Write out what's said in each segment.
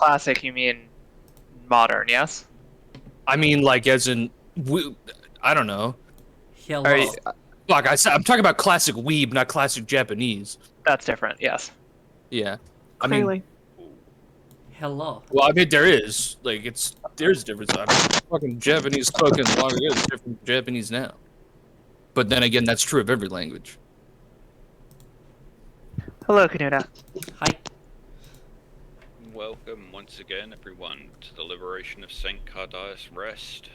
classic, you mean modern, yes? I mean, like, as in, I don't know. Are you, Hello. Like I said, I'm talking about classic weeb, not classic Japanese. that's different, yes. Yeah. I mean, Clearly. Hello. well, I mean, there is. Like, there's a difference. I mean, fucking Japanese spoken long ago is different from Japanese now. But then again, that's true of every language. Hello, Kanuda. Hi. Welcome once again, everyone, to the liberation of St. Cardias Rest.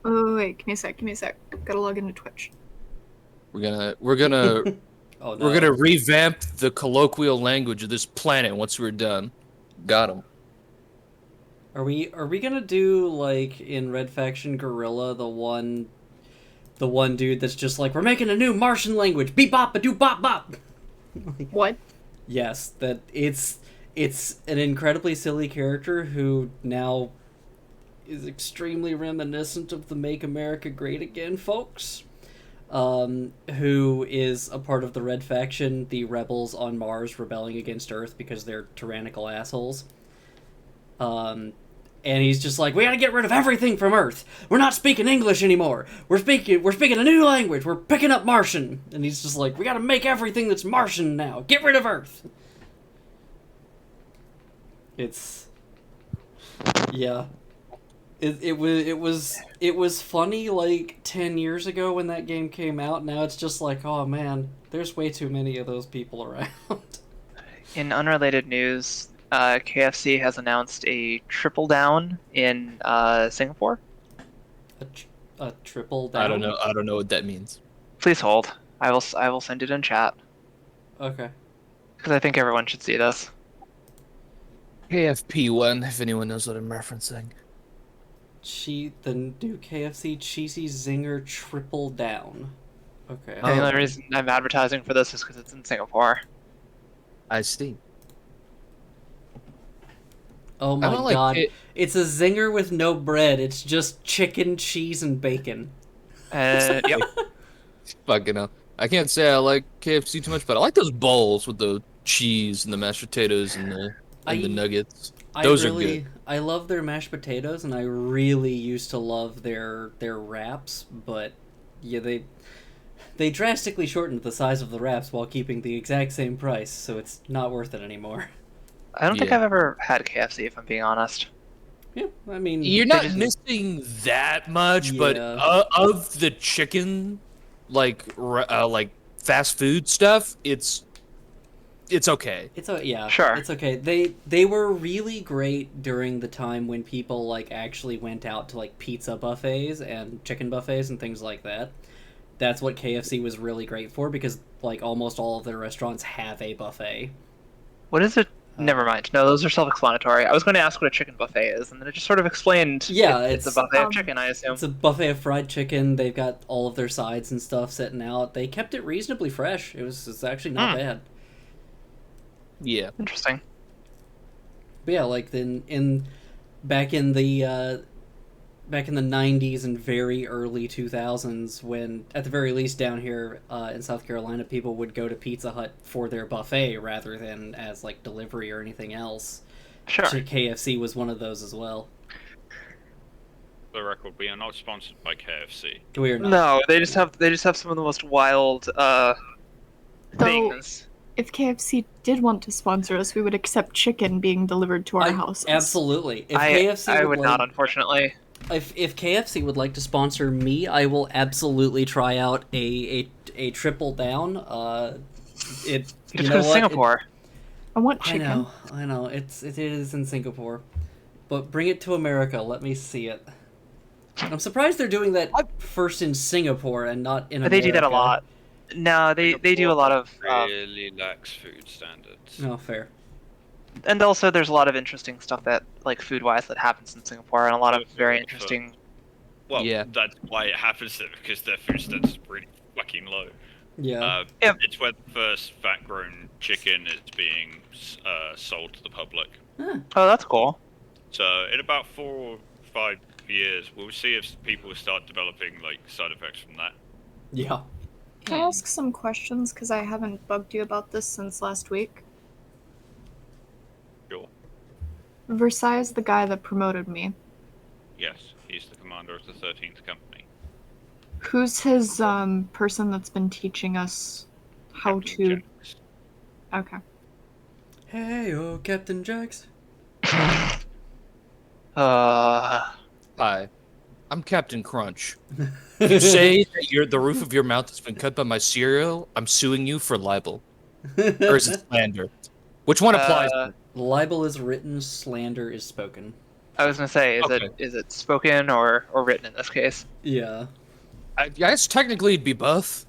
Oh, wait, give me a sec. Gotta log into Twitch. We're gonna Oh no. we're gonna revamp the colloquial language of this planet once we're done. Got him. Are we gonna do like in Red Faction Gorilla the one dude that's just like, we're making a new Martian language, beep bop a doo bop bop. What? Yes, that it's an incredibly silly character who now is extremely reminiscent of the Make America Great Again folks. Who is a part of the Red Faction, the rebels on Mars rebelling against Earth because they're tyrannical assholes. And he's just like, we gotta get rid of everything from Earth. We're not speaking English anymore. We're speaking a new language. We're picking up Martian. And he's just like, we gotta make everything that's Martian now. Get rid of Earth. Yeah. It was funny like 10 years ago when that game came out. Now it's just like, oh man, there's way too many of those people around. In unrelated news, KFC has announced a triple down in Singapore. A triple down. I don't know what that means. Please hold. I will send it in chat Okay. because I think everyone should see this. KFP1, if anyone knows what I'm referencing. The new KFC cheesy zinger triple down. Okay. The only reason I'm advertising for this is because it's in Singapore. I see. Oh I my don't like god. it. It's a zinger with no bread. It's just chicken, cheese, and bacon. Yep. Fucking hell. I can't say I like KFC too much, but I like those bowls with the cheese and the mashed potatoes and the nuggets. Those are good. I love their mashed potatoes, and I really used to love their wraps, but yeah, they drastically shortened the size of the wraps while keeping the exact same price, so it's not worth it anymore. I don't think Yeah. I've ever had KFC, if I'm being honest. Yeah, I mean, You're They not just- missing that much, but Yeah. of the chicken, like fast food stuff, it's okay. yeah, Sure. it's okay. They were really great during the time when people like actually went out to like pizza buffets and chicken buffets and things like that. That's what KFC was really great for, because like almost all of their restaurants have a buffet. What is it? Never mind. No, those are self-explanatory. I was going to ask what a chicken buffet is, and then it just sort of explained. Yeah, it's a buffet of chicken, I assume. It's a buffet of fried chicken. They've got all of their sides and stuff sitting out. They kept it reasonably fresh. It's actually not bad. Yeah. Interesting. But yeah, like back in the 90s and very early 2000s, when at the very least down here in South Carolina, people would go to Pizza Hut for their buffet rather than as like delivery or anything else. Sure. So KFC was one of those as well. For the record, we are not sponsored by KFC. We're not. No, they just have some of the most wild things. If KFC did want to sponsor us, we would accept chicken being delivered to our houses. Absolutely. If I would not, unfortunately. If KFC would like to sponsor me, I will absolutely try out a triple down. You just go to Singapore. I want chicken. I know. It is in Singapore, but bring it to America. Let me see it. I'm surprised they're doing that first in Singapore and not in America. They do that a lot. No, they do a lot of. Really lax food standards. No, fair. And also, there's a lot of interesting stuff that, like food-wise, that happens in Singapore, and a lot of very interesting. Well, Yeah. that's why it happens there, because their food standards are pretty fucking low. Yeah. Yep. It's where the first fat-grown chicken is being sold to the public. Huh. Oh, that's cool. So in about 4 or 5 years, we'll see if people start developing like side effects from that. Yeah. Can I ask some questions? Because I haven't bugged you about this since last week. Sure. Versailles is the guy that promoted me. Yes, he's the commander of the 13th Company. Who's his person that's been teaching us how Captain to? Jax. Okay. Hey, oh, Captain Jax. Hi, I'm Captain Crunch. If you say that the roof of your mouth has been cut by my cereal, I'm suing you for libel. Or is it slander? Which one applies? Libel is written, slander is spoken. I was gonna say, Okay. is it spoken or written in this case? Yeah. I guess technically it'd be both.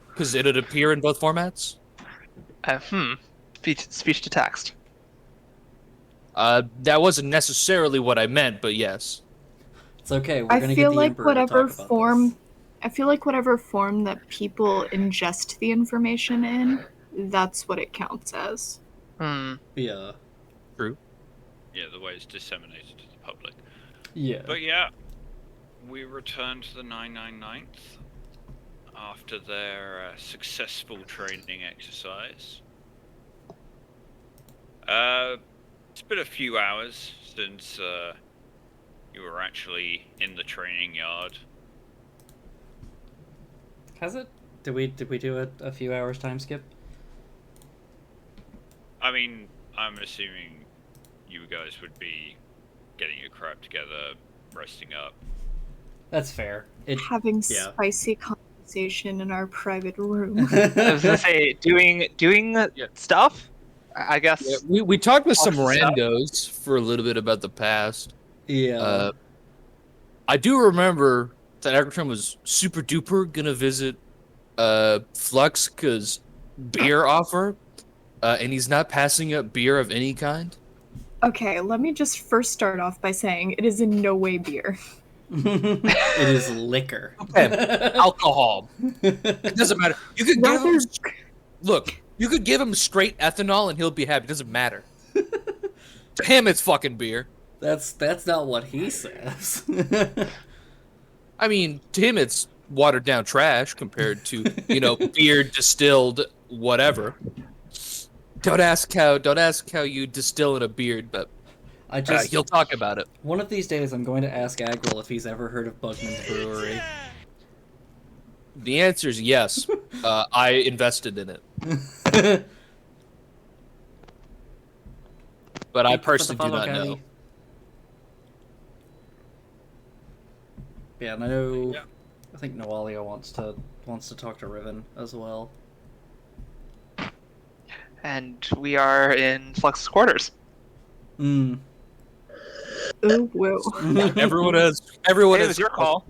Because it'd appear in both formats. Speech to text. That wasn't necessarily what I meant, but yes. It's okay. We're I gonna feel get the like Emperor whatever to talk about form, this. I feel like whatever form that people ingest the information in, that's what it counts as. Yeah. True. Yeah, the way it's disseminated to the public. Yeah. But yeah, we returned to the 999th after their successful training exercise. It's been a few hours since you were actually in the training yard. Has it? Did we do a few hours time skip? I mean, I'm assuming you guys would be getting your crap together, resting up. That's fair. Having yeah. spicy conversation in our private room. I was gonna say, doing stuff. I guess. Yeah, we talked with some Awesome stuff. randos for a little bit about the past. Yeah. I do remember that Agrotron was super duper gonna visit Flux because beer offer, and he's not passing up beer of any kind. Okay, let me just first start off by saying it is in no way beer. It is liquor. Okay, alcohol. It doesn't matter. You could give him. Look, you could give him straight ethanol and he'll be happy. It doesn't matter. To him, it's fucking beer. That's not what he says. I mean, to him, it's watered down trash compared to beer distilled whatever. Don't ask how you distill in a beard, but he'll talk about it. One of these days, I'm going to ask Agril if he's ever heard of Bugman's Brewery. The answer is yes. I invested in it, but I personally do not know. Yeah, and I know. Yeah. I think Noalia wants to talk to Riven as well. And we are in Flux's quarters. Oh, whoa. Everyone Hey, it was your call.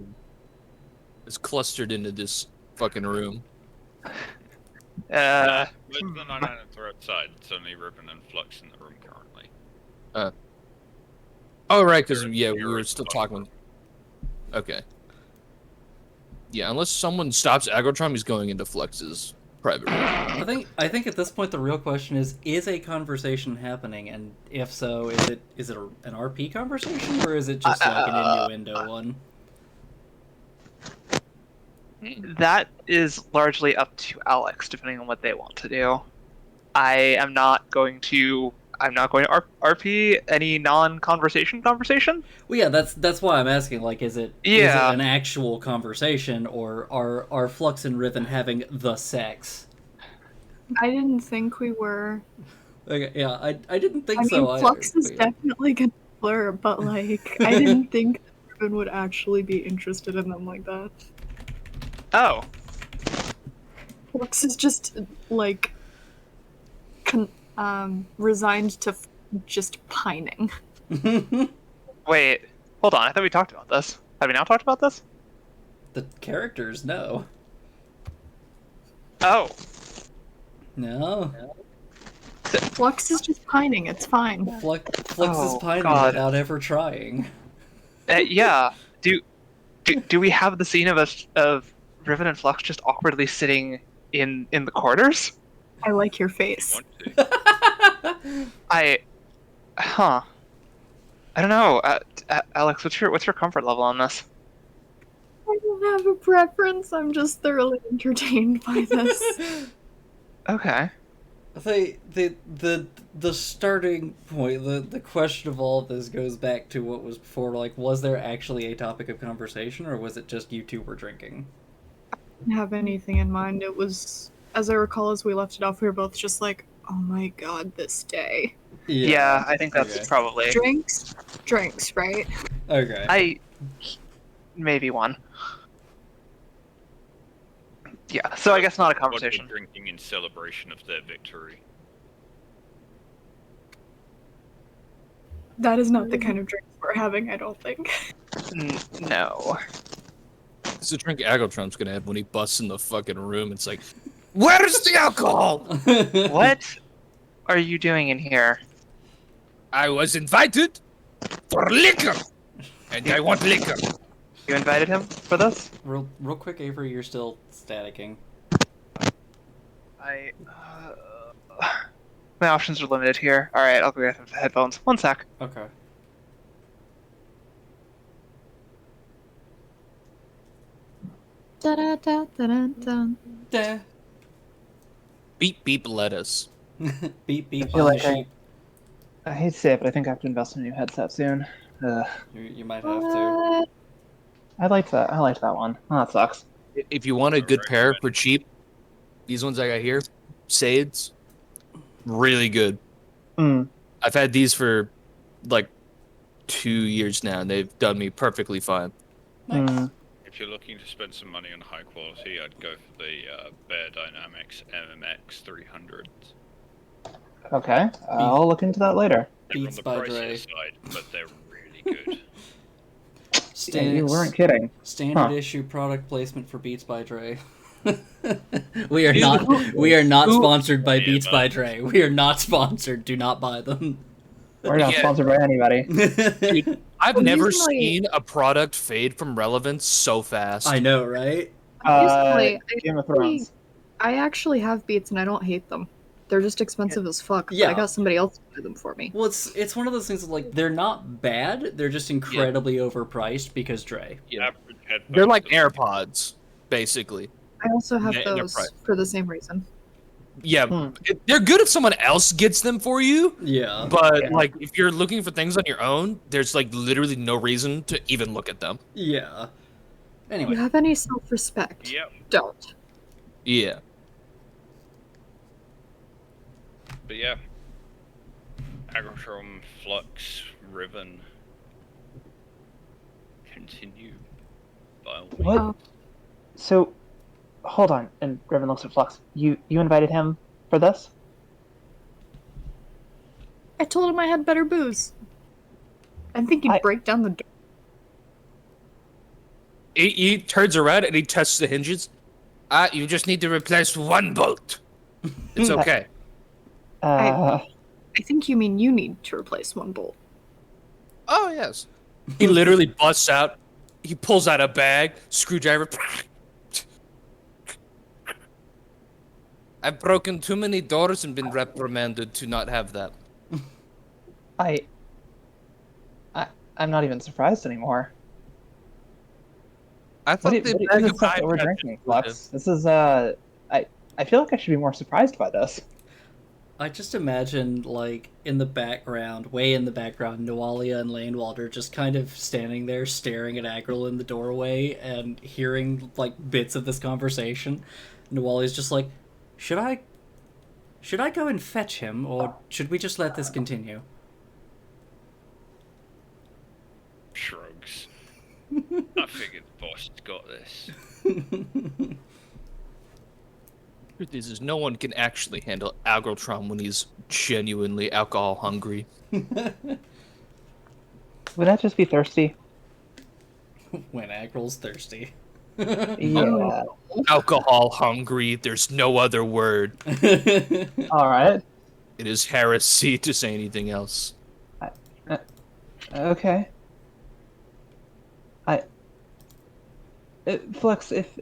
Is clustered into this fucking room. Most of the 999th are outside. It's only Riven and Flux in the room currently. Oh, right, because we were still talking. Okay. Yeah, unless someone stops Agrotron, he's going into Flux's private room. I think at this point the real question is a conversation happening, and if so, is it an RP conversation or is it just like an innuendo one? That is largely up to Alex, depending on what they want to do. I'm not going to RP any non-conversation conversation. Well, yeah, that's why I'm asking. Like, is it an actual conversation, or are Flux and Riven having the sex? I didn't think we were. Okay, yeah, I didn't think I so. mean, Flux is definitely gonna flirt, but like, I didn't think Riven would actually be interested in them like that. Oh. Flux is just like resigned to just pining. Wait, hold on. I thought we talked about this. Have we now talked about this? The characters, no. Oh. No. Flux is just pining. It's fine. Flux is pining without ever trying. Yeah. Do we have the scene of Riven and Flux just awkwardly sitting in the quarters? I like your face. I don't know. Alex, what's your comfort level on this? I don't have a preference. I'm just thoroughly entertained by this. Okay. The starting point, the question of all of this goes back to what was before. Like, was there actually a topic of conversation, or was it just you two were drinking? Didn't have anything in mind. It was, as I recall, as we left it off, we were both just like, "Oh my god, this day." Yeah, I think that's Okay. probably. Drinks, right? Okay. Maybe one. Yeah, so I guess not a Vodka conversation. drinking in celebration of their victory. That is not the kind of drinks we're having, I don't think. No. It's a drink Agrotron's gonna have when he busts in the fucking room. It's like, where's the alcohol? What are you doing in here? I was invited for liquor, and I want liquor. You invited him for this? Real quick, Avery, you're still staticking. My options are limited here. All right, I'll go get headphones. One sec. Okay. Da-da-da-da-da-da. Da. Beep beep lettuce. Beep beep. feel on like the sheep. I hate to say it, but I think I have to invest in a new headset soon. You might have to. What? I liked that. I liked that one. Oh, that sucks. If you want a good pair for cheap, these ones I got here, Sades, really good. Mm. I've had these for like 2 years now, and they've done me perfectly fine. Nice. Mm. If you're looking to spend some money on high quality, I'd go for the Bear Dynamics MMX 300. Okay, I'll look into that later. They're on Beats the by pricier Dre. side, but they're really good. Yeah, you weren't kidding. Standard Huh. issue product placement for Beats by Dre. We are not sponsored by Yeah, Beats but- by Dre. We are not sponsored. Do not buy them. We're not Yeah. sponsored by anybody. Dude, I've Well, never usually- seen a product fade from relevance so fast. I know, right? Recently, Game of Thrones. I actually have Beats and I don't hate them. They're just expensive as fuck. Yeah. But I got somebody else to do them for me. Well, it's one of those things that, like, they're not bad. They're just incredibly overpriced because Dre. Yeah. Average headphones They're like are- AirPods, basically. I also have Yeah, and they're those priced. for the same reason. Yeah, Hmm. they're good if someone else gets them for you. Yeah. But Yeah. like, if you're looking for things on your own, there's like literally no reason to even look at them. Yeah. You Anyway. have any self-respect? Yep, Don't. Yeah. but yeah. Agrotron, Flux, Riven. Continue. By all means. What? Oh. So, hold on. And Riven looks at Flux. You invited him for this? I told him I had better booze. I think he'd I- break down the door. He turns around and he tests the hinges. You just need to replace one bolt. It's okay. Uh, I think you mean you need to replace one bolt. Oh yes. He literally busts out. He pulls out a bag, screwdriver. I've broken too many doors and been reprimanded to not have that. I'm not even surprised anymore. I What, thought what is this stuff that we're drinking, Flux? This is, I feel like I should be more surprised by this. I just imagine, like, in the background, way in the background, Noalia and Lanewalder just kind of standing there staring at Agril in the doorway and hearing, like, bits of this conversation. Noalia's just like, should I go and fetch him, or should we just let this continue? Shrugs. I figured the boss has got this. Truth is no one can actually handle Agrotron when he's genuinely alcohol hungry. Would that just be thirsty? When Agril's thirsty. Yeah. Alcohol hungry, there's no other word. All right. It is heresy to say anything else. Okay. Flux, if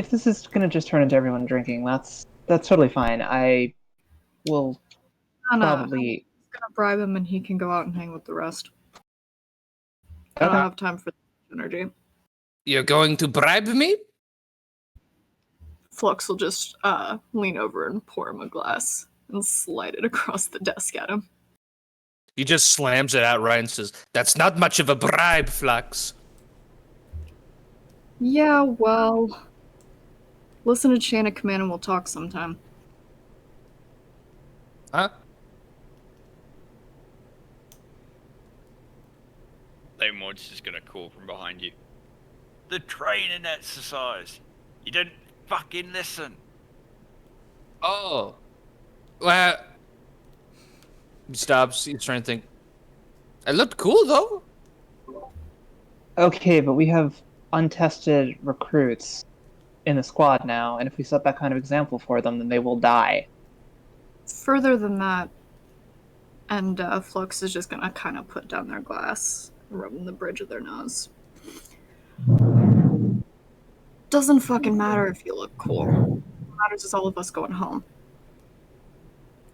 this is gonna just turn into everyone drinking, that's totally fine. I will I'm probably. gonna bribe him and he can go out and hang with the rest. I don't Okay. have time for the energy. You're going to bribe me? Flux will just lean over and pour him a glass. and slide it across the desk at him. He just slams it outright and says, "That's not much of a bribe, Flux." Yeah, well, listen to Chain of Command and we'll talk sometime. Huh? Lameward's just gonna call from behind you. The training exercise. You didn't fucking listen. Oh. Well, he stops. He's trying to think. It looked cool, though. Okay, but we have untested recruits in the squad now, and if we set that kind of example for them, then they will die. Further than that, and Flux is just gonna kind of put down their glass, rubbing the bridge of their nose. Doesn't fucking matter if you look cool. What matters is all of us going home.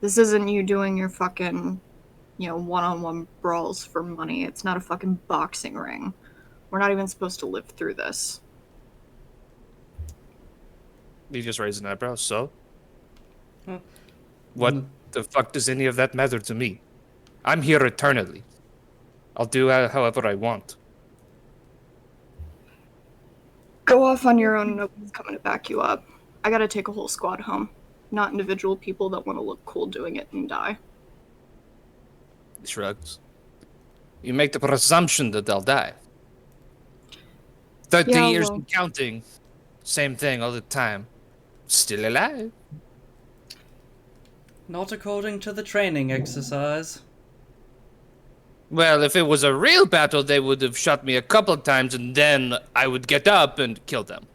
This isn't you doing your fucking, one-on-one brawls for money. It's not a fucking boxing ring. We're not even supposed to live through this. He just raised an eyebrow. So, Huh. what the fuck does any of that matter to me? I'm here eternally. I'll do however I want. Go off on your own, nobody's coming to back you up. I gotta take a whole squad home. Not individual people that want to look cool doing it and die. He shrugs. You make the presumption that they'll die. 30 Yeah, years well- and counting. Same thing all the time. Still alive. Not according to the training exercise. Well, if it was a real battle, they would have shot me a couple of times and then I would get up and kill them.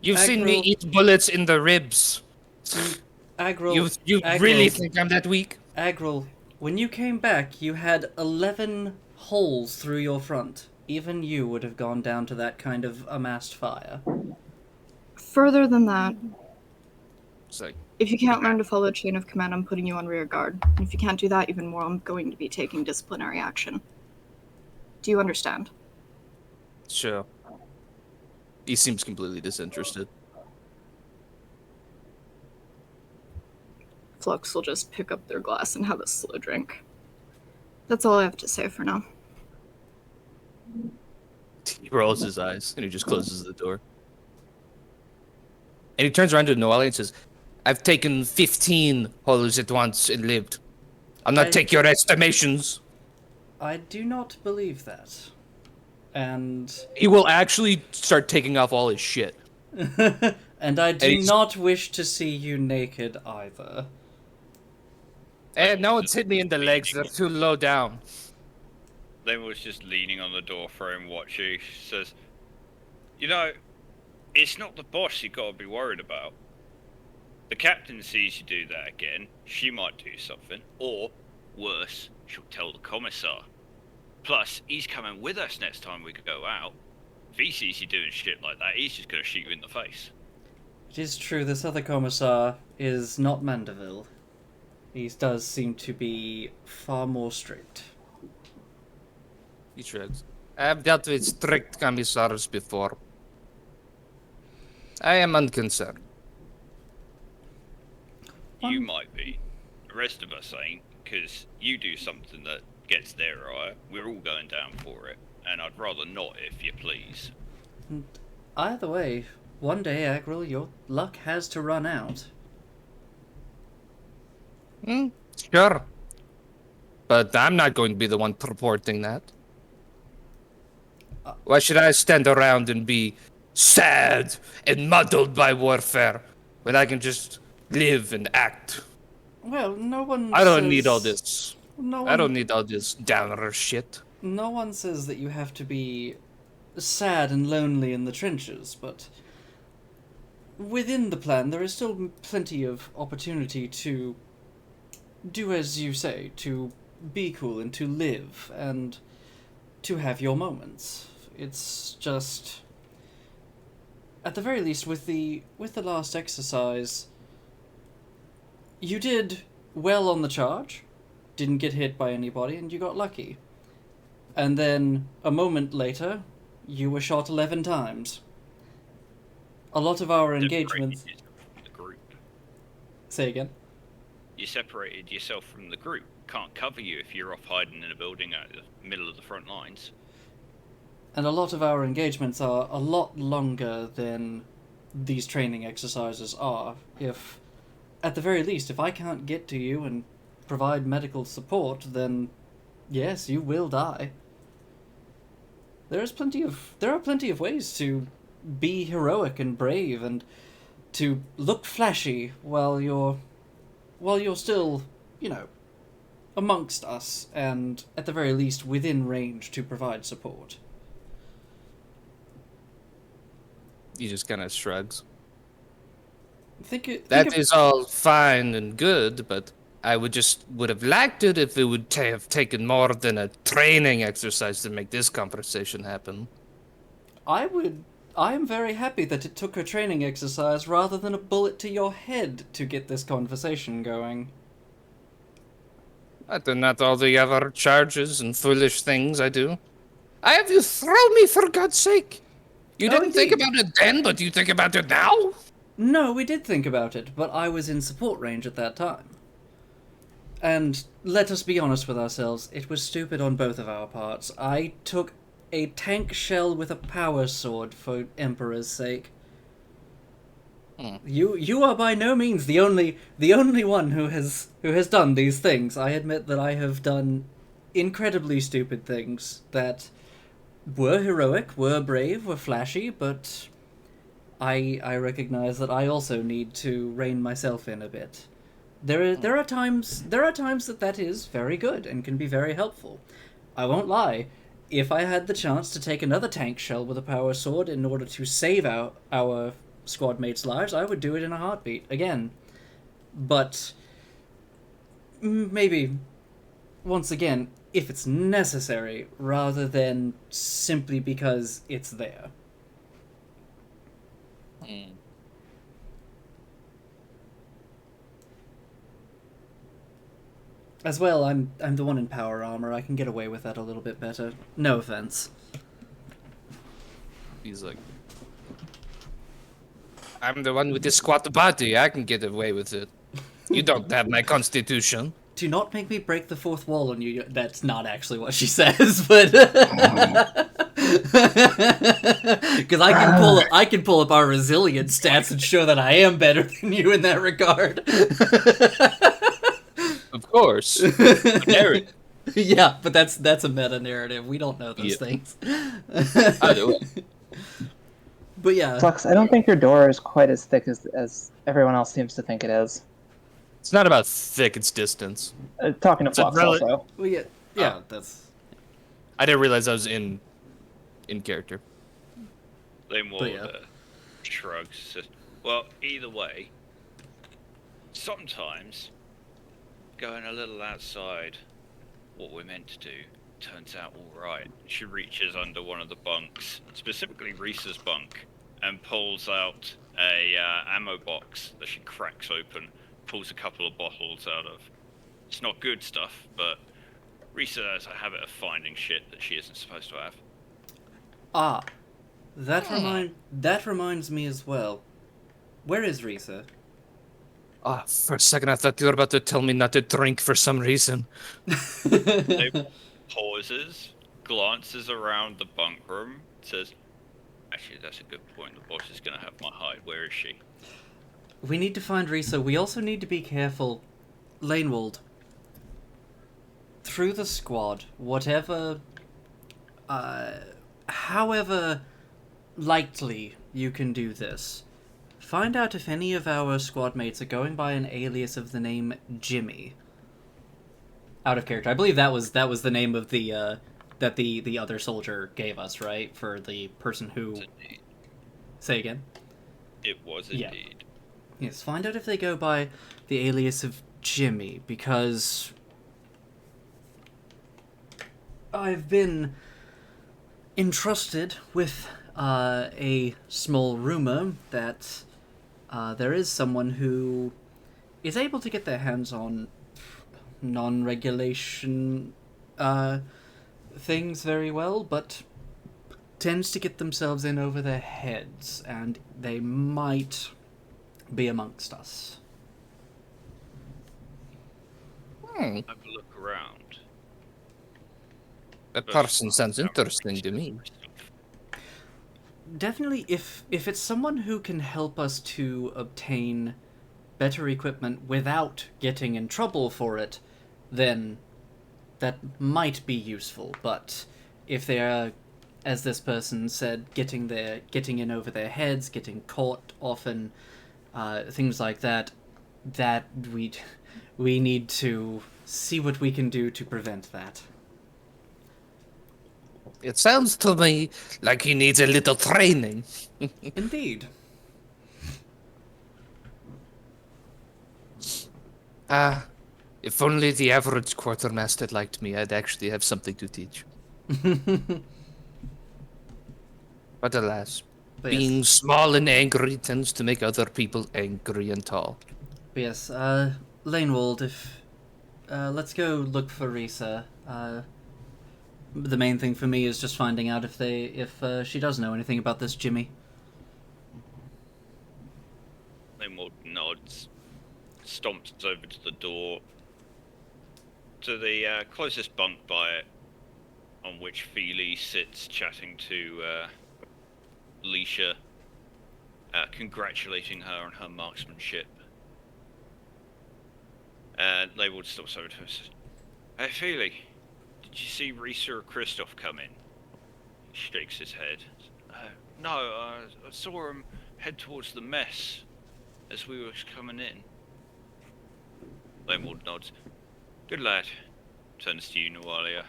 You've seen me Agro- eat bullets in the ribs. Agril, You Agril, really think I'm that weak? Agril, when you came back, you had 11 holes through your front. Even you would have gone down to that kind of amassed fire. Further than that, It's like, if you can't learn to follow the chain of command, I'm putting you on rear guard. And if you can't do that even more, I'm going to be taking disciplinary action. Do you understand? sure. He seems completely disinterested. Flux will just pick up their glass and have a slow drink. That's all I have to say for now. He rolls his eyes and he just closes the door. And he turns around to Noelle and says, I've taken 15 holes at once and lived. I'll not I- take your estimations. I do not believe that. And He will actually start taking off all his shit. and I do he's- not wish to see you naked either. And no one's hit me in the legs. They're too low down. Lameward's just leaning on the door frame, watching. She says, "You know, it's not the boss you gotta be worried about. The captain sees you do that again, she might do something. Or, worse, she'll tell the commissar. Plus, he's coming with us next time we go out. If he sees you doing shit like that, he's just gonna shoot you in the face." It is true, this other commissar is not Mandeville. He does seem to be far more strict. He shrugs. I've dealt with strict commissars before. I am unconcerned. You might be. The rest of us ain't, because you do something that gets their ire. We're all going down for it, and I'd rather not, if you please. Either way, one day, Agril, your luck has to run out. Sure. But I'm not going to be the one purporting that. Why should I stand around and be sad and muddled by warfare when I can just live and act? Well, no one I don't says- need all this. No one, I don't need all this downer shit. No one says that you have to be sad and lonely in the trenches, but within the plan there is still plenty of opportunity to do as you say, to be cool and to live and to have your moments. It's just, at the very least, with the last exercise, you did well on the charge, didn't get hit by anybody, and you got lucky. And then, a moment later, you were shot 11 times. A lot of our engagements... The group. Say again? You separated yourself from the group. Can't cover you if you're off hiding in a building at the middle of the front lines. And a lot of our engagements are a lot longer than these training exercises are. If, at the very least, if I can't get to you and provide medical support, then yes, you will die. There are plenty of ways to be heroic and brave and to look flashy while you're still, amongst us and at the very least within range to provide support. He just kind of shrugs. Think That of- is all fine and good, but I would have liked it if it would have taken more than a training exercise to make this conversation happen. I am very happy that it took a training exercise rather than a bullet to your head to get this conversation going. But they're not all the other charges and foolish things I do. I have you throw me, for God's sake! You Oh, didn't think indeed. about it then, but you think about it now? No, we did think about it, but I was in support range at that time. And let us be honest with ourselves, it was stupid on both of our parts. I took a tank shell with a power sword for Emperor's sake. You are by no means the only one who has done these things. I admit that I have done incredibly stupid things that were heroic, were brave, were flashy, but I recognize that I also need to rein myself in a bit. There are times that is very good and can be very helpful. I won't lie. If I had the chance to take another tank shell with a power sword in order to save our squad mates' lives, I would do it in a heartbeat again. But maybe once again, if it's necessary, rather than simply because it's there. As well, I'm the one in power armor. I can get away with that a little bit better. No offense. He's like, I'm the one with the squat body. I can get away with it. You don't have my constitution. Do not make me break the fourth wall on you. That's not actually what she says, but because I can pull up our resilience stats and show that I am better than you in that regard. Of course. Narrative. Yeah, but that's a meta narrative. We don't know those things. I do it. But yeah, Flux, I don't think your door is quite as thick as everyone else seems to think it is. It's not about thick, it's distance. Talking to It's a Flux rel- also. well, yeah, that's I didn't realize I was in character. Lane But yeah. shrugs. Says, well, either way, sometimes going a little outside what we're meant to do turns out all right. She reaches under one of the bunks, specifically Risa's bunk, and pulls out a ammo box that she cracks open, pulls a couple of bottles out of. It's not good stuff, but Risa has a habit of finding shit that she isn't supposed to have. that reminds me as well. Where is Risa? For a second I thought you were about to tell me not to drink for some reason. They pauses, glances around the bunk room, says, actually, that's a good point. The boss is going to have my hide. Where is she? We need to find Risa. We also need to be careful. Lanewald. Through the squad, however lightly you can do this, find out if any of our squad mates are going by an alias of the name Jimmy. Out of character. I believe that was the name of the that the other soldier gave us, right? For the person who... Indeed. Say again? It was Yeah. indeed. Yes, find out if they go by the alias of Jimmy, because I've been entrusted with a small rumor that there is someone who is able to get their hands on non-regulation things very well, but tends to get themselves in over their heads, and they might be amongst us. Hmm, Have a look around. that But person sounds not interesting to really me. stuff. Definitely, if it's someone who can help us to obtain better equipment without getting in trouble for it, then that might be useful. But if they are, as this person said, getting in over their heads, getting caught often, things like that, that we need to see what we can do to prevent that. It sounds to me like he needs a little training. Indeed. Ah, if only the average quartermaster liked me, I'd actually have something to teach. But alas, But being yes, small and angry tends to make other people angry and tall. Lanewald, if let's go look for Risa. The main thing for me is just finding out if she does know anything about this Jimmy. Limwald nods, stomps over to the door, to the closest bunk by it, on which Feely sits chatting to Leisha, congratulating her on her marksmanship. And Limwald stops over to her and says, "Hey Feely, did you see Risa or Christoph come in?" He shakes his head. No, I saw him head towards the mess as we were coming in. Limwald nods. Good lad. Turns to you, Nawalia.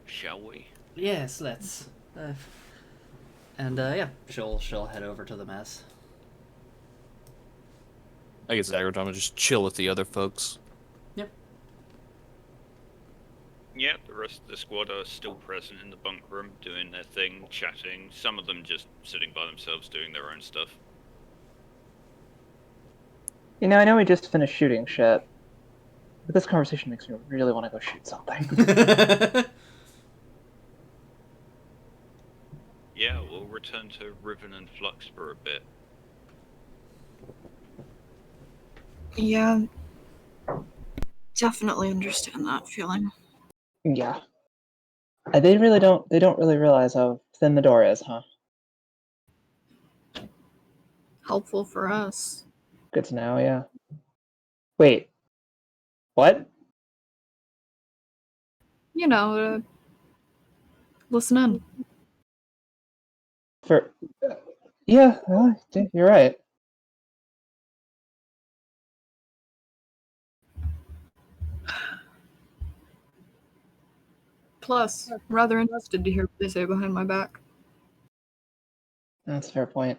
Shall we? Yes, let's. Yeah, she'll head over to the mess. I guess Agrodama just chill with the other folks. Yep. Yeah, the rest of the squad are still present in the bunk room, doing their thing, chatting. Some of them just sitting by themselves, doing their own stuff. You know, I know we just finished shooting shit, but this conversation makes me really want to go shoot something. Yeah, we'll return to Riven and Flux for a bit. Yeah, definitely understand that feeling. Yeah. They don't really realize how thin the door is, huh? Helpful for us. Good to know, yeah. Wait. What? You know, listen in. For yeah, you're right. Plus, rather interested to hear what they say behind my back. That's a fair point.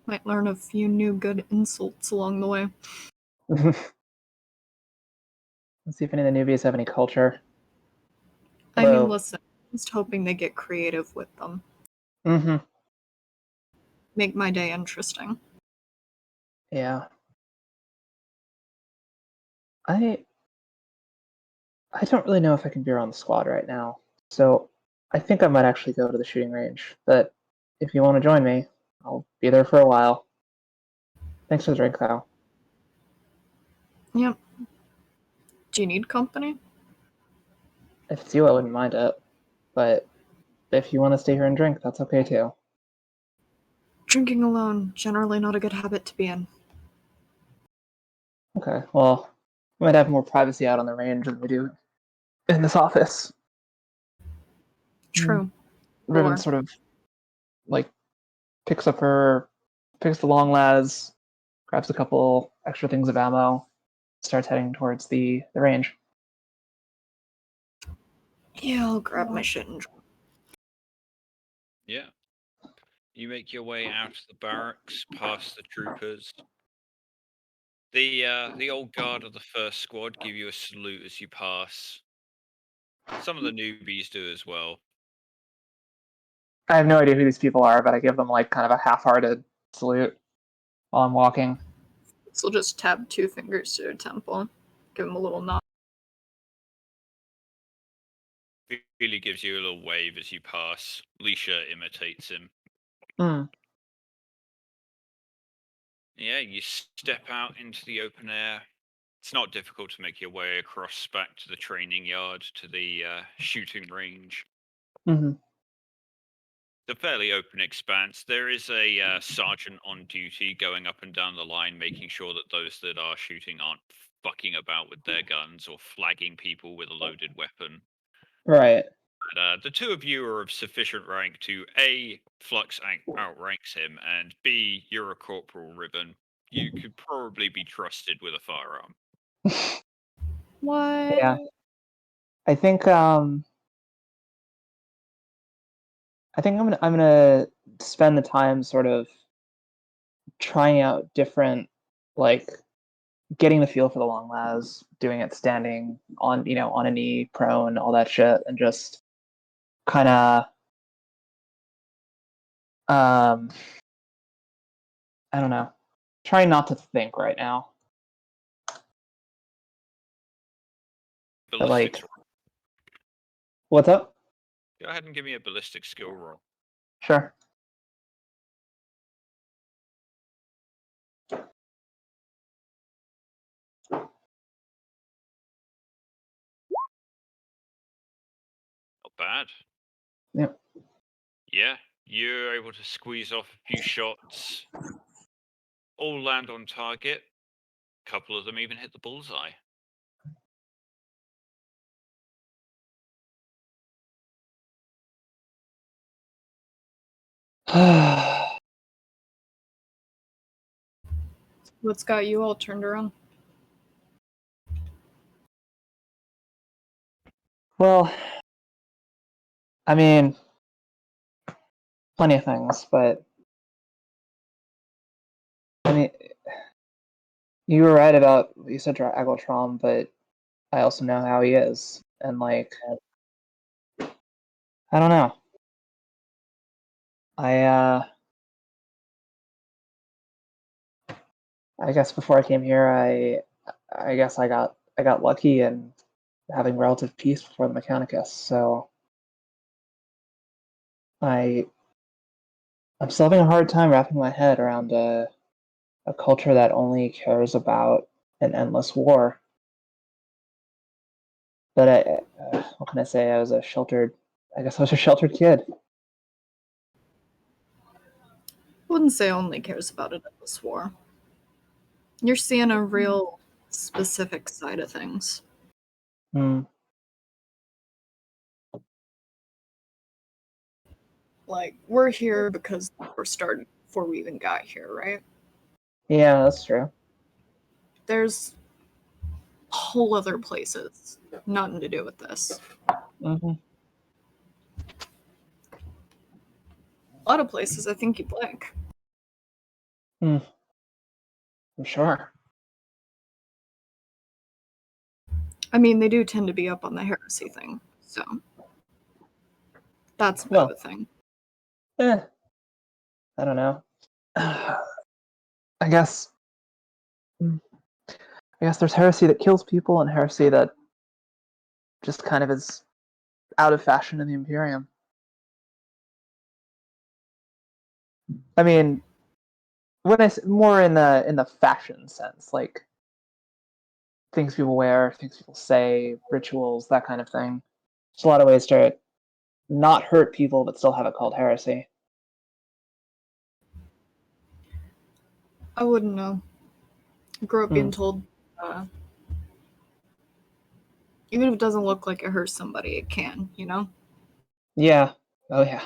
Might learn a few new good insults along the way. Let's see if any of the newbies have any culture. I mean, Although, listen, just hoping they get creative with them. mm-hmm. Make my day interesting. Yeah. I don't really know if I can be around the squad right now, so I think I might actually go to the shooting range. But if you want to join me, I'll be there for a while. Thanks for the drink, though. Yep. Do you need company? If it's you, I wouldn't mind it. But if you want to stay here and drink, that's okay too. Drinking alone, generally not a good habit to be in. Okay, well, we might have more privacy out on the range than we do in this office. True. Riven Or- sort of like picks the long las, grabs a couple extra things of ammo, starts heading towards the range. Yeah, I'll grab my shit and drink. Yeah. You make your way out of the barracks, past the troopers. The old guard of the first squad give you a salute as you pass. Some of the newbies do as well. I have no idea who these people are, but I give them like kind of a half-hearted salute while I'm walking. So just tap 2 fingers to her temple. Give him a little nod. Feely gives you a little wave as you pass. Leisha imitates him. Hmm. Yeah, you step out into the open air, It's not difficult to make your way across back to the training yard to the shooting range. Mm-hmm. It's a fairly open expanse. There is a sergeant on duty going up and down the line, making sure that those that are shooting aren't fucking about with their guns or flagging people with a loaded weapon. Right. But, the two of you are of sufficient rank to A, Flux outranks him, and B, you're a Corporal Ribbon. You could probably be trusted with a firearm. What? Yeah. I think I'm gonna spend the time sort of trying out different, like, getting the feel for the long las, doing it standing on, on a knee, prone, all that shit, and just kind of I don't know, trying not to think right now. But, Ballistics. like, what's up? Go ahead and give me a ballistic skill roll. Sure. Not bad. Yep. Yeah, you're able to squeeze off a few shots. All land on target. A couple of them even hit the bullseye. What's got you all turned around? Well, I mean, plenty of things, but I mean, you were right about what you said to Agiltron, but I also know how he is, and, like, I don't know. I guess before I came here, I guess I got lucky and having relative peace before the Mechanicus. So I'm still having a hard time wrapping my head around a culture that only cares about an endless war. But what can I say? I guess I was a sheltered kid. Wouldn't say only cares about it at this war. You're seeing a real specific side of things. Hmm. Like, we're here because we're started before we even got here, right? Yeah, that's true. There's whole other places, nothing to do with this. Mm-hmm. A lot of places I think you blink. I'm sure. I mean, they do tend to be up on the heresy thing, so that's a bit Well, of a thing. I don't know. I guess there's heresy that kills people and heresy that just kind of is out of fashion in the Imperium. I mean, when more in the fashion sense, like things people wear, things people say, rituals, that kind of thing. There's a lot of ways to not hurt people but still have it called heresy. I wouldn't know. I grew up being told, even if it doesn't look like it hurts somebody, it can, you know? Yeah. Oh yeah.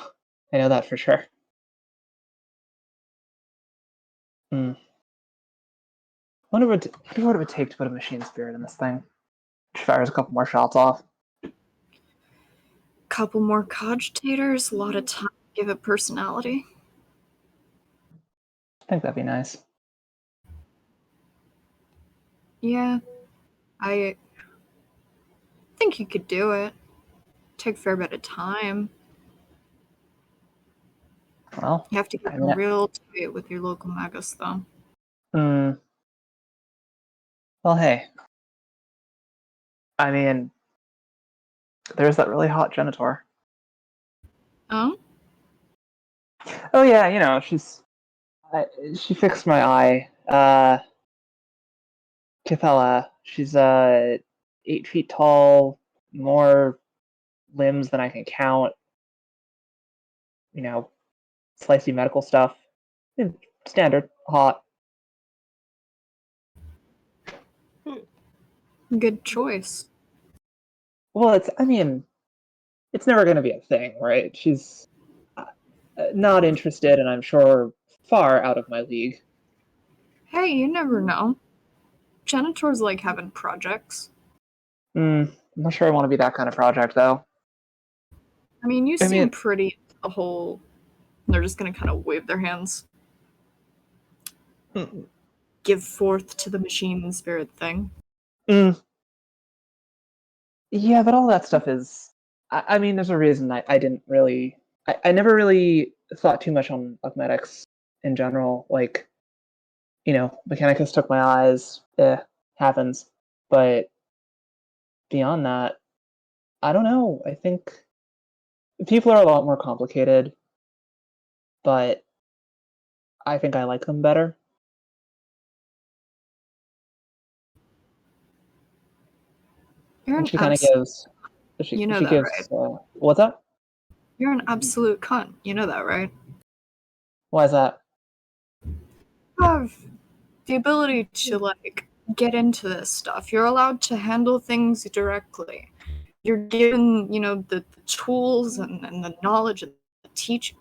I know that for sure. Wonder what it would take to put a machine spirit in this thing. Which fires a couple more shots off. Couple more cogitators, a lot of time to give it personality. I think that'd be nice. Yeah, I think you could do it. Take a fair bit of time. Well, You have to get I mean, real tight with your local magus, though. Well, hey. I mean, there's that really hot Genitor. Oh? Oh yeah, she fixed my eye. Kithella, She's 8 feet tall, more limbs than I can count. You know, slicey medical stuff. Standard, hot. Good choice. Well, I mean, it's never going to be a thing, right? She's not interested, and I'm sure far out of my league. Hey, you never know. Janitors like having projects. I'm not sure I want to be that kind of project, though. I mean, you I seem mean- pretty into the whole. They're just gonna kind of wave their hands. Give forth to the machine spirit thing. Yeah, but all that stuff is. I mean, there's a reason I didn't really. I never really thought too much on Augmetics in general. Like, Mechanicus took my eyes. Happens. But beyond that, I don't know. I think people are a lot more complicated, but I think I like them better. You're And an she kind of abs- gives. She, You know she that, gives. What's up? You're an absolute cunt. You know that, right? Why is that? You have the ability to like get into this stuff. You're allowed to handle things directly. You're given, the tools and the knowledge and the teaching.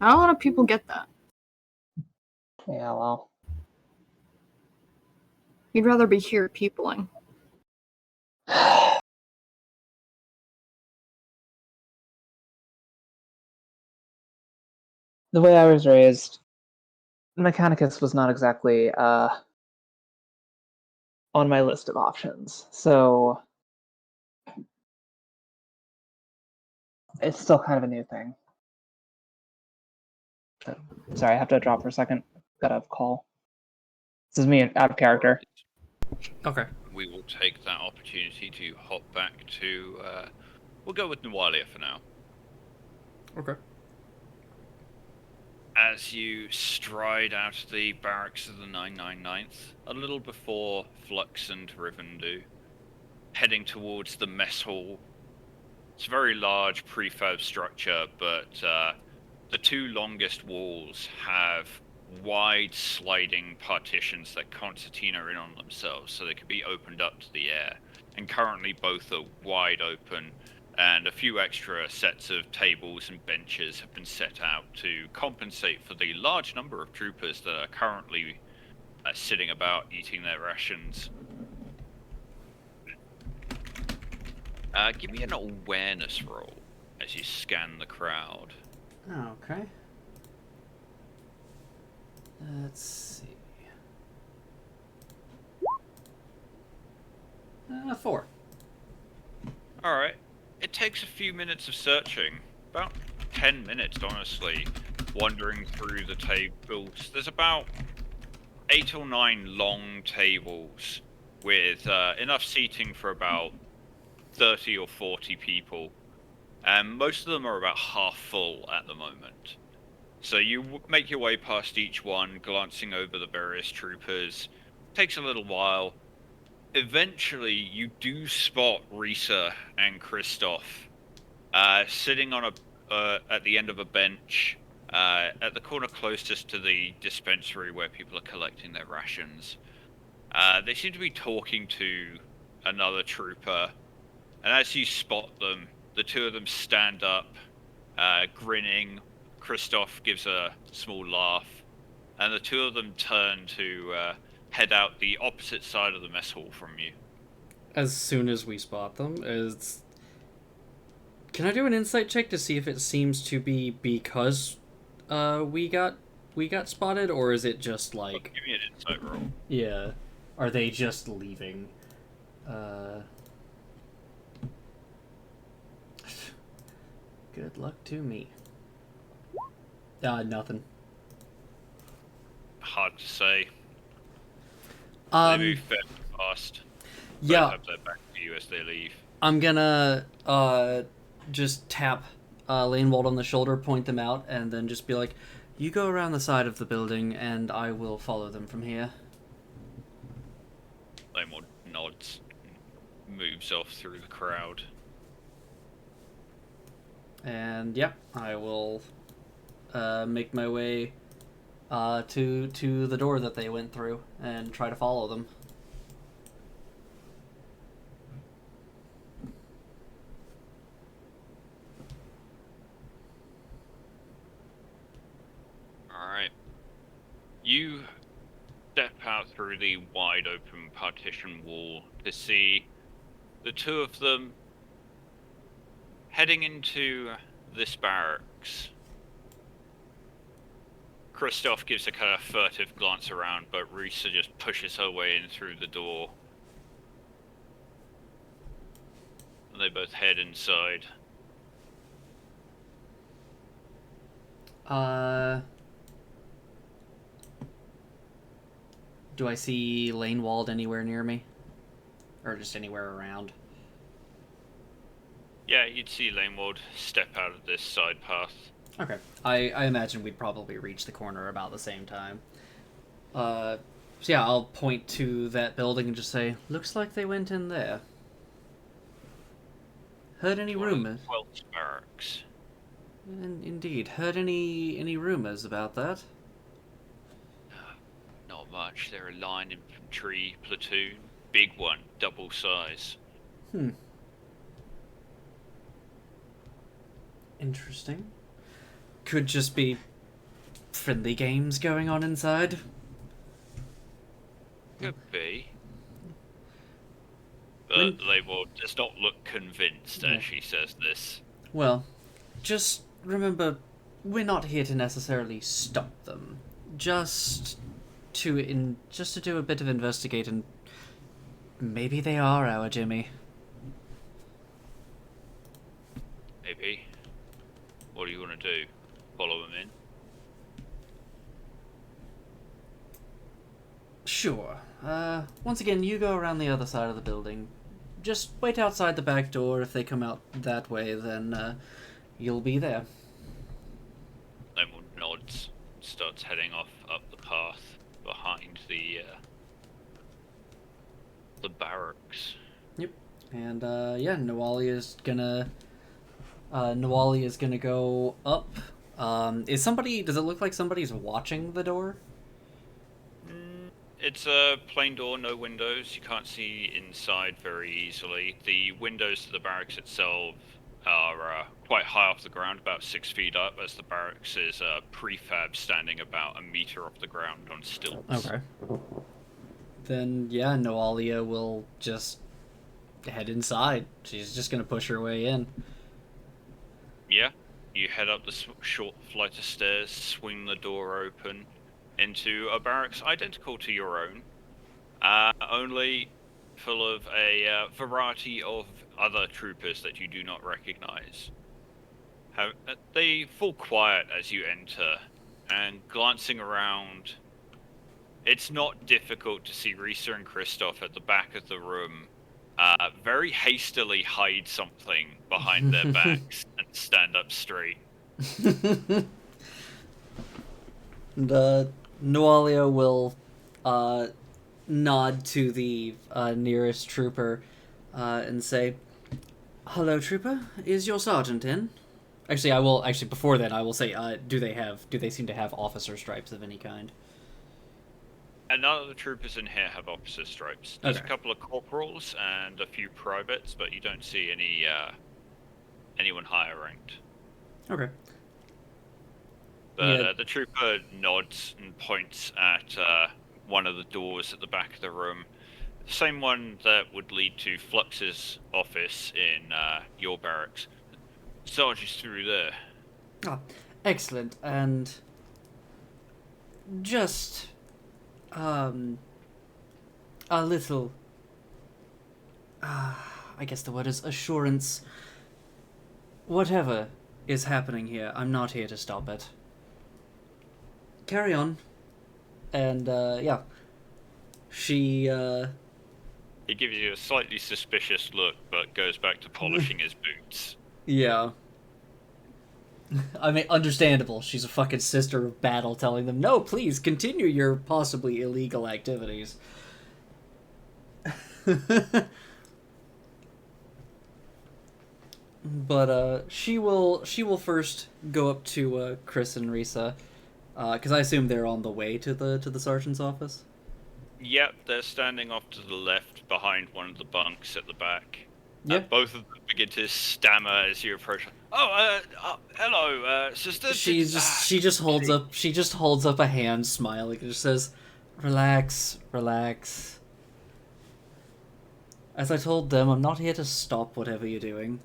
Not a lot of people get that. Yeah, well. You'd rather be here peopling. The way I was raised, Mechanicus was not exactly on my list of options. So it's still kind of a new thing. Sorry, I have to drop for a second. Got a call. This is me out of character. Okay. We will take that opportunity to hop back to. We'll go with Nawalia for now. Okay. As you stride out of the barracks of the 999th, a little before Flux and Riven do, heading towards the mess hall. It's a very large prefab structure, but the two longest walls have wide sliding partitions that concertina in on themselves, so they can be opened up to the air. And currently both are wide open, and a few extra sets of tables and benches have been set out to compensate for the large number of troopers that are currently sitting about eating their rations. Give me an awareness roll as you scan the crowd. Okay. Let's see. 4. Alright. It takes a few minutes of searching. About 10 minutes, honestly. Wandering through the tables. There's about 8 or 9 long tables with enough seating for about 30 or 40 people. And most of them are about half full at the moment. So you make your way past each one, glancing over the various troopers. Takes a little while. Eventually, you do spot Risa and Kristoff sitting on at the end of a bench at the corner closest to the dispensary where people are collecting their rations. They seem to be talking to another trooper, and as you spot them, the two of them stand up, grinning. Kristoff gives a small laugh, and the two of them turn to head out the opposite side of the mess hall from you. As soon as we spot them, can I do an insight check to see if it seems to be because we got spotted, or is it just like Give me an insight roll. yeah, are they just leaving? Good luck to me. Nothing. Hard to say. They move fairly fast. But Yeah. I hope they're back to you as they leave. I'm gonna just tap Lanewald on the shoulder, point them out, and then just be like, "You go around the side of the building, and I will follow them from here." They will nods, and moves off through the crowd. And yeah, I will make my way to the door that they went through and try to follow them. Alright. You step out through the wide open partition wall to see the two of them heading into this barracks. Kristoff gives a kind of furtive glance around, but Risa just pushes her way in through the door. And they both head inside. Do I see Lanewald anywhere near me? Or just anywhere around? Yeah, you'd see Lanewald step out of this side path. Okay. I imagine we'd probably reach the corner about the same time. So yeah, I'll point to that building and just say, looks like they went in there. Heard any rumors? Welch barracks. Indeed. Heard any rumors about that? Not much. They're a line infantry platoon. Big one, double size. Interesting. Could just be friendly games going on inside. Could be. But Label does not look convinced as she says this. Well, just remember, we're not here to necessarily stop them. Just to do a bit of investigating. Maybe they are our Jimmy. Maybe. What do you want to do? Follow them in? Sure. Once again, you go around the other side of the building. Just wait outside the back door. If they come out that way, then you'll be there. Lemon nods, starts heading off up the path behind the barracks. Yep. And yeah, Nawalia's gonna go up. Does it look like somebody's watching the door? It's a plain door, no windows. You can't see inside very easily. The windows to the barracks itself are quite high off the ground, about 6 feet up, as the barracks is a prefab standing about a meter off the ground on stilts. Okay. Then yeah, Nawalia will just head inside. She's just gonna push her way in. Yeah, you head up the short flight of stairs, swing the door open into a barracks identical to your own, only full of a variety of other troopers that you do not recognize. They fall quiet as you enter, and glancing around, it's not difficult to see Risa and Kristoff at the back of the room very hastily hide something behind their backs and stand up straight. And Nawalia will nod to the nearest trooper and say, "Hello, trooper. Is your sergeant in?" Before then, I will say, do they seem to have officer stripes of any kind? And none of the troopers in here have officer stripes. There's Okay. a couple of corporals and a few privates, but you don't see anyone higher ranked. Okay. But Yeah. the trooper nods and points at one of the doors at the back of the room. The same one that would lead to Flux's office in your barracks. Sarge is through there. Ah, excellent. And just a little I guess the word is assurance. Whatever is happening here, I'm not here to stop it. Carry on. And yeah. She He gives you a slightly suspicious look, but goes back to polishing his boots. yeah. I mean, understandable. She's a fucking sister of battle telling them, no, please, continue your possibly illegal activities. But she will first go up to Chris and Risa, because I assume they're on the way to the sergeant's office. Yep, they're standing off to the left behind one of the bunks at the back. Yeah. Both of them begin to stammer as you approach. Hello, sister. She just holds up a hand, smiling, and just says, "Relax, relax." As I told them, I'm not here to stop whatever you're doing,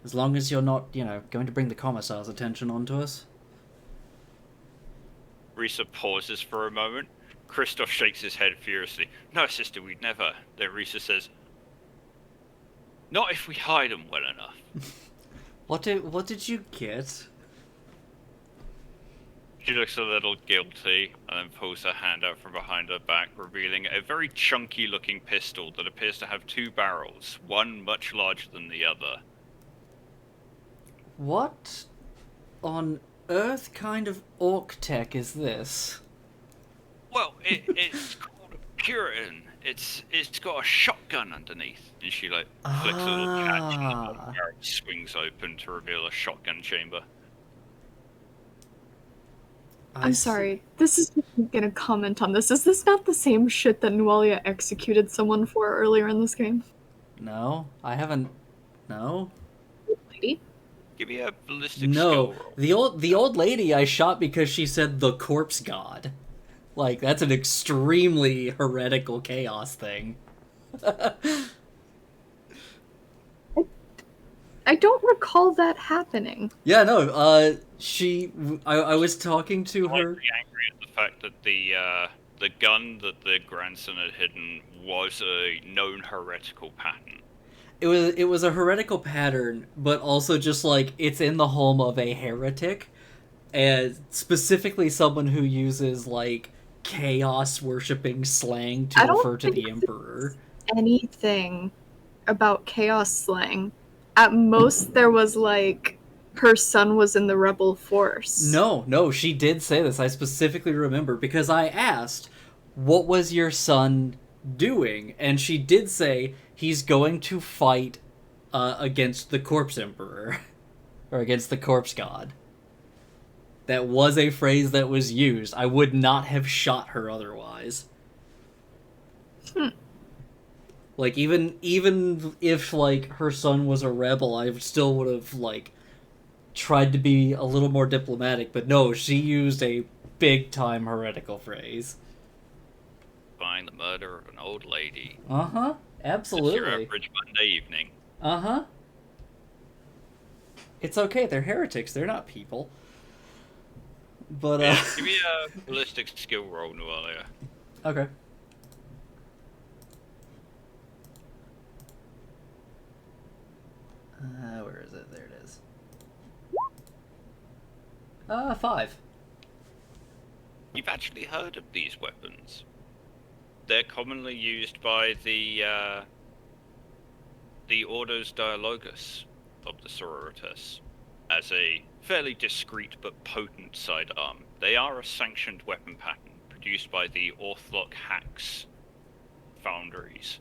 as long as you're not, going to bring the commissar's attention onto us. Risa pauses for a moment. Kristoff shakes his head furiously. No, sister, we'd never. Then Risa says, not if we hide them well enough. What did you get? She looks a little guilty and then pulls her hand out from behind her back, revealing a very chunky looking pistol that appears to have 2 barrels, one much larger than the other. What on earth kind of orc tech is this? Well, it's called a Puritan. It's got a shotgun underneath, and she flicks a little catch, and the bottom barrel swings open to reveal a shotgun chamber. I'm sorry. This is gonna comment on this. Is this not the same shit that Nualia executed someone for earlier in this game? No, I haven't. No. Lady? Give me a ballistic skill No, roll. the old lady I shot because she said the corpse god. Like, that's an extremely heretical chaos thing. I don't recall that happening. Yeah, no, I was talking to I'm her. very angry at the fact that the gun that the grandson had hidden was a known heretical pattern. It was a heretical pattern, but also just like it's in the home of a heretic, and specifically someone who uses like chaos worshipping slang to refer to the emperor. Anything about chaos slang. At most, there was like her son was in the rebel force. No, she did say this. I specifically remember because I asked, "What was your son doing?" And she did say he's going to fight against the corpse emperor or against the corpse god. That was a phrase that was used. I would not have shot her otherwise. Like, even if, like, her son was a rebel, I still would have, like, tried to be a little more diplomatic. But no, she used a big-time heretical phrase. Find the murder of an old lady. Uh-huh. It's your Absolutely. average Monday evening. Uh-huh. It's okay, they're heretics. They're not people. But, Yeah, give me a ballistic skill roll, Nualia. Okay. Where is it? There it is. 5. You've actually heard of these weapons. They're commonly used by the Ordos Dialogus of the Sororitas as a fairly discreet but potent sidearm. They are a sanctioned weapon pattern produced by the Orthlok Hacks foundries.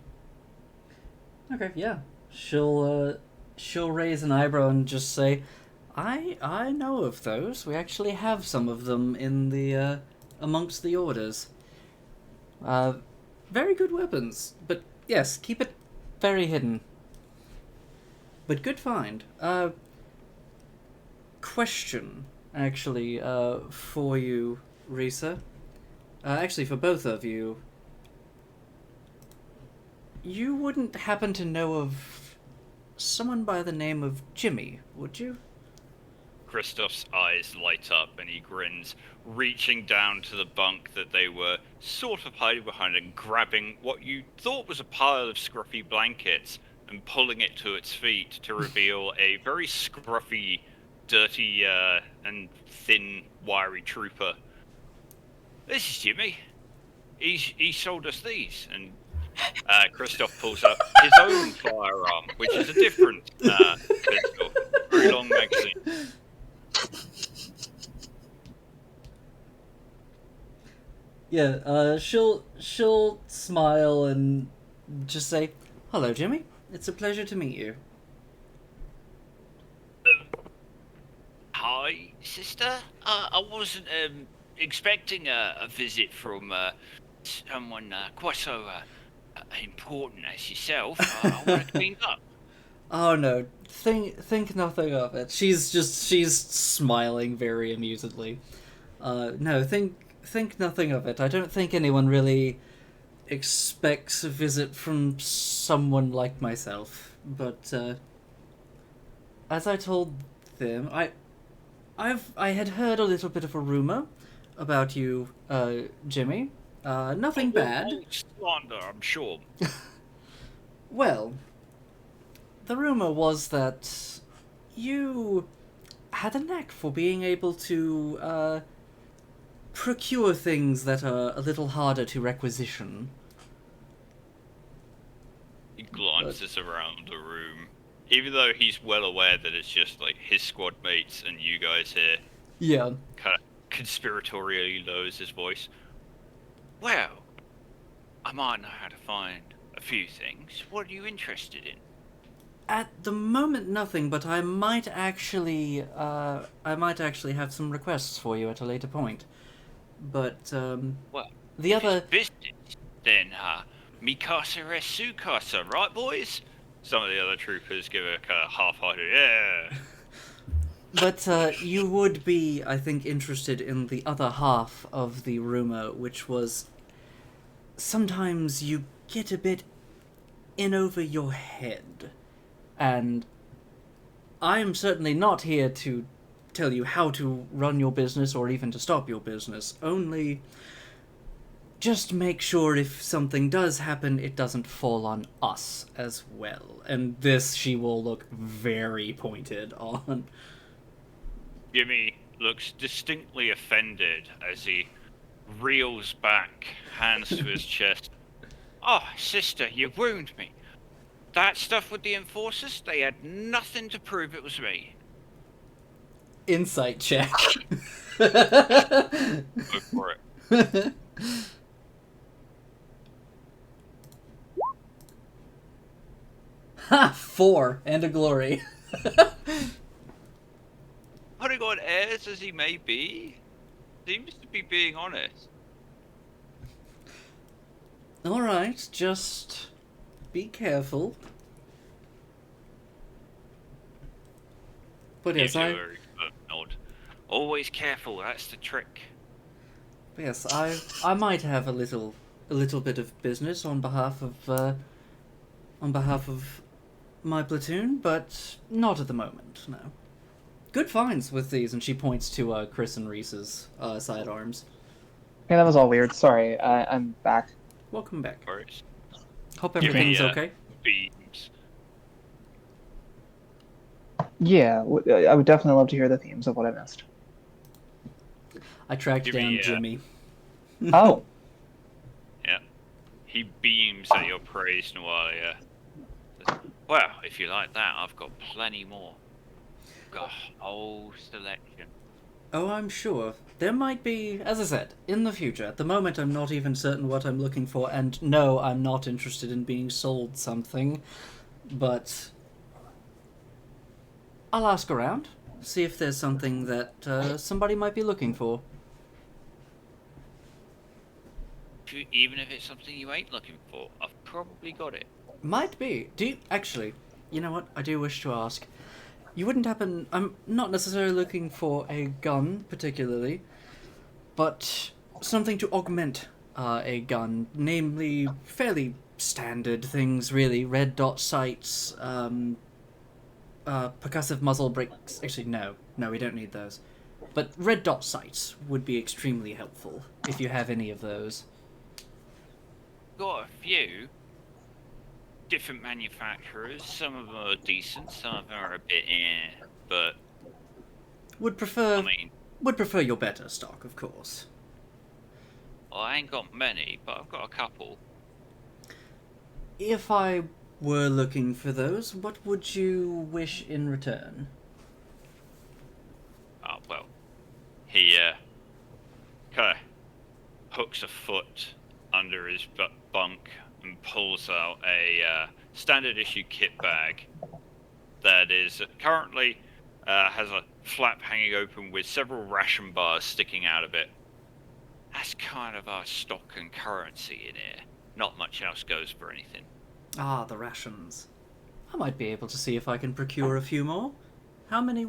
Okay, yeah. She'll raise an eyebrow and just say, I know of those. We actually have some of them in the amongst the orders. Very good weapons, but yes, keep it very hidden. But good find. Question, actually, for you, Risa. Actually, for both of you. You wouldn't happen to know of someone by the name of Jimmy, would you? Kristoff's eyes light up and he grins, reaching down to the bunk that they were sort of hiding behind and grabbing what you thought was a pile of scruffy blankets and pulling it to its feet to reveal a very scruffy, dirty, and thin, wiry trooper. This is Jimmy. He sold us these, and Kristoff pulls up his own firearm, which is a different pistol. Very long magazine. Yeah, she'll smile and just say, "Hello, Jimmy. It's a pleasure to meet you." Hi, sister. I wasn't expecting a visit from someone quite so important as yourself. I want to clean up. Oh no, think nothing of it. She's smiling very amusedly. No, think nothing of it. I don't think anyone really expects a visit from someone like myself. But as I told them, I had heard a little bit of a rumor about you, Jimmy. Nothing bad. All slander, I'm sure. Well, the rumor was that you had a knack for being able to procure things that are a little harder to requisition. He glances around the room, even though he's well aware that it's just like his squad mates and you guys here. Yeah. Kind of conspiratorially lowers his voice. Well, I might know how to find a few things. What are you interested in? At the moment, nothing, but I might actually have some requests for you at a later point. But, Well, the if other... it's business, then, Mikasa res Sukasa, right, boys? Some of the other troopers give a kind of half-hearted, yeah. But, you would be, I think, interested in the other half of the rumor, which was... Sometimes you get a bit in over your head. And I'm certainly not here to tell you how to run your business or even to stop your business. Only just make sure if something does happen, it doesn't fall on us as well. And this she will look very pointed on. Jimmy looks distinctly offended as he reels back, hands to his chest. Oh, sister, you wound me. That stuff with the enforcers, they had nothing to prove it was me. Insight check. Go for it. Ha! 4 and a glory. Putting on airs as he may be, seems to be being honest. Alright, just be careful. But yes, Gives you a very firm nod. Always careful, that's the trick. I might have a little bit of business on behalf of my platoon, but not at the moment, no. Good finds with these, and she points to Chris and Reese's sidearms. Yeah, that was all weird. Sorry, I'm back. Welcome back. Alright. Hope Give me, everything's okay. Beams. Yeah, I would definitely love to hear the themes of what I missed. I tracked Give down me, Jimmy. Oh, Yeah. He beams at your praise, Nualia. Well, if you like that, I've got plenty more. Got a whole selection. Oh, I'm sure. There might be, as I said, in the future. At the moment, I'm not even certain what I'm looking for, and no, I'm not interested in being sold something. But I'll ask around, see if there's something that somebody might be looking for. Even if it's something you ain't looking for, I've probably got it. Might be. Do you actually? You know what? I do wish to ask. You wouldn't happen. I'm not necessarily looking for a gun particularly, but something to augment a gun, namely fairly standard things, really. Red dot sights, percussive muzzle brakes. Actually, no, we don't need those. But red dot sights would be extremely helpful if you have any of those. Got a few different manufacturers. Some of them are decent, some of them are a bit but Would prefer I mean, your better stock, of course. well, I ain't got many, but I've got a couple. If I were looking for those, what would you wish in return? Oh, well, he kind of hooks a foot under his bunk and pulls out a standard issue kit bag that is currently has a flap hanging open with several ration bars sticking out of it. That's kind of our stock and currency in here. Not much else goes for anything. Ah, the rations. I might be able to see if I can procure a few more. How many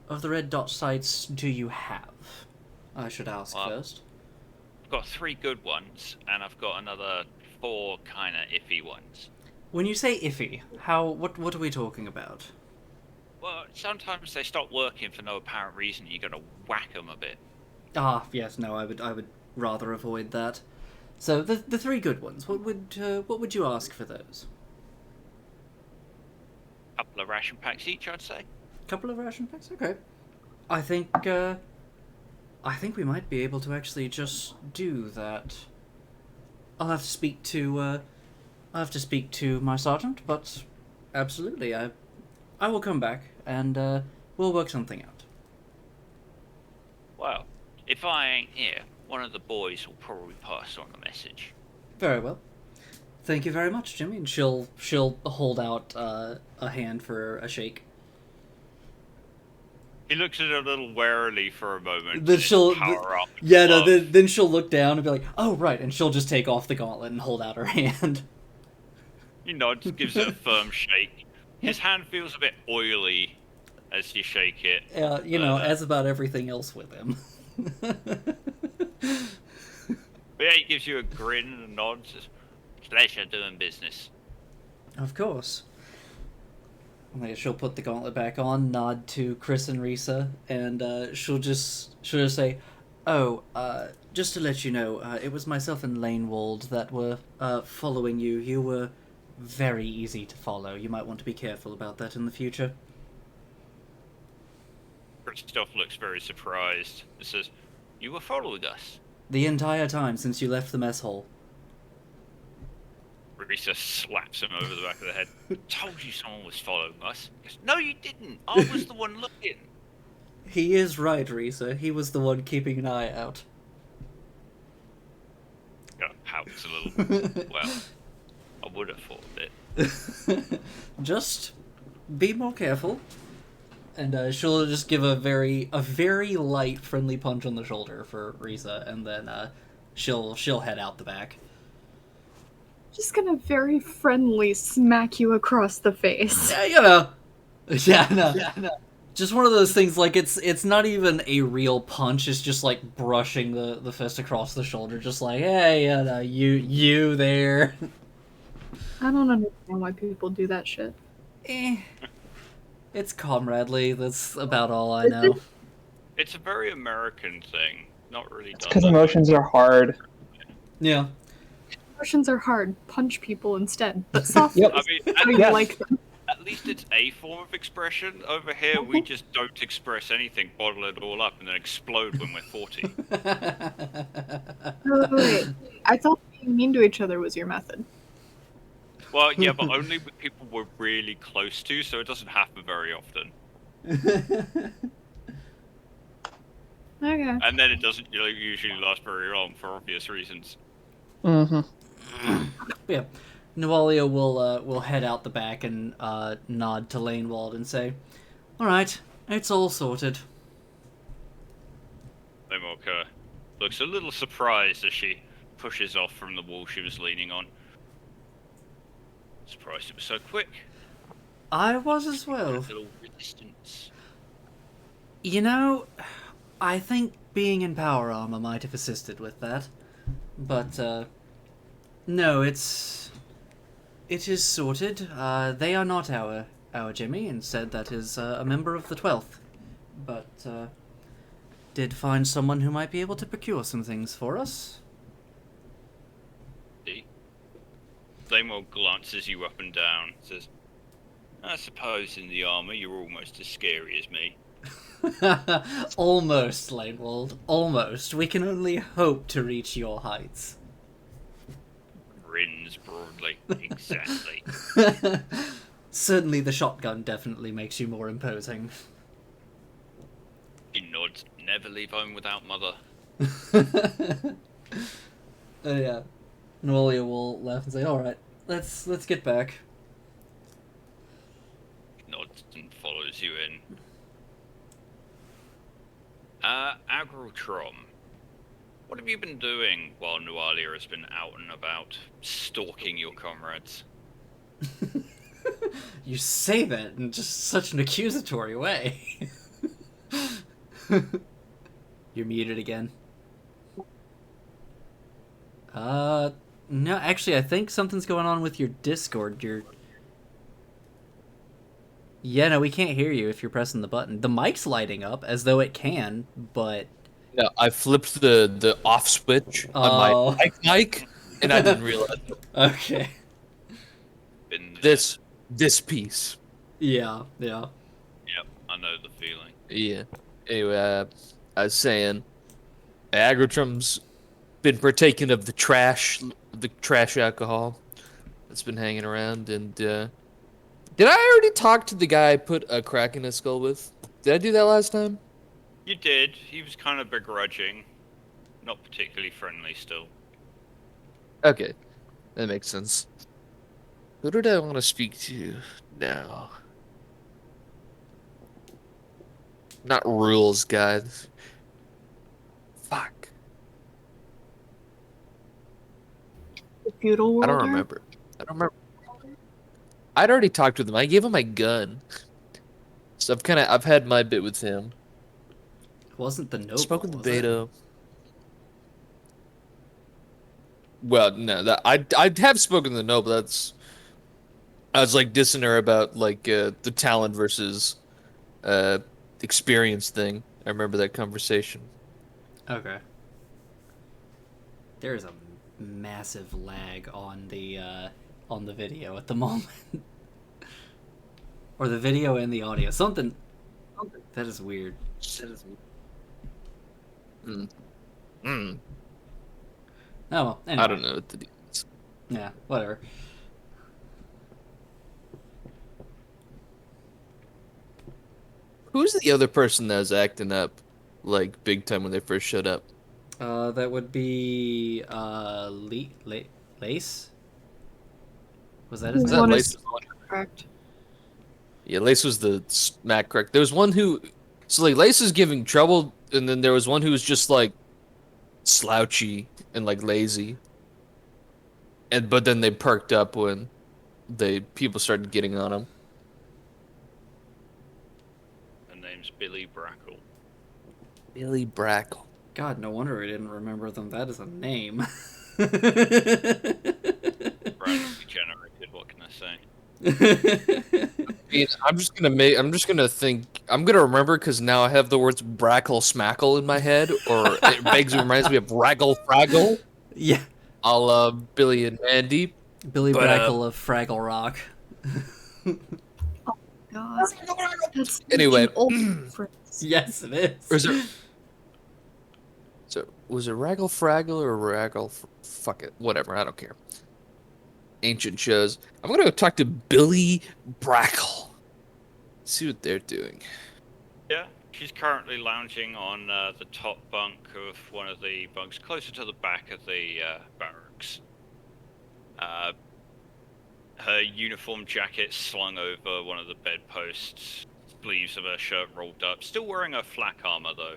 of the red dot sites do you have? I should ask first. I've got 3 good ones, and I've got another 4 kind of iffy ones. When you say iffy, what are we talking about? Well, sometimes they stop working for no apparent reason. You gotta whack them a bit. Ah, yes, no, I would rather avoid that. So the 3 good ones. What would you ask for those? Couple of ration packs each, I'd say. Couple of ration packs, okay. I think we might be able to actually just do that. I'll have to speak to my sergeant, but absolutely, I will come back and we'll work something out. Well, if I ain't here, one of the boys will probably pass on the message. Very well. Thank you very much, Jimmy. And she'll hold out a hand for a shake. He looks at it a little warily for a moment. Then she'll power up. Yeah, no, then she'll look down and be like, "Oh, right," and she'll just take off the gauntlet and hold out her hand. He nods, gives it a firm shake. His hand feels a bit oily as you shake it. As about everything else with him. But yeah, he gives you a grin and a nod. Says, "Pleasure doing business." Of course. She'll put the gauntlet back on, nod to Chris and Risa, and she'll just say, "Oh, just to let you know, it was myself and Lanewald that were following you. You were very easy to follow. You might want to be careful about that in the future." Christoph looks very surprised. He says, "You were following us?" The entire time since you left the mess hall. Risa slaps him over the back of the head. "Told you someone was following us." He goes, "No, you didn't. I was the one looking." He is right, Risa. He was the one keeping an eye out. Pouts a little. Well, I would have thought of it. Just be more careful. And she'll just give a very light, friendly punch on the shoulder for Risa, and then she'll head out the back. Just gonna very friendly smack you across the face. Yeah, no. Just one of those things, like, it's not even a real punch, it's just like brushing the fist across the shoulder, just like, hey, you there. I don't understand why people do that shit. It's comradely, that's about all I know. It's a very American thing. Not really done. Because emotions are hard. Yeah. Emotions are hard. Punch people instead. But soft. Yep. I mean, How you Yes. like them. at least it's a form of expression. Over here, we just don't express anything, bottle it all up, and then explode when we're 40. Wait. I thought being mean to each other was your method. Well, yeah, but only with people we're really close to, so it doesn't happen very often. Okay. And then it doesn't usually last very long for obvious reasons. Mm-hmm. Yeah. Nualia will head out the back and nod to Lanewald and say, "Alright, it's all sorted." Lemorka looks a little surprised as she pushes off from the wall she was leaning on. Surprised it was so quick. I was as A well. little resistance. You know, I think being in power armor might have assisted with that. But, no, it is sorted. They are not our Jimmy. Instead, that is a member of the 12th. But, did find someone who might be able to procure some things for us. Lamor glances you up and down, says, "I suppose in the armor you're almost as scary as me." Almost, Lanewald. Almost. We can only hope to reach your heights. Grins broadly. Exactly. Certainly the shotgun definitely makes you more imposing. He nods. "Never leave home without mother." Yeah. Noelia will laugh and say, "All right, let's get back." Nods and follows you in. Agrotrom, what have you been doing while Nualia has been out and about, stalking your comrades? You say that in just such an accusatory way. You're muted again. No, actually, I think something's going on with your Discord. Yeah, no, we can't hear you if you're pressing the button. The mic's lighting up as though it can, but No, I flipped the off switch Oh. on my mic, and I didn't realize it. okay. Been this piece. Yeah. Yep, I know the feeling. Yeah. Anyway, I was saying, Agrotrum's been partaking of the trash alcohol that's been hanging around, and did I already talk to the guy I put a crack in his skull with? Did I do that last time? You did. He was kind of begrudging. Not particularly friendly still. Okay, that makes sense. Who did I want to speak to now? Not rules, guys. Fuck. The feudal world. I don't remember. I'd already talked with him. I gave him my gun. So I've had my bit with him. It wasn't the noble. Spoke with the was it? beta. Well, no, I'd have spoken to the noble. I was like dissing her about like the talent versus experience thing. I remember that conversation. Okay. There's a massive lag on the video at the moment. Or the video and the audio. Something that is weird. Mm. Oh well, anyway. I don't know what the deal is. Yeah, whatever. Who's the other person that was acting up like big time when they first showed up? That would be Lace. Was that his Who's name? one Lace is was the one? correct. Yeah, Lace was the smack correct. There was one who, so like Lace was giving trouble, and then there was one who was just like slouchy and like lazy. But then they perked up when people started getting on him. Her name's Billy Brackle. Billy Brackle. God, no wonder I didn't remember them. That is a name. Randomly generated, what can I say? I'm just gonna remember because now I have the words Brackle Smackle in my head, or it reminds me of Raggle Fraggle. Yeah. I'll Billy and Mandy. Billy But, Brackle of Fraggle Rock. God, that's Anyway. the ultimate reference. Yes, it is. Or is it? So was it Raggle Fraggle or Raggle? Fuck it, whatever. I don't care. Ancient shows. I'm gonna go talk to Billy Brackle. See what they're doing. Yeah, she's currently lounging on the top bunk of one of the bunks closer to the back of the barracks. Her uniform jacket slung over one of the bedposts, sleeves of her shirt rolled up. Still wearing her flak armor though.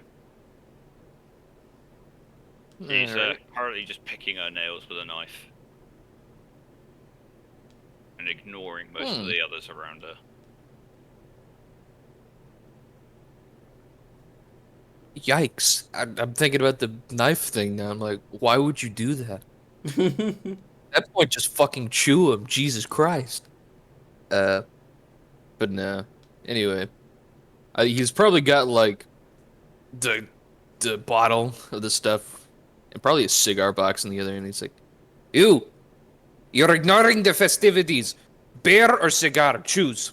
She's currently just picking her nails with a knife. And ignoring most of the others around her. Yikes! I'm thinking about the knife thing now. I'm like, why would you do that? At that point, just fucking chew him. Jesus Christ. But no. Anyway, he's probably got like the bottle of the stuff, and probably a cigar box on the other end. He's like, "Ew, you're ignoring the festivities. Beer or cigar? Choose."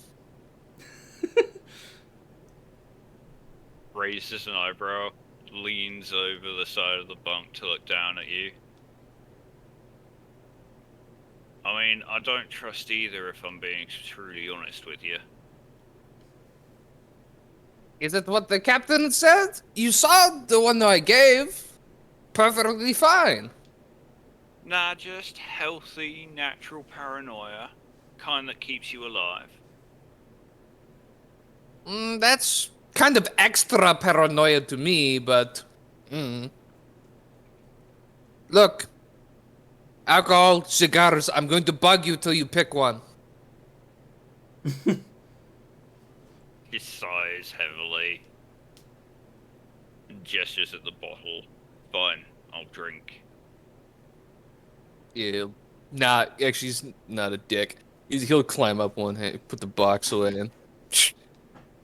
Raises an eyebrow, leans over the side of the bunk to look down at you. I mean, I don't trust either if I'm being truly honest with you. Is it what the captain said? You saw the one that I gave. Perfectly fine. Nah, just healthy, natural paranoia. Kind that keeps you alive. That's kind of extra paranoia to me, but... Look. Alcohol, cigars, I'm going to bug you till you pick one. He sighs heavily. And gestures at the bottle. Fine, I'll drink. Yeah. Nah, actually, he's not a dick. He'll climb up one hand, put the box away, and...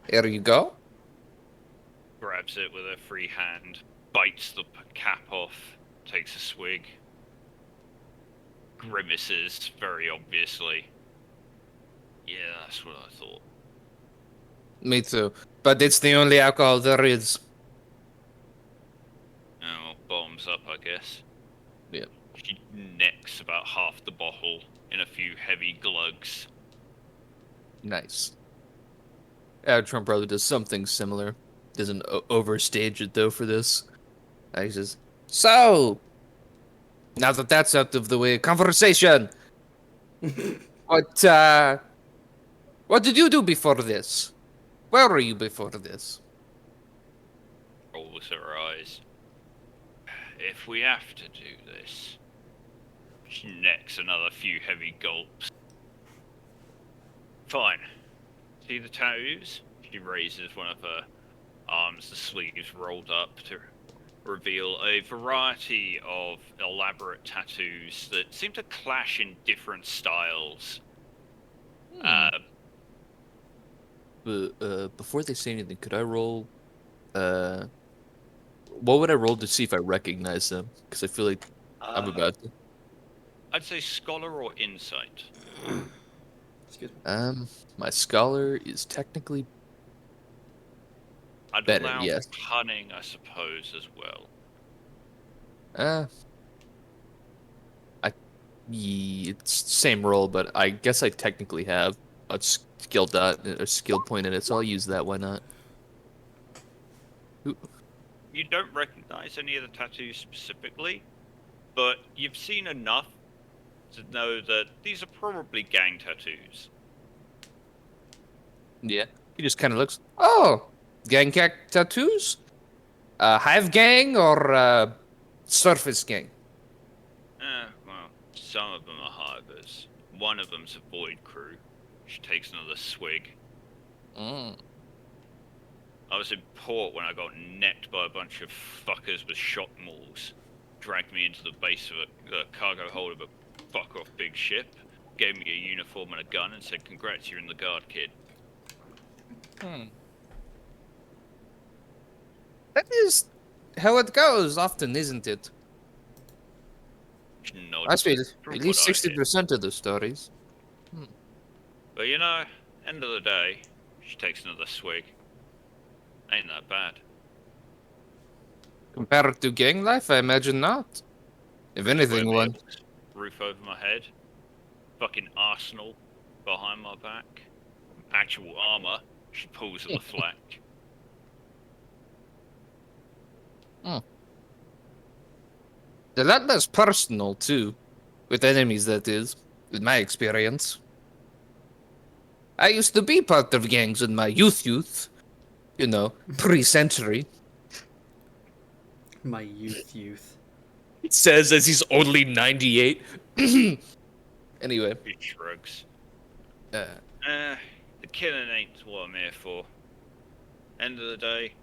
There you go. Grabs it with a free hand. Bites the cap off. Takes a swig. Grimaces, very obviously. Yeah, that's what I thought. Me too. But it's the only alcohol there is. Oh, bottoms up, I guess. Yep. She necks about half the bottle in a few heavy glugs. Nice. Trump probably does something similar. Doesn't overstage it, though, for this. He says, so, now that that's out of the way, conversation! What did you do before this? Where were you before this? Rolls her eyes. If we have to do this... She necks another few heavy gulps. Fine. See the tattoos? She raises one of her arms, the sleeves rolled up to reveal a variety of elaborate tattoos that seem to clash in different styles. Before they say anything, could I roll? What would I roll to see if I recognize them? Because I feel like I'm about to. I'd say scholar or insight. Excuse me. My scholar is technically I'd better, allow yes. cunning, I suppose, as well. It's same roll, but I guess I technically have a skill dot, a skill point in it, so I'll use that. Why not? You don't recognize any of the tattoos specifically, but you've seen enough to know that these are probably gang tattoos. Yeah. He just kind of looks. Oh, gang tattoos? Hive gang or surface gang? Well, some of them are hivers. One of them's a void crew. She takes another swig. Mm. I was in port when I got necked by a bunch of fuckers with shock mauls. Dragged me into the base of the cargo hold of a fuck-off big ship. Gave me a uniform and a gun and said, "Congrats, you're in the guard, kid." That is how it goes often, isn't it? She nods. I feel From at least what I hear. 60% of the stories. But you know, end of the day, she takes another swig. Ain't that bad. Compared to gang life, I imagine not. If anything, Square one. meals, roof over my head, fucking arsenal behind my back, actual armor. She pulls at the flak. A lot less personal, too. With enemies, that is. With my experience. I used to be part of gangs in my youth. You know, pre-century. My youth. It says as he's only 98. Anyway. He shrugs. Uh, The killing ain't what I'm here for. End of the day,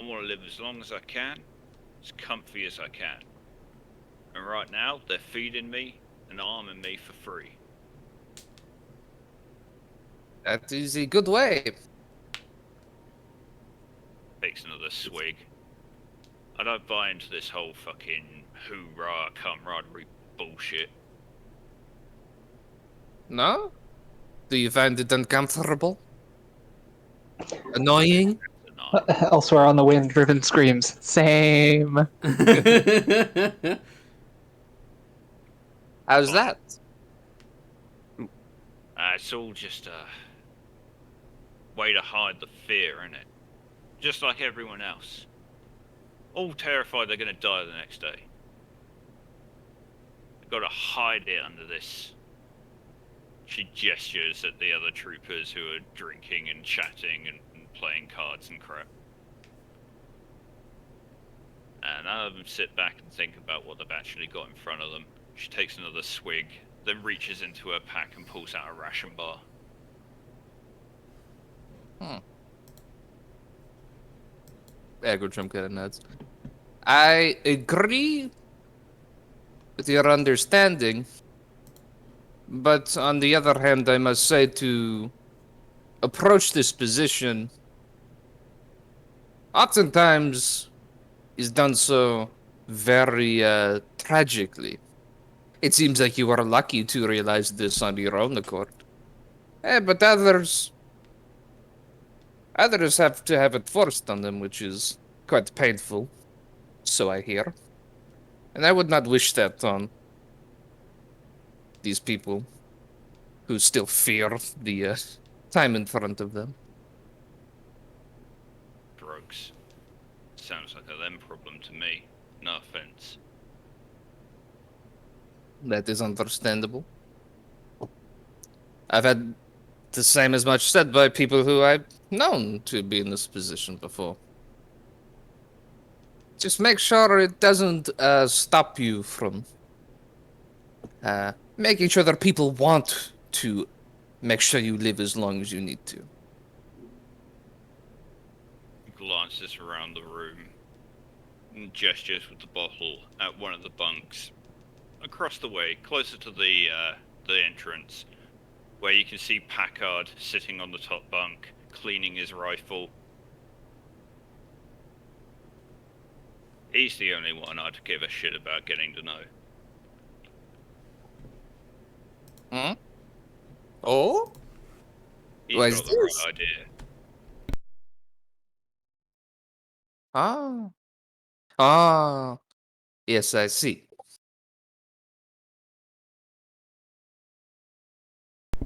I want to live as long as I can, as comfy as I can. And right now, they're feeding me and arming me for free. that is a good way. Takes another swig. I don't buy into this whole fucking hoorah camaraderie bullshit. No? Do you find it uncomfortable? Annoying? Tonight. Elsewhere on the wind, Driven screams, "Same." How's that? It's all just a way to hide the fear, innit? Just like everyone else. All terrified they're gonna die the next day. Gotta hide it under this. She gestures at the other troopers who are drinking and chatting and playing cards and crap. And none of them sit back and think about what they've actually got in front of them. She takes another swig, then reaches into her pack and pulls out a ration bar. Agrotrum kind of nuts. I agree with your understanding, but on the other hand, I must say to approach this position oftentimes is done so very tragically. It seems like you were lucky to realize this on your own accord. But others have to have it forced on them, which is quite painful, so I hear. And I would not wish that on these people who still fear the time in front of them. Drugs. Sounds like a them problem to me. No offense. That is understandable. I've had the same as much said by people who I've known to be in this position before. Just make sure it doesn't stop you from making sure that people want to make sure you live as long as you need to. Glances around the room and gestures with the bottle at one of the bunks across the way, closer to the entrance, where you can see Packard sitting on the top bunk, cleaning his rifle. He's the only one I'd give a shit about getting to know. Hmm? Oh? He's What got is the this? right idea. Ah. Ah. Yes, I see.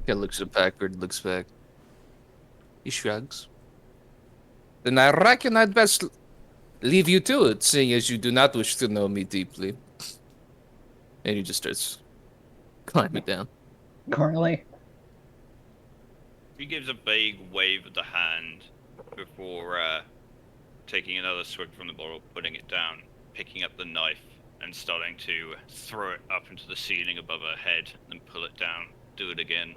He looks at Packard, looks back. He shrugs. Then I reckon I'd best leave you to it, seeing as you do not wish to know me deeply. And he just starts climbing down. Corley. He gives a vague wave of the hand before taking another swig from the bottle, putting it down, picking up the knife, and starting to throw it up into the ceiling above her head, then pull it down, do it again.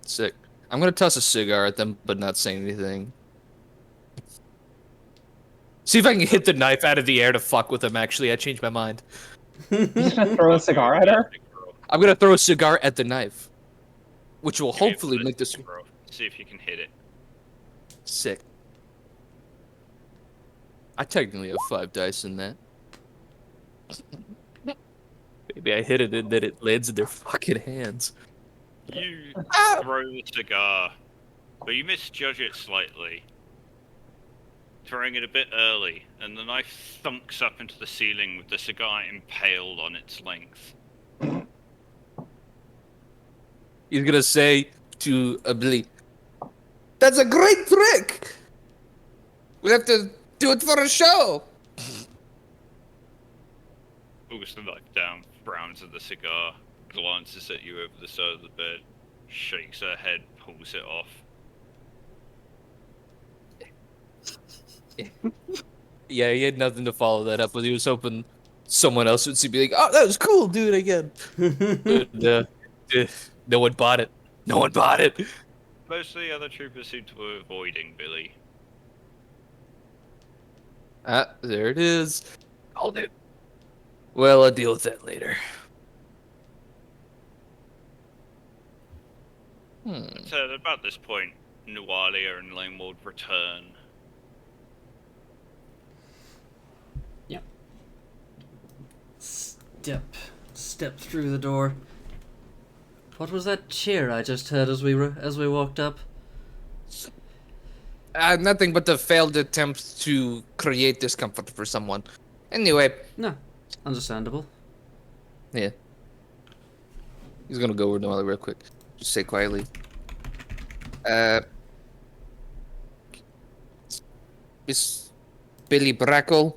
Sick. I'm gonna toss a cigar at them, but not say anything. See if I can hit the knife out of the air to fuck with them, actually. I changed my mind. You just gonna throw a cigar at her? I'm gonna throw a cigar at the knife. Which will Give me a hopefully make this ballistic roll. See if you can hit it. sick. I technically have 5 dice in that. Maybe I hit it and then it lands in their fucking hands. You throw the cigar, but you misjudge it slightly, throwing it a bit early, and the knife thunks up into the ceiling with the cigar impaled on its length. He's gonna say to Abli, "That's a great trick! We'll have to do it for a show!" Pulls the knife down, frowns at the cigar, glances at you over the side of the bed, shakes her head, pulls it off. Yeah, he had nothing to follow that up with. He was hoping someone else would see, be like, "Oh, that was cool, do it again." But, no one bought it. No one bought it. Most of the other troopers seem to be avoiding Billy. Ah, there it is. Hold it. Well, I'll deal with that later. So at about this point, Nualia and Langwald return. Step through the door. What was that cheer I just heard as we walked up? Nothing but a failed attempt to create discomfort for someone. Anyway, No, understandable. yeah. He's gonna go over to Molly real quick. Just say quietly. Miss Billy Brackle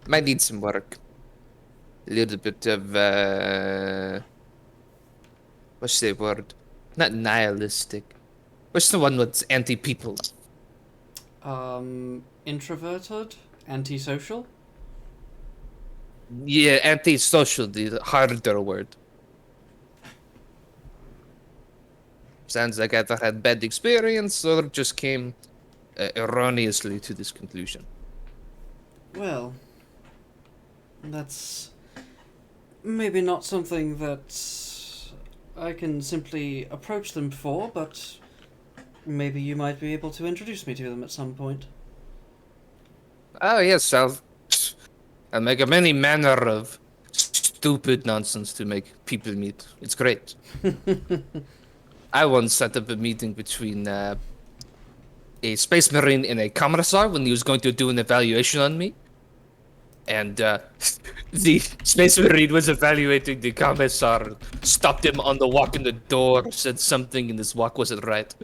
might need some work. little bit of what's the word? Not nihilistic. What's the one that's anti-people? Introverted, antisocial. Yeah, anti-social, the harder word. Sounds like I either had bad experience or just came erroneously to this conclusion. Well, that's maybe not something that I can simply approach them for, but maybe you might be able to introduce me to them at some point. Oh yes, I'll make up any manner of stupid nonsense to make people meet. It's great. I once set up a meeting between a space marine and a commissar when he was going to do an evaluation on me. And the space marine was evaluating the commissar, stopped him on the walk in the door, said something, and his walk wasn't right.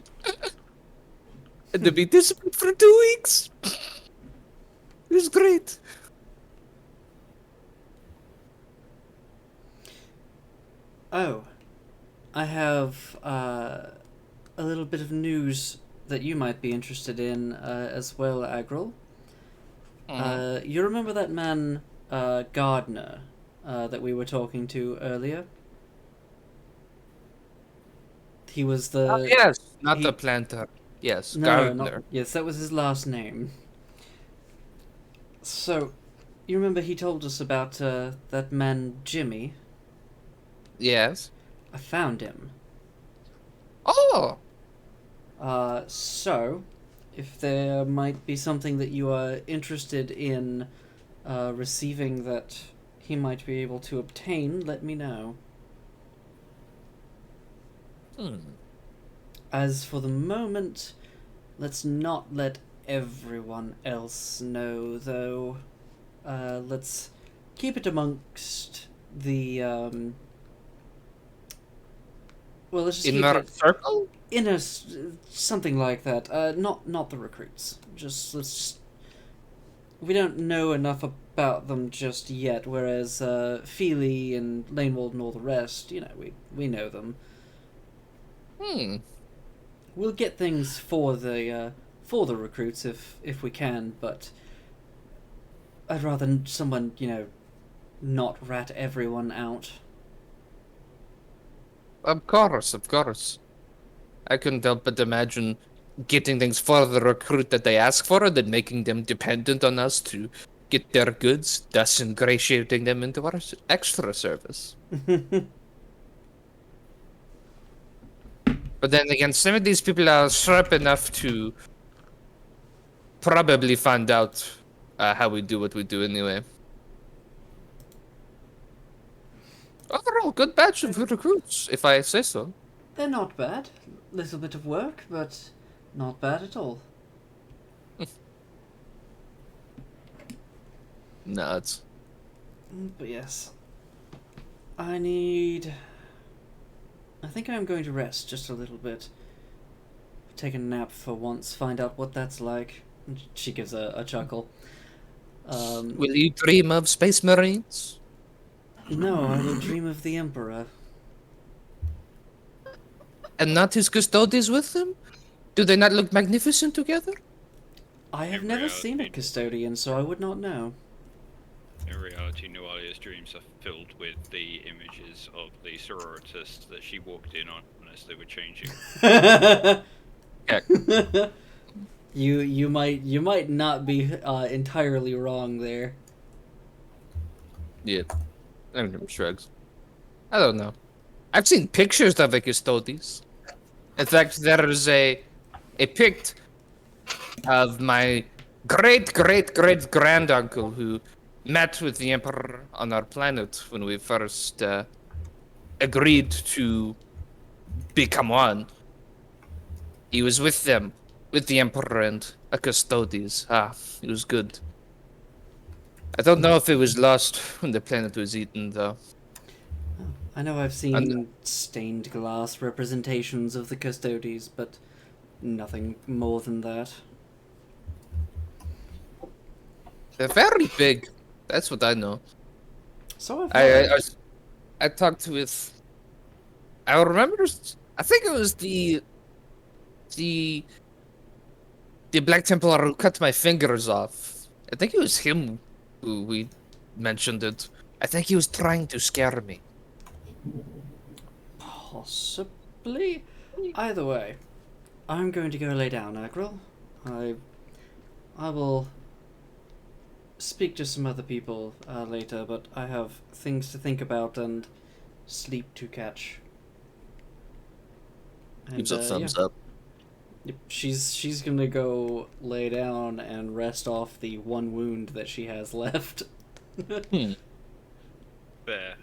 And to be disciplined for 2 weeks. It was great. Oh, I have a little bit of news that you might be interested in as well, Agril. You remember that man, Gardner, that we were talking to earlier? He was the... Oh, yes, not he- the planter. Yes, No, Gardner. not... Yes, that was his last name. So, you remember he told us about that man, Jimmy? Yes. I found him. Oh! So, if there might be something that you are interested in receiving that he might be able to obtain, let me know. As for the moment, let's not let everyone else know, though. Let's keep it amongst the, well, let's just keep Inner it circle? something like that. Not the recruits. Let's we don't know enough about them just yet. Whereas Feely and Lanewald and all the rest, we know them. We'll get things for the recruits if we can, but I'd rather someone not rat everyone out. Of course. I couldn't help but imagine getting things for the recruit that they ask for and then making them dependent on us to get their goods, thus ingratiating them into our extra service. But then again, some of these people are sharp enough to probably find out how we do what we do anyway. Overall, good batch of recruits, if I say so. They're not bad. Little bit of work, but not bad at all. Nuts. But yes. I think I'm going to rest just a little bit. Take a nap for once, find out what that's like. She gives a chuckle. Will you dream of Space Marines? No, I will dream of the Emperor. And not his custodians with them? Do they not look magnificent together? I have never seen a custodian, so I would not know. In reality, Nualia's dreams are filled with the images of the sororitas that she walked in on as they were changing. You might not be entirely wrong there. Yeah. Everyone shrugs. I don't know. I've seen pictures of the custodians. In fact, there is a pic of my great granduncle who met with the Emperor on our planet when we first agreed to become one. He was with them, with the Emperor and a custodians. It was good. I don't know if it was lost when the planet was eaten, though. I know I've seen stained glass representations of the custodians, but nothing more than that. They're very big. That's what I know. So I've I, heard. I talked with. I remember. I think it was the the Black Templar who cut my fingers off. I think it was him who we mentioned it. I think he was trying to scare me. Possibly. Either way, I'm going to go lay down, Agril. I will speak to some other people later, but I have things to think about and sleep to catch. And Gives a yeah, thumbs up. Yep, she's gonna go lay down and rest off the one wound that she has left. Fair.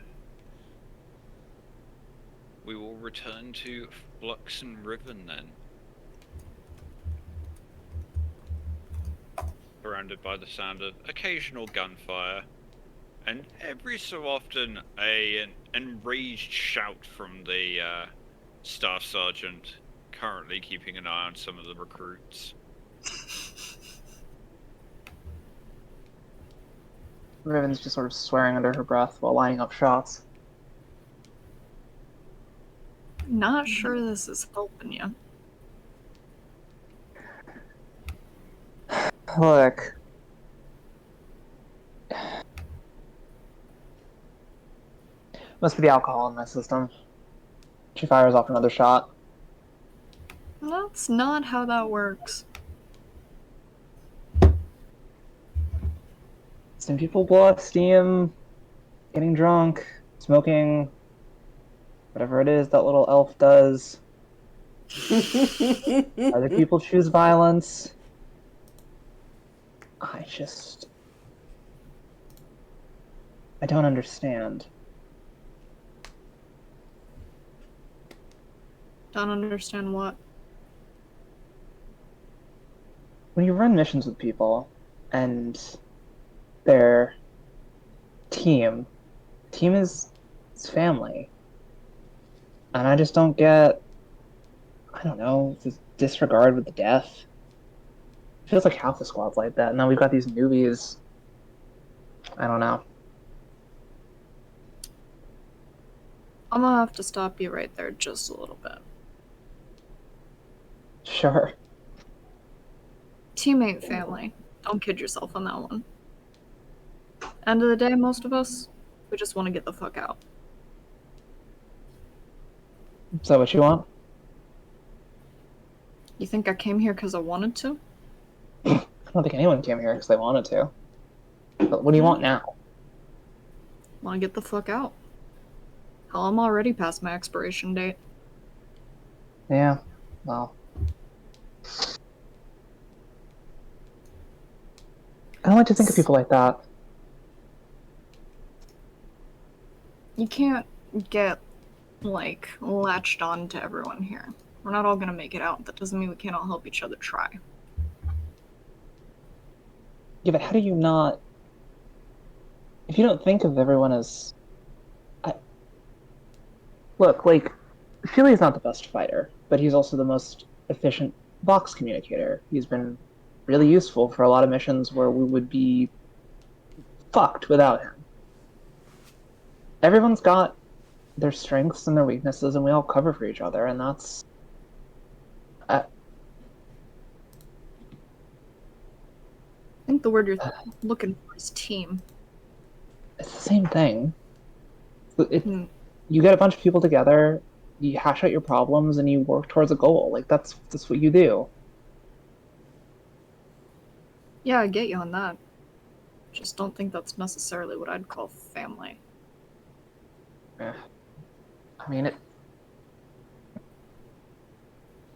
We will return to Flux and Riven then. Surrounded by the sound of occasional gunfire, and every so often an enraged shout from the staff sergeant, currently keeping an eye on some of the recruits. Riven's just sort of swearing under her breath while lining up shots. Not sure this is helping you. Look. Must be the alcohol in my system. She fires off another shot. That's not how that works. Some people blow off steam, getting drunk, smoking, whatever it is that little elf does. Other people choose violence. I don't understand. Don't understand what. When you run missions with people and their team is family. And I just don't get, I don't know, this disregard with the death. It feels like half the squad's like that. And now we've got these newbies. I don't know. I'm gonna have to stop you right there just a little bit. Sure. Teammate family. Don't kid yourself on that one. End of the day, most of us, we just want to get the fuck out. Is that what you want? You think I came here because I wanted to? I don't think anyone came here because they wanted to. But what do you want now? Want to get the fuck out. Hell, I'm already past my expiration date. Yeah, well. I don't like to think of people like that. You can't get, like, latched on to everyone here. We're not all gonna make it out. That doesn't mean we can't all help each other try. Yeah, but how do you not... If you don't think of everyone as... Look, like, Feely's not the best fighter, but he's also the most efficient Vox communicator. He's been really useful for a lot of missions where we would be fucked without him. Everyone's got their strengths and their weaknesses, and we all cover for each other, and that's... I think the word you're looking for is team. It's the same thing. Hmm. You get a bunch of people together, you hash out your problems, and you work towards a goal. Like, that's what you do. Yeah, I get you on that. Just don't think that's necessarily what I'd call family. I mean, it...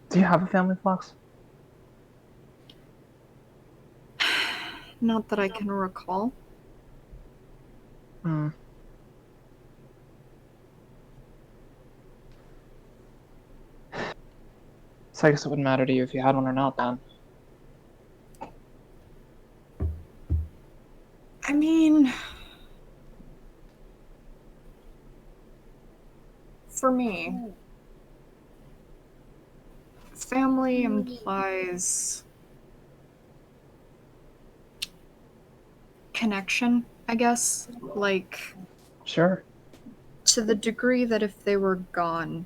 Do you have a family, Fox? Not that I can recall. Hmm. So I guess it wouldn't matter to you if you had one or not, then. I mean... For me, family implies connection, I guess. Like, Sure. To the degree that if they were gone,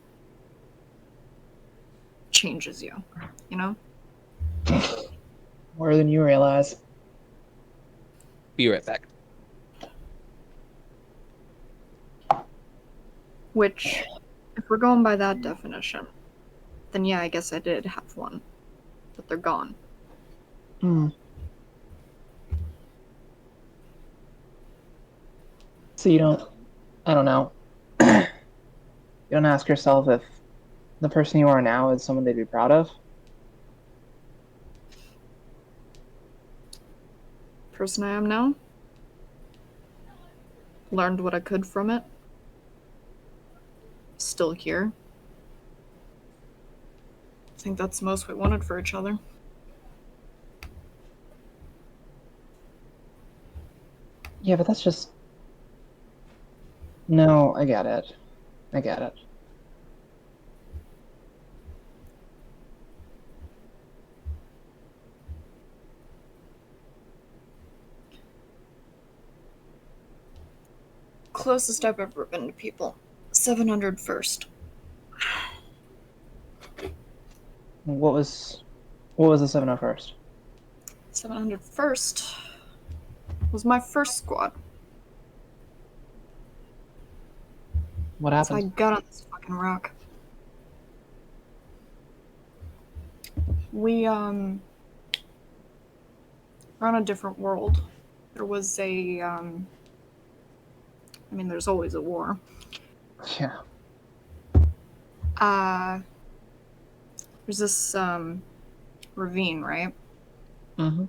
changes you, you know? More than you realize. Be right back. Which, if we're going by that definition, then yeah, I guess I did have one. But they're gone. Hmm. So you don't, I don't know. You don't ask yourself if the person you are now is someone they'd be proud of? Person I am now. Learned what I could from it. Still here. I think that's the most we wanted for each other. Yeah, but that's just... No, I get it. I get it. Closest I've ever been to people. 700 first. What was the 701st? 700 first was my first squad. What So I happened? got on this fucking rock. We're on a different world. There was a, I mean, there's always a war. Yeah. There's this, ravine, right? Mm-hmm.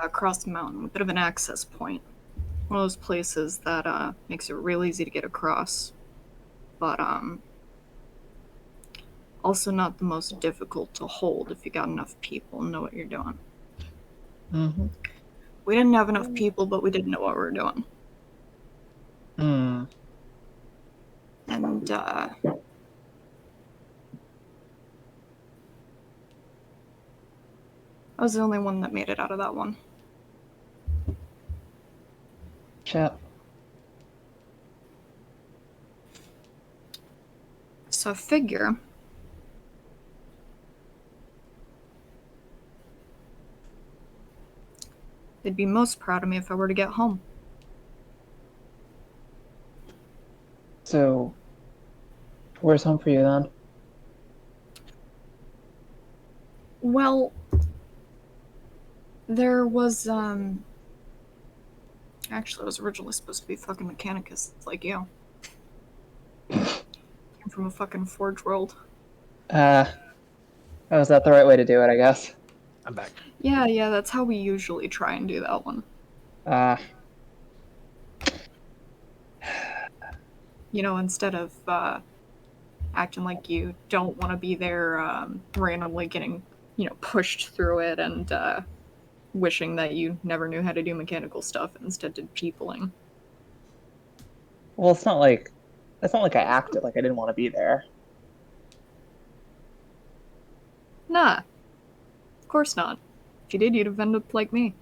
Across the mountain, a bit of an access point. One of those places that, makes it real easy to get across. But, also not the most difficult to hold if you got enough people and know what you're doing. Mm-hmm. We didn't have enough people, but we did know what we were doing. Hmm. And, I was the only one that made it out of that one. Shit. So I figure they'd be most proud of me if I were to get home. So, where's home for you then? Well, there was, actually, I was originally supposed to be fucking Mechanicus, like you. Came from a fucking Forge world. Oh, is that the right way to do it, I guess? I'm back. Yeah, that's how we usually try and do that one. You know, instead of, acting like you don't want to be there, randomly getting, pushed through it and, wishing that you never knew how to do mechanical stuff and instead did peopling. Well, it's not like I acted like I didn't want to be there. Nah. Of course not. If you did, you'd have ended up like me.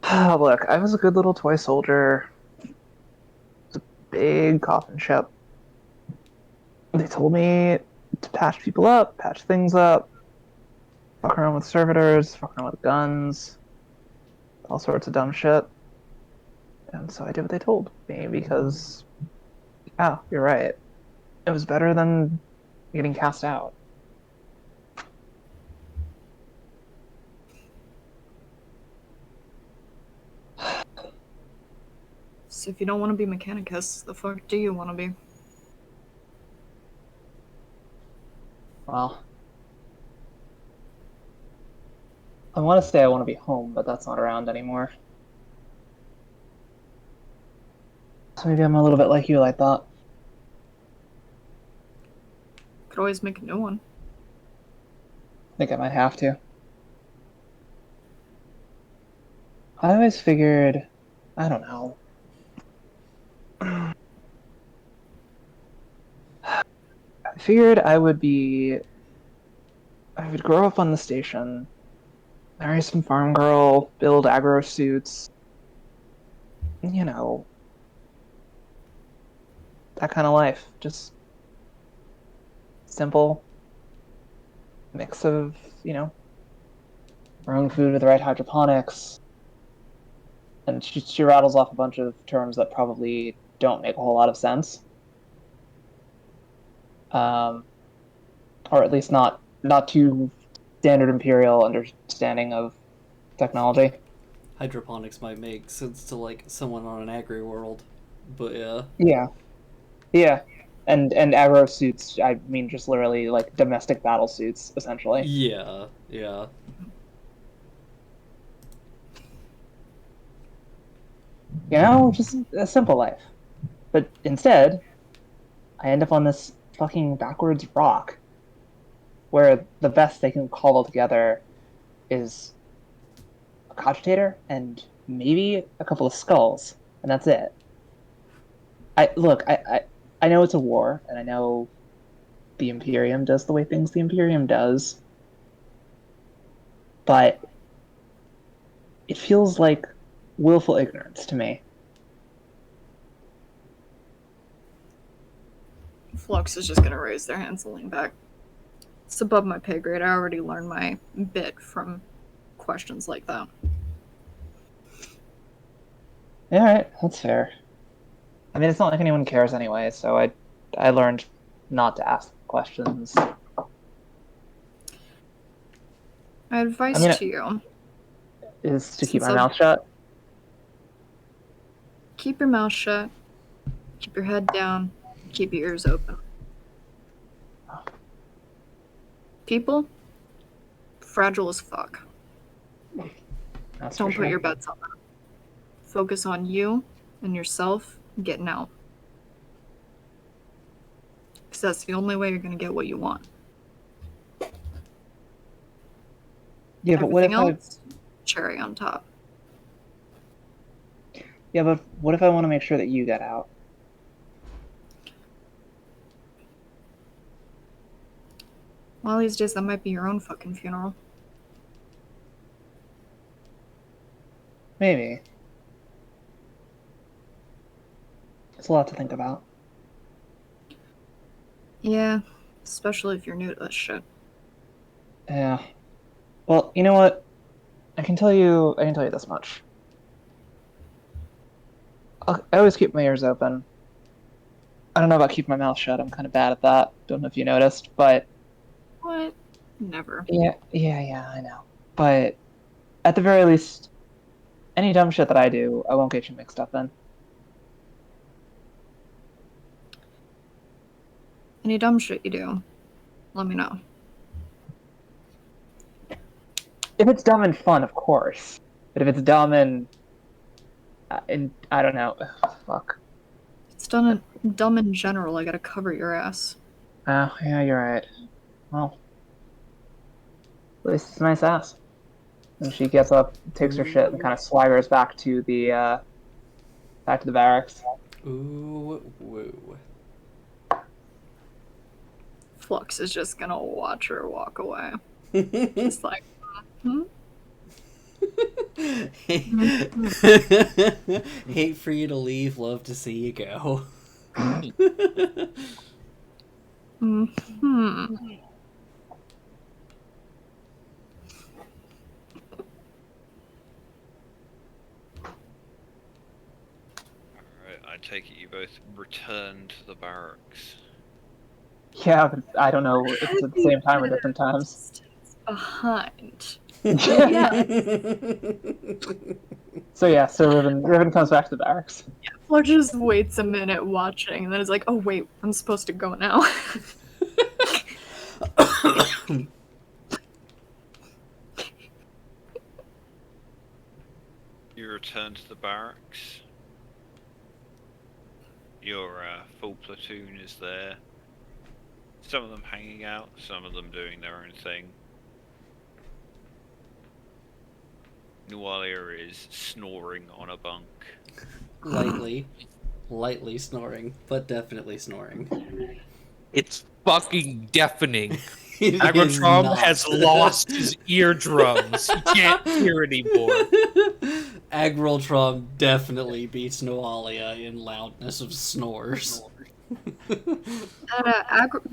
Look, I was a good little toy soldier. It's a big coffin ship. They told me to patch people up, patch things up, fuck around with servitors, fuck around with guns, all sorts of dumb shit. And so I did what they told me because, oh, you're right. It was better than getting cast out. So if you don't want to be Mechanicus, the fuck do you want to be? Well, I want to say I want to be home, but that's not around anymore. So maybe I'm a little bit like you, I thought. Could always make a new one. I think I might have to. I always figured, I don't know. I figured I would grow up on the station, marry some farm girl, build aggro suits, you know, that kind of life. Just simple mix of, growing food with the right hydroponics. And she rattles off a bunch of terms that probably don't make a whole lot of sense. Or at least not too standard imperial understanding of technology. Hydroponics might make sense to like someone on an agri world, but yeah. Yeah. And aggro suits, I mean just literally like domestic battle suits, essentially. Yeah. Just a simple life. But instead, I end up on this fucking backwards rock where the best they can cobble together is a cogitator and maybe a couple of skulls, and that's it. I know it's a war, and I know the Imperium does the way things the Imperium does, but it feels like willful ignorance to me. Flux is just gonna raise their hands and lean back. It's above my pay grade. I already learned my bit from questions like that. Yeah, alright, that's fair. I mean, it's not like anyone cares anyway, so I learned not to ask questions. My advice to you is to keep my Since mouth shut. keep your mouth shut, keep your head down, keep your ears open. People, fragile as fuck. That's Don't for put sure. your bets on that. Focus on you and yourself getting out. Because that's the only way you're going to get what you want. Yeah, but Everything else, cherry on top. what if I want to make sure that you get out? Well, these days that might be your own fucking funeral. Maybe. It's a lot to think about. Yeah, especially if you're new to this shit. Yeah. Well, you know what? I can tell you this much. I always keep my ears open. I don't know about keeping my mouth shut. I'm kind of bad at that. Don't know if you noticed, but What? Never. yeah, I know. But at the very least, any dumb shit that I do, I won't get you mixed up in. Any dumb shit you do, let me know. If it's dumb and fun, of course. But if it's dumb and I don't know, fuck. It's dumb in general. I gotta cover your ass. Oh, yeah, you're right. Well, at least it's a nice ass. And she gets up, takes her shit, and kind of swaggers back to the barracks. Ooh, woo. Flux is just gonna watch her walk away. Just like, Hate for you to leave, love to see you go. Alright, I take it you both return to the barracks. Yeah, but I don't know if it's at the same time or different times. behind. Yeah. So Riven comes back to the barracks. Flux just waits a minute watching, and then is like, oh wait, I'm supposed to go now. You return to the barracks. Your full platoon is there. Some of them hanging out, some of them doing their own thing. Nualia is snoring on a bunk. Lightly snoring, but definitely snoring. It's fucking deafening. It is Agrotrom not. has lost his eardrums. He can't hear anymore. Agroltron definitely beats Noalia in loudness of snores. The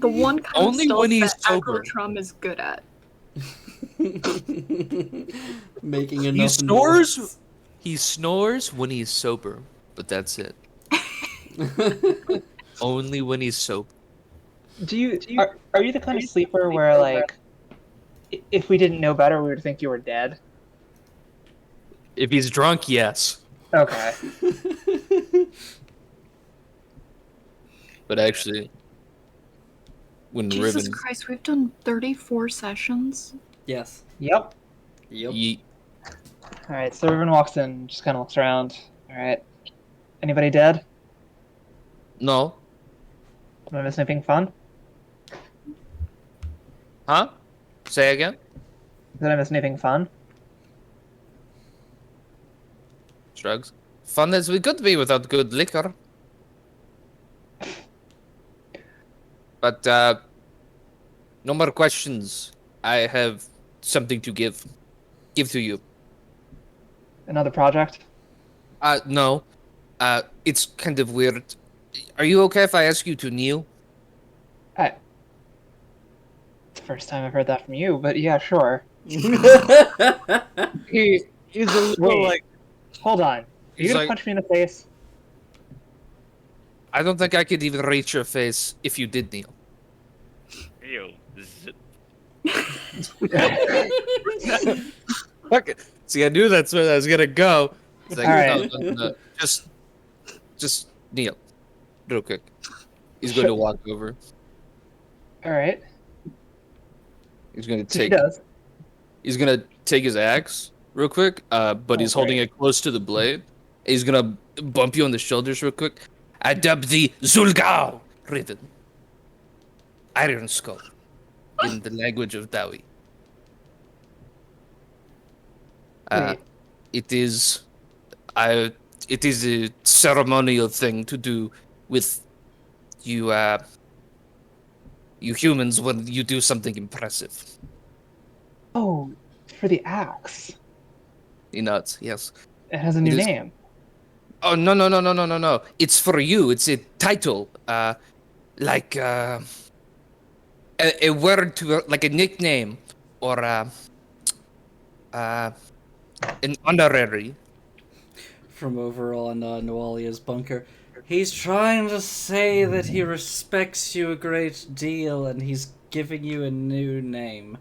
one kind Only of when stealth he's that sober. Agrotrum is good at. Making He enough snores. noise. He snores when he's sober, but that's it. Only when he's sober. Are you the kind of sleeper where like if we didn't know better we would think you were dead? If he's drunk, yes. Okay. But actually, when Jesus Riven, Christ, we've done 34 sessions. Yes. Yep. Yep. All right. So Riven walks in, just kind of looks around. All right. Anybody dead? no, Am I missing anything fun? huh? Say again. Did I miss anything fun? Shrugs. Fun as we could be without good liquor. But no more questions. I have something to give to you. Another project? No. It's kind of weird. Are you okay if I ask you to kneel? It's the first time I've heard that from you, but yeah, sure. He's a little Wait. Hold on. Are you He's gonna like- punch me in the face? I don't think I could even reach your face if you did kneel. Ew. Zip. Fuck it. See, I knew that's where I was gonna go. It's like, All right. no. Just kneel, real quick. He's going to walk over. All right. He's going to He take. does. He's gonna take his axe real quick. But he's holding great. it close to the blade. He's gonna bump you on the shoulders real quick. I dub thee Zulgao, Riven. Iron Skull, in the language of Dawi. Wait. It is a ceremonial thing to do with you humans when you do something impressive. Oh, for the axe. He nods, yes. It has a new It is- name. Oh no. It's for you. It's a title. Like a word to like a nickname or an honorary. From over on Noalia's bunker. He's trying to say that he respects you a great deal and he's giving you a new name.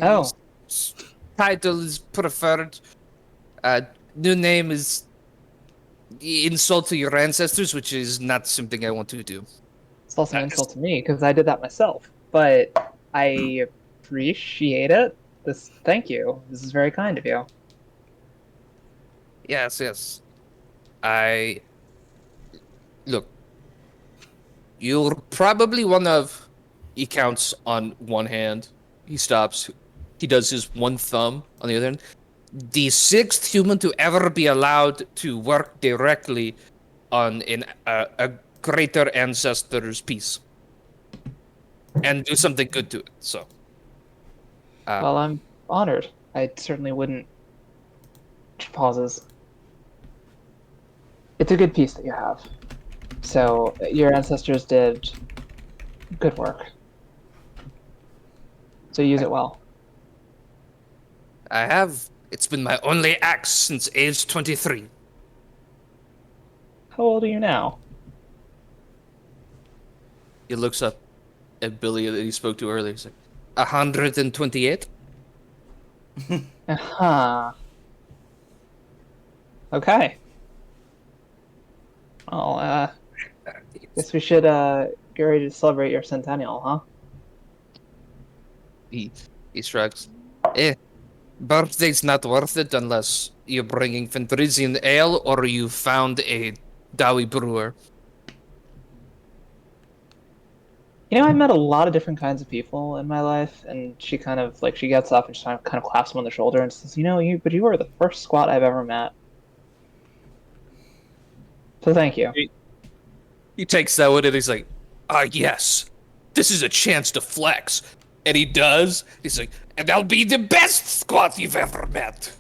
Oh. Title is preferred. New name is insult to your ancestors, which is not something I want to do. It's also an insult to me because I did that myself. But I appreciate it. Thank you. This is very kind of you. Yes. Look. You're probably one of. He counts on one hand. He stops. He does his one thumb on the other hand. The 6th human to ever be allowed to work directly on a greater ancestor's piece. And do something good to it, so. Well, I'm honored. I certainly wouldn't. She pauses. It's a good piece that you have. So, your ancestors did good work. So use it well. I have. It's been my only axe since age 23. How old are you now? He looks up at Billy that he spoke to earlier. He's like, 128? Uh-huh. Okay. Well, guess we should get ready to celebrate your centennial, huh? He shrugs. Birthday's not worth it unless you're bringing Fentrisian ale or you found a Dawi brewer. You know, I've met a lot of different kinds of people in my life, and she kind of she gets up and she kind of claps him on the shoulder and says, you are the first squat I've ever met. So thank you. He takes that one and he's like, yes, this is a chance to flex. And he does. He's like, and I'll be the best squat you've ever met.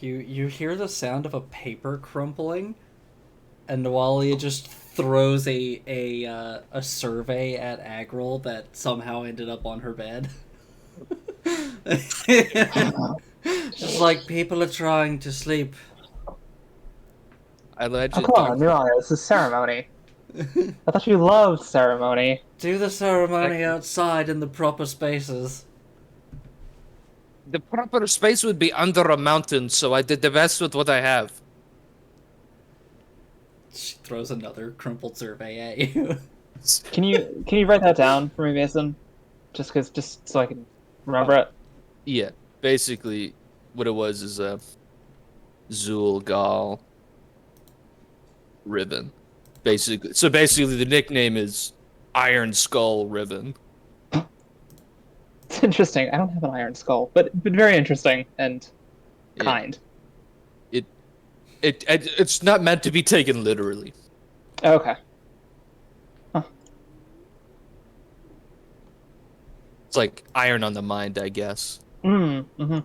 You hear the sound of a paper crumpling, and Nawalia just throws a survey at Agril that somehow ended up on her bed. It's like people are trying to sleep. Oh, come on, Nuala, this is ceremony. I thought you loved ceremony. Do the ceremony outside in the proper spaces. The proper space would be under a mountain, so I did the best with what I have. She throws another crumpled survey at you. Can you write that down for me, Mason? Just so I can remember it. Yeah, basically, what it was is Zul Gal Ribbon. Basically, the nickname is Iron Skull Ribbon. It's interesting. I don't have an iron skull, but very interesting and kind. It's not meant to be taken literally. Okay. It's like iron on the mind, I guess. Mm-hmm.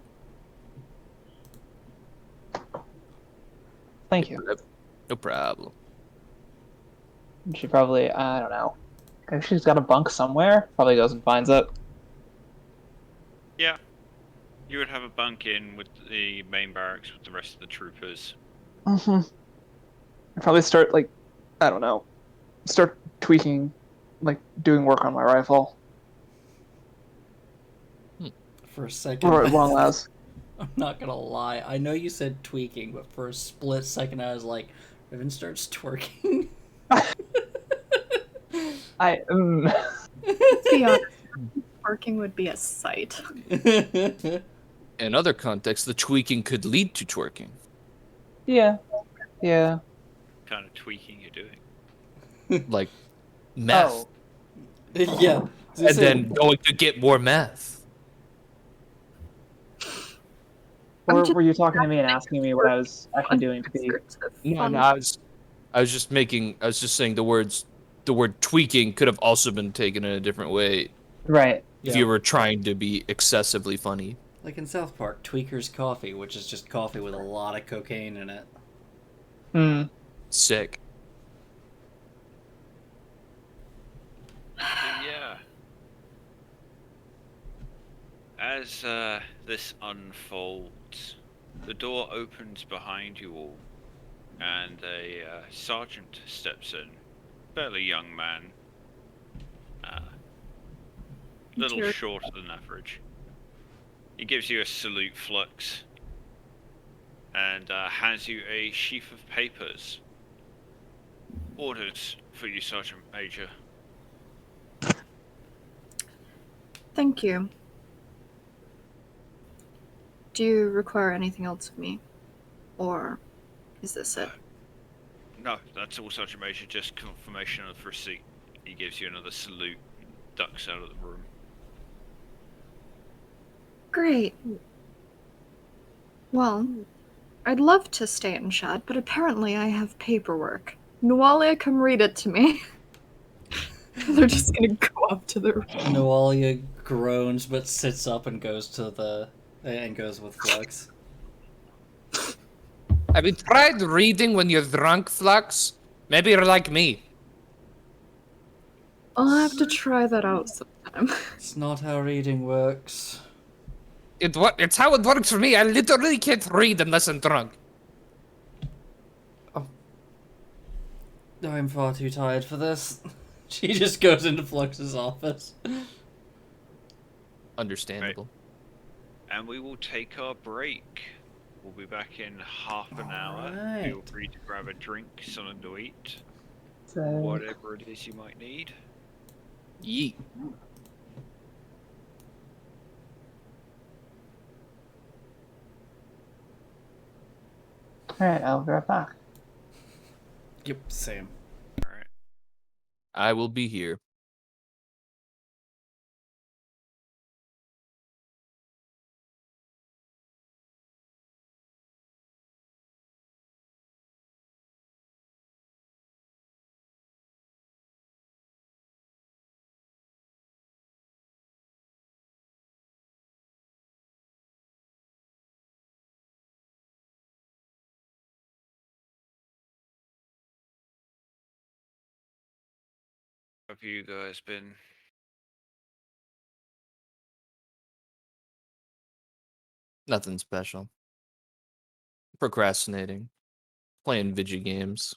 Thank you. No problem. She probably, I don't know. I think she's got a bunk somewhere. Probably goes and finds it. Yeah. You would have a bunk in with the main barracks with the rest of the troopers. Mm-hmm. I'd probably start, like, I don't know. Start tweaking, like, doing work on my rifle. For a second. Or at long last. I'm not gonna lie. I know you said tweaking, but for a split second I was like, Riven starts twerking. To be honest, twerking would be a sight. In other contexts, the tweaking could lead to twerking. Yeah. Kind of tweaking you're doing. Like meth. Oh. Yeah. And then going to get more meth. Or were you talking to me and asking me what I was actually doing to be... No, I was just saying the word tweaking could have also been taken in a different way Right. if you were trying to be excessively funny. Like in South Park, Tweaker's Coffee, which is just coffee with a lot of cocaine in it. Hmm. Sick. Yeah. As this unfolds, the door opens behind you all, and a sergeant steps in. Fairly young man. Little Cheers. shorter than average. He gives you a salute, Flux, and hands you a sheaf of papers. Orders for you, Sergeant Major. Thank you. Do you require anything else of me? Or is this it? No, that's all, Sergeant Major. Just confirmation of receipt. He gives you another salute, ducks out of the room. Great. Well, I'd love to stay and chat, but apparently I have paperwork. Nualia, come read it to me. They're just gonna go up to the room. Noalia groans but sits up and goes with Flux. Have you tried reading when you're drunk, Flux? Maybe you're like me. I'll have to try that out sometime. It's not how reading works. It's how it works for me. I literally can't read unless I'm drunk. I'm far too tired for this. She just goes into Flux's office. Understandable. And we will take our break. We'll be back in half an hour. Alright. Feel free to grab a drink, something to eat, So... whatever it is you might need. Yeet. Alright, I'll be right back. Yep, same. Alright. I will be here. have you guys been? Nothing special. Procrastinating. Playing video games.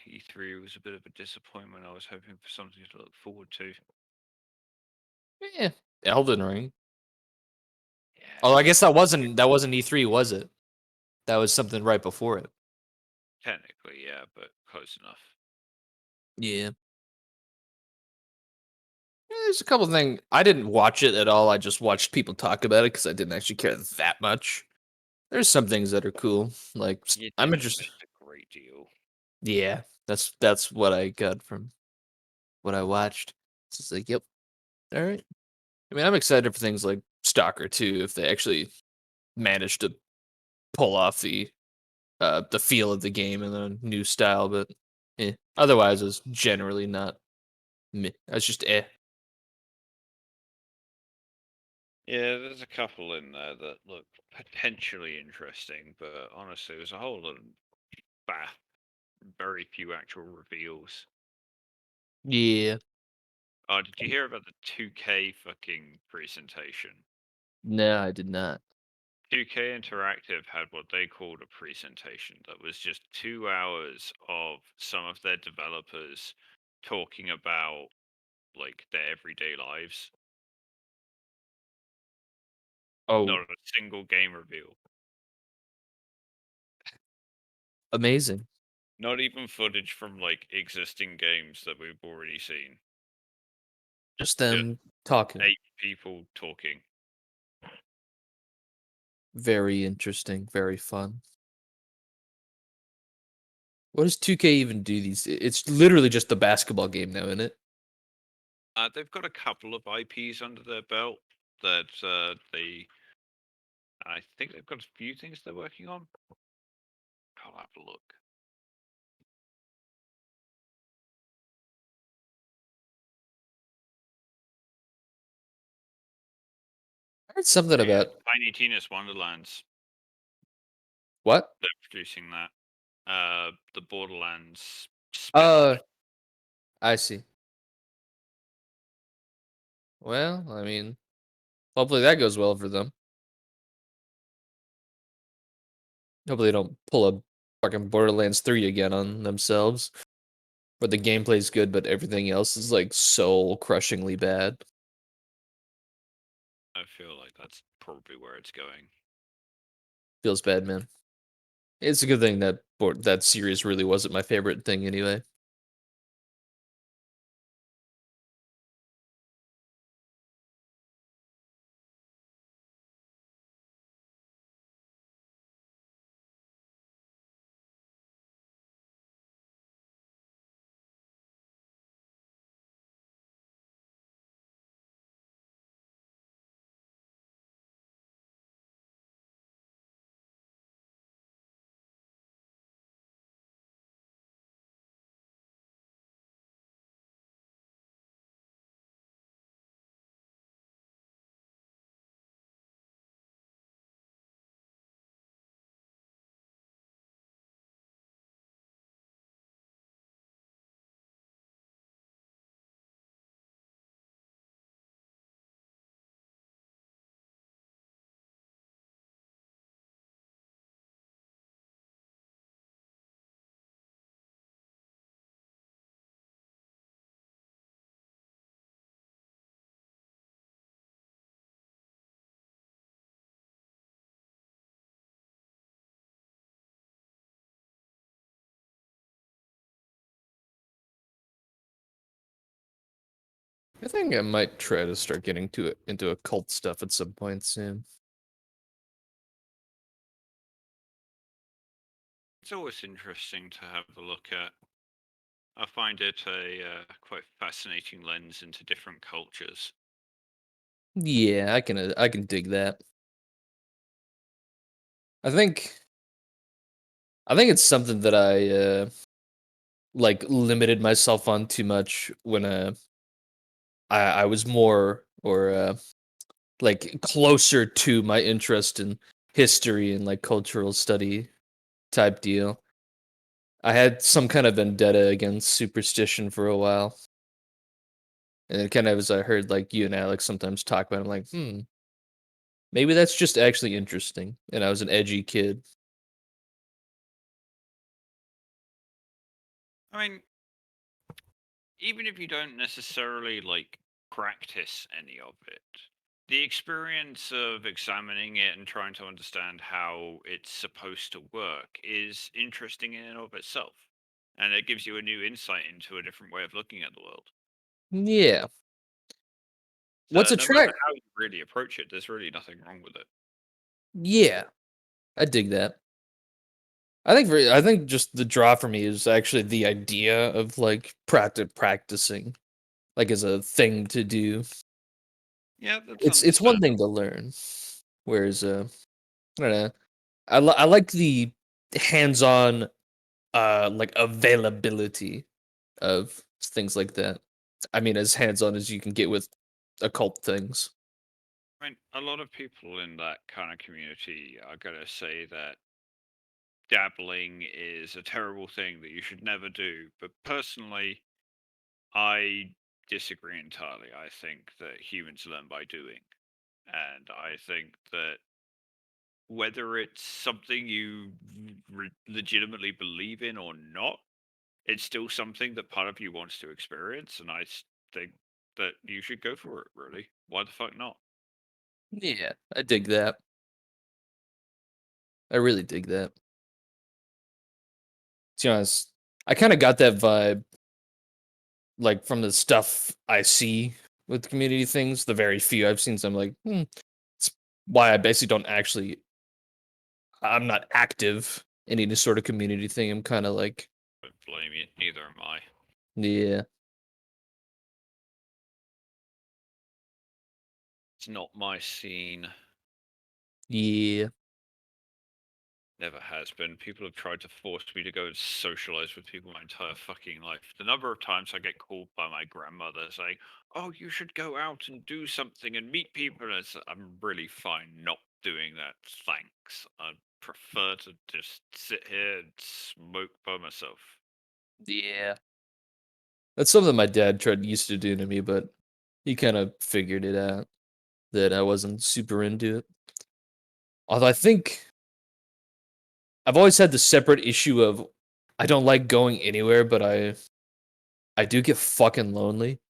E3 was a bit of a disappointment. I was hoping for something to look forward to. Yeah. Elden Ring. Yeah, Oh, I guess that wasn't E3, was it? That was something right before it. technically, yeah, but close enough. Yeah. There's a couple things. I didn't watch it at all. I just watched people talk about it because I didn't actually care that much. There's some things that are cool. Like You I'm didn't interested. miss a great deal. Yeah, that's what I got from what I watched. It's just like, yep, all right. I mean, I'm excited for things like Stalker 2 if they actually manage to pull off the feel of the game in a new style. But otherwise, it's generally not. Meh. It's just eh. Yeah, there's a couple in there that look potentially interesting, but honestly, there's a whole lot of bah, very few actual reveals. Yeah. Oh, did you hear about the 2K fucking presentation? No, I did not. 2K Interactive had what they called a presentation that was just 2 hours of some of their developers talking about like their everyday lives. Oh, Not a single game reveal. amazing. Not even footage from like existing games that we've already seen. Just them talking. 8 people talking. Very interesting. Very fun. What does 2K even do these? It's literally just the basketball game now, isn't it? They've got a couple of IPs under their belt that I think they've got a few things they're working on. I'll have a look. I heard something Yeah, about Tiny Tina's Wonderlands. what? They're producing that. The Borderlands Uh, spin-off. I see. Well, I mean, hopefully that goes well for them. Hopefully they don't pull a fucking Borderlands 3 again on themselves. Where the gameplay's good, but everything else is like soul crushingly bad. I feel like that's probably where it's going. Feels bad, man. It's a good thing that that series really wasn't my favorite thing anyway. I think I might try to start getting into occult stuff at some point soon. It's always interesting to have a look at. I find it a quite fascinating lens into different cultures. Yeah, I can dig that. I think it's something that I like limited myself on too much when I was more or like closer to my interest in history and like cultural study type deal. I had some kind of vendetta against superstition for a while. And then kind of as I heard like you and Alex sometimes talk about it, I'm like, maybe that's just actually interesting. And I was an edgy kid. I mean, even if you don't necessarily like practice any of it, the experience of examining it and trying to understand how it's supposed to work is interesting in and of itself. And it gives you a new insight into a different way of looking at the world. Yeah. What's So no matter attract? how you really approach it, there's really nothing wrong with it. Yeah, I dig that. I think just the draw for me is actually the idea of like practicing, like as a thing to do. Yeah, that's It's one thing understandable. to learn, whereas I don't know. I like the hands-on like availability of things like that. I mean, as hands-on as you can get with occult things. I mean, a lot of people in that kind of community are going to say that dabbling is a terrible thing that you should never do. But personally, I disagree entirely. I think that humans learn by doing. And I think that whether it's something you legitimately believe in or not, it's still something that part of you wants to experience. And think that you should go for it, really. Why the fuck not? Yeah, I dig that. I really dig that. To be honest, I kind of got that vibe like from the stuff I see with community things, the very few I've seen. So I'm like, it's why I basically don't actually. I'm not active in any sort of community thing. I'm kind of like, Don't blame you. Neither am I. yeah, It's not my scene. yeah, Never has been. People have tried to force me to go and socialize with people my entire fucking life. The number of times I get called by my grandmother saying, "Oh, you should go out and do something and meet people," and I'm really fine not doing that. Thanks. I prefer to just sit here and smoke by myself. yeah. That's something my dad used to do to me, but he kind of figured it out that I wasn't super into it. Although I think I've always had the separate issue of I don't like going anywhere, but I do get fucking lonely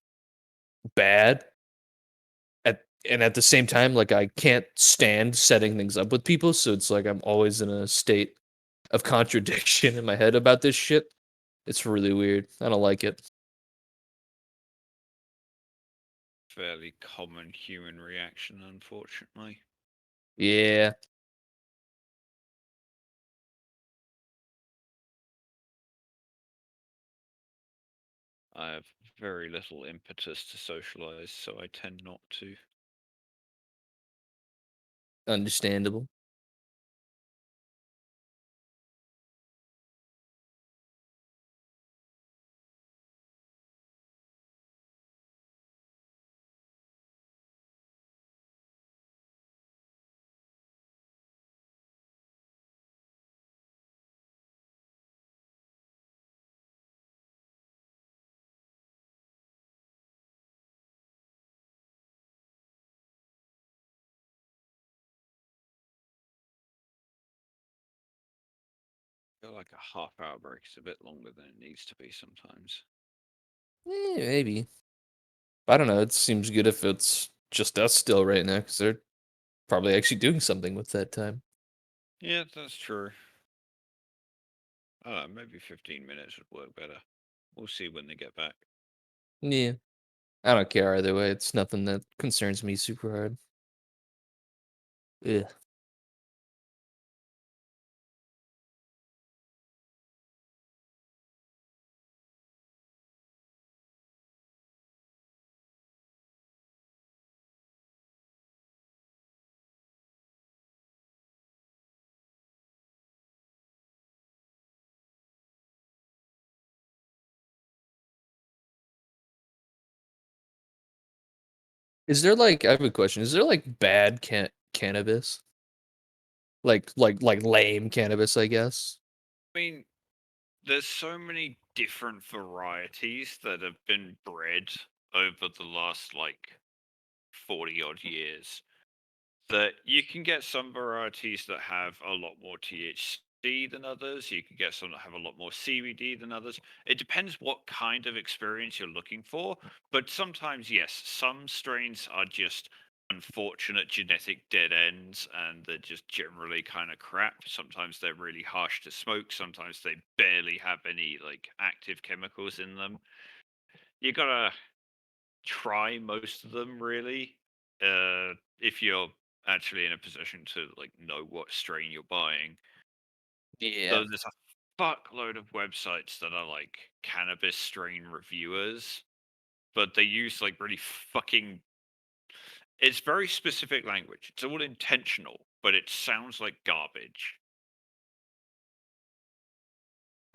bad. And at the same time, like I can't stand setting things up with people, so it's like I'm always in a state of contradiction in my head about this shit. It's really weird. I don't like it. Fairly common human reaction, unfortunately. Yeah. I have very little impetus to socialize, so I tend not to. Understandable. I feel like a half-hour break is a bit longer than it needs to be sometimes. Maybe. I don't know. It seems good if it's just us still right now, because they're probably actually doing something with that time. Yeah, that's true. I don't know, maybe 15 minutes would work better. We'll see when they get back. Yeah. I don't care either way. It's nothing that concerns me super hard. Yeah. Is there like I have a question. Is there like bad cannabis? Like lame cannabis, I guess. I mean, there's so many different varieties that have been bred over the last like 40 odd years that you can get some varieties that have a lot more THC than others. You can get some that have a lot more CBD than others. It depends what kind of experience you're looking for. But sometimes, yes, some strains are just unfortunate genetic dead ends and they're just generally kind of crap. Sometimes they're really harsh to smoke. Sometimes they barely have any like active chemicals in them. You gotta try most of them really. If you're actually in a position to like know what strain you're buying. Yeah. Though there's a fuckload of websites that are like cannabis strain reviewers, but they use like really fucking. It's very specific language. It's all intentional, but it sounds like garbage,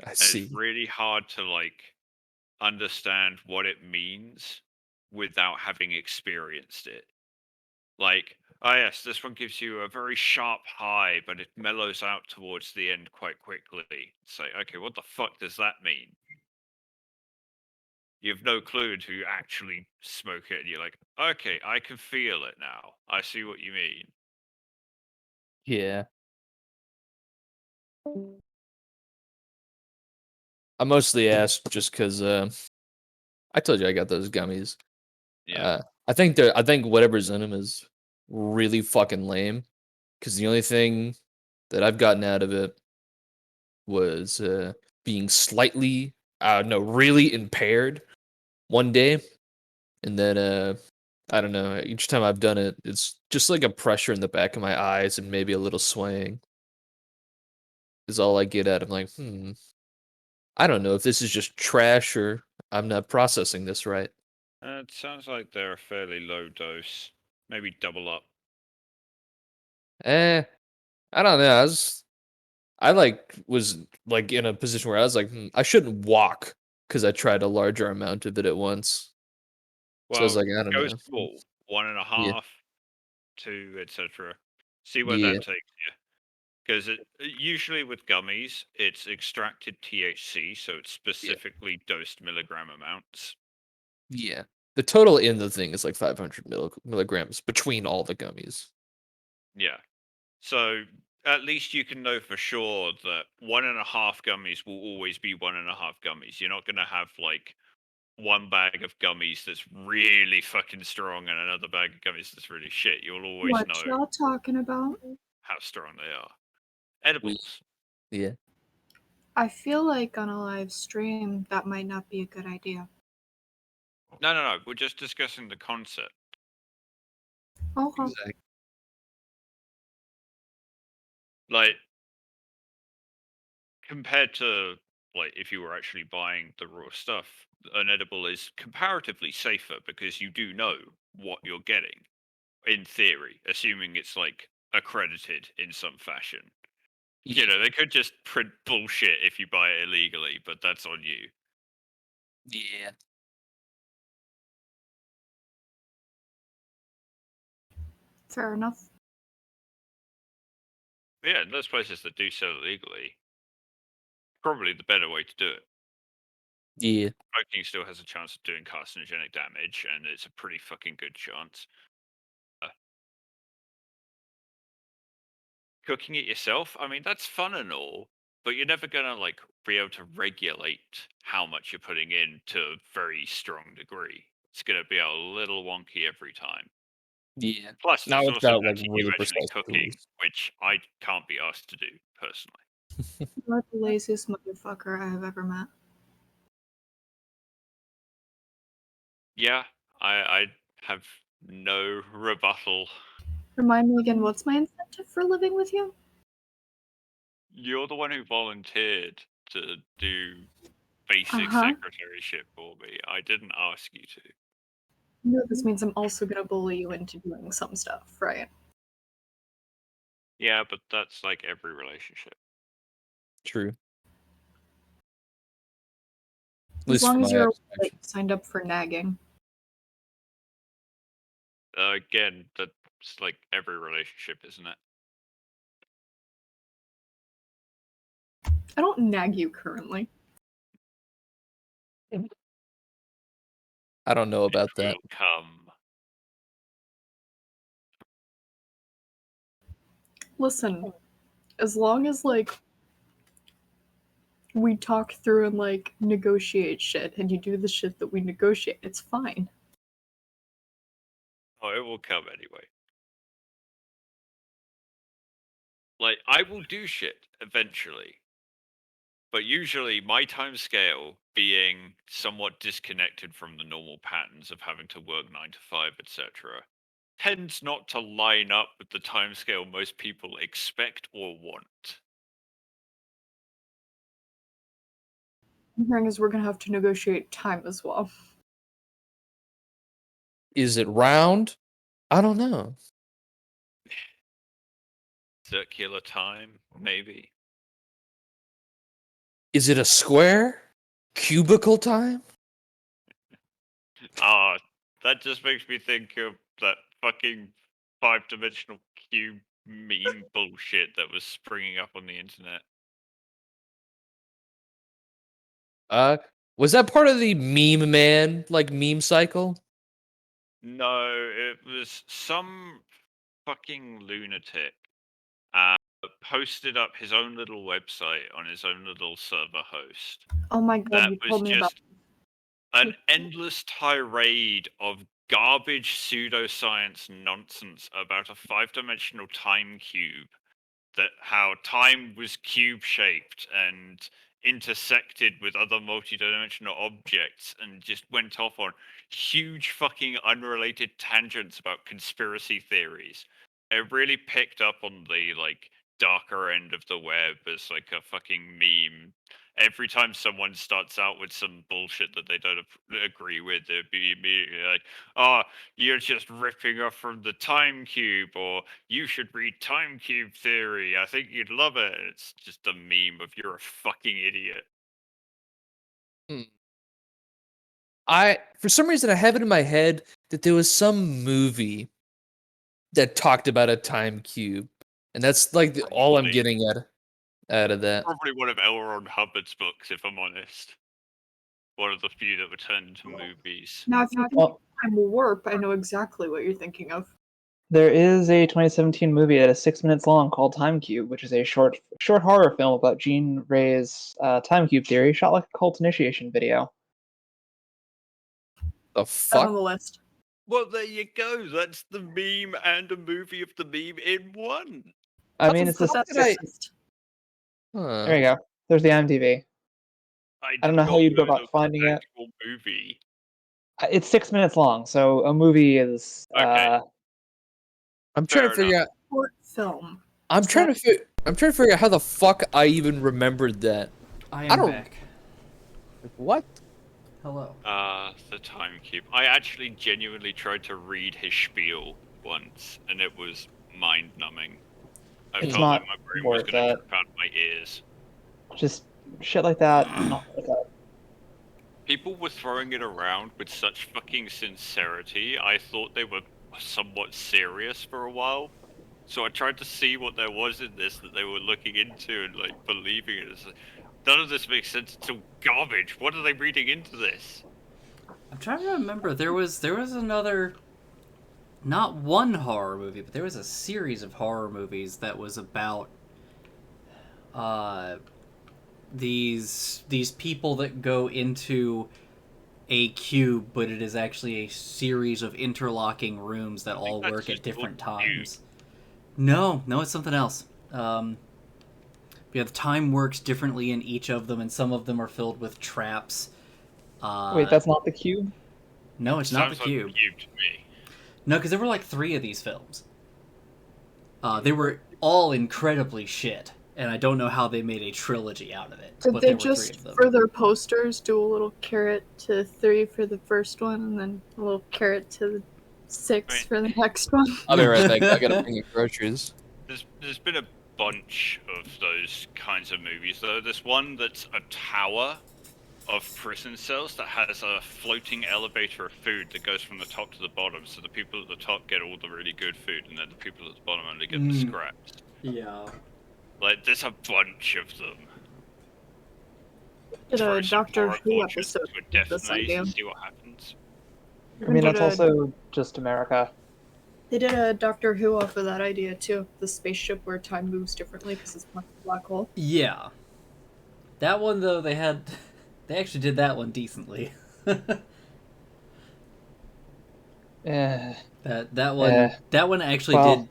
I and it's see. really hard to like understand what it means without having experienced it. Like, oh yes, this one gives you a very sharp high, but it mellows out towards the end quite quickly. It's like, okay, what the fuck does that mean? You have no clue until you actually smoke it, and you're like, okay, I can feel it now. I see what you mean. Yeah. I mostly asked just because I told you I got those gummies. Yeah. I think whatever's in them is really fucking lame. Because the only thing that I've gotten out of it was being slightly, no, really impaired one day, and then I don't know. Each time I've done it, it's just like a pressure in the back of my eyes and maybe a little swaying. Is all I get out. I'm like, I don't know if this is just trash or I'm not processing this right. It sounds like they're a fairly low dose. Maybe double up. Eh, I don't know. I was like in a position where I was like, I shouldn't walk because I tried a larger amount of it at once. So I was Well, like, I don't go know. small. One and a Yeah, half, two, etc. See where yeah, that takes you. Because usually with gummies, it's extracted THC, so it's yeah, specifically dosed milligram amounts. yeah. The total in the thing is like 500 milligrams between all the gummies. Yeah. So at least you can know for sure that one and a half gummies will always be one and a half gummies. You're not going to have like one bag of gummies that's really fucking strong and another bag of gummies that's really shit. You'll always What know y'all talking about? how strong they are. We, Edibles. yeah. I feel like on a live stream that might not be a good idea. No. We're just discussing the concept. Okay. Exactly. Like, compared to like if you were actually buying the raw stuff, an edible is comparatively safer because you do know what you're getting in theory, assuming it's like accredited in some fashion. You know, they could just print bullshit if you buy it illegally, but that's on you. Yeah. Fair enough. But yeah, in those places that do sell illegally, probably the better way to do it. Yeah. Smoking still has a chance of doing carcinogenic damage, and it's a pretty fucking good chance. Cooking it yourself, I mean, that's fun and all, but you're never gonna like be able to regulate how much you're putting in to a very strong degree. It's gonna be a little wonky every time. Yeah. Plus, Now there's also without down like to you really actually precise cooking, tools. which I can't be asked to do personally. You're the laziest motherfucker I have ever met. Yeah, I have no rebuttal. Remind me again, what's my incentive for living with you? You're the one who volunteered to do basic Uh-huh. secretaryship for me. I didn't ask you to. No, this means I'm also gonna bully you into doing some stuff, right? Yeah, but that's like every relationship. True. At As least long from as my you're observation. like, signed up for nagging. Again, that's like every relationship, isn't it? I don't nag you currently. I don't know about It that. will come. Listen, as long as like we talk through and like negotiate shit and you do the shit that we negotiate, it's fine. Oh, it will come anyway. Like, I will do shit eventually. But usually my time scale being somewhat disconnected from the normal patterns of having to work 9 to 5, etc., tends not to line up with the time scale most people expect or want. I'm hearing is we're gonna have to negotiate time as well. Is it round? I don't know. Circular time, maybe. Is it a square? Cubicle time? Ah, that just makes me think of that fucking 5-dimensional cube meme bullshit that was springing up on the internet. Was that part of the meme man, like meme cycle? No, it was some fucking lunatic posted up his own little website on his own little server host. Oh my god, That you was told me about just an endless tirade of garbage pseudoscience nonsense about a 5-dimensional time cube, that how time was cube shaped and intersected with other multi-dimensional objects, and just went off on huge fucking unrelated tangents about conspiracy theories. It really picked up on the like darker end of the web as like a fucking meme. Every time someone starts out with some bullshit that they don't agree with, it'd be immediately like, "Oh, you're just ripping off from the time cube," or "You should read time cube theory. I think you'd love it." It's just a meme of "You're a fucking idiot." Hmm. For some reason, I have it in my head that there was some movie that talked about a time cube, and that's like all I'm Probably. getting out of that. Probably one of L. Ron Hubbard's books, if I'm honest. One of the few that were turned into movies. now. If you think Well, time warp, I know exactly what you're thinking of. there is a 2017 movie that is 6 minutes long called Time Cube, which is a short horror film about Jean Ray's time cube theory, shot like a cult initiation video. The It's on fuck? the list. Well, there you go. That's the meme and a movie of the meme in one. I mean, it's Put just that did I- list. there you go. There's the IMDb. I don't know how did you'd go not know about that was finding an it. actual movie. It's 6 minutes long, so a movie is. Okay. I'm trying Fair to figure out. Short film. I'm Is trying that- to figure out how the fuck I even remembered that. I I am don't- back. What? Hello. The time cube. I actually genuinely tried to read his spiel once, and it was mind-numbing. I It's felt not like my brain was worth going to it. trip out my ears. Just shit like that. Not worth it. People were throwing it around with such fucking sincerity, I thought they were somewhat serious for a while. So I tried to see what there was in this that they were looking into and like believing it. It's like, none of this makes sense. It's all garbage. What are they reading into this? I'm trying to remember. There was another, not one horror movie, but there was a series of horror movies that was about these people that go into a cube, but it is actually a series of interlocking rooms that all that's work at just different called Cube. times. No, it's something else. Yeah, the time works differently in each of them, and some of them are filled with traps. Wait, that's not the cube? No, it's not the Sounds like cube. Cube to me. No, because there were like 3 of these films. They were all incredibly shit, and I don't know how they made a trilogy out of it. Did but they there were 3 just, of them. for their posters, do a little carrot to 3 for the first one, and then a little carrot to 6 Right. for the next one? I'll be right back. I gotta bring you groceries. There's been a bunch of those kinds of movies though. There's one that's a tower of prison cells that has a floating elevator of food that goes from the top to the bottom. So the people at the top get all the really good food, and then the people at the bottom only get the scraps. Yeah. Like there's a bunch of them. Did Throw a some Doctor Who chloroform episode into a with death this maze idea. and see what happens. I mean, Did that's a- also just America. They did a Doctor Who off of that idea too. The spaceship where time moves differently because it's not a black hole. Yeah. That one though, they actually did that one decently. Eh, That one Eh. that one actually Well-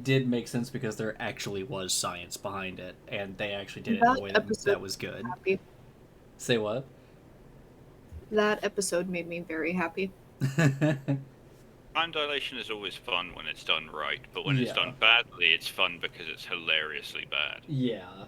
did make sense because there actually was science behind it, and they actually did it in That a way that episode- was good. Happy. Say what? That episode made me very happy. Time dilation is always fun when it's done right, but when it's Yeah. done badly, it's fun because it's hilariously bad. Yeah.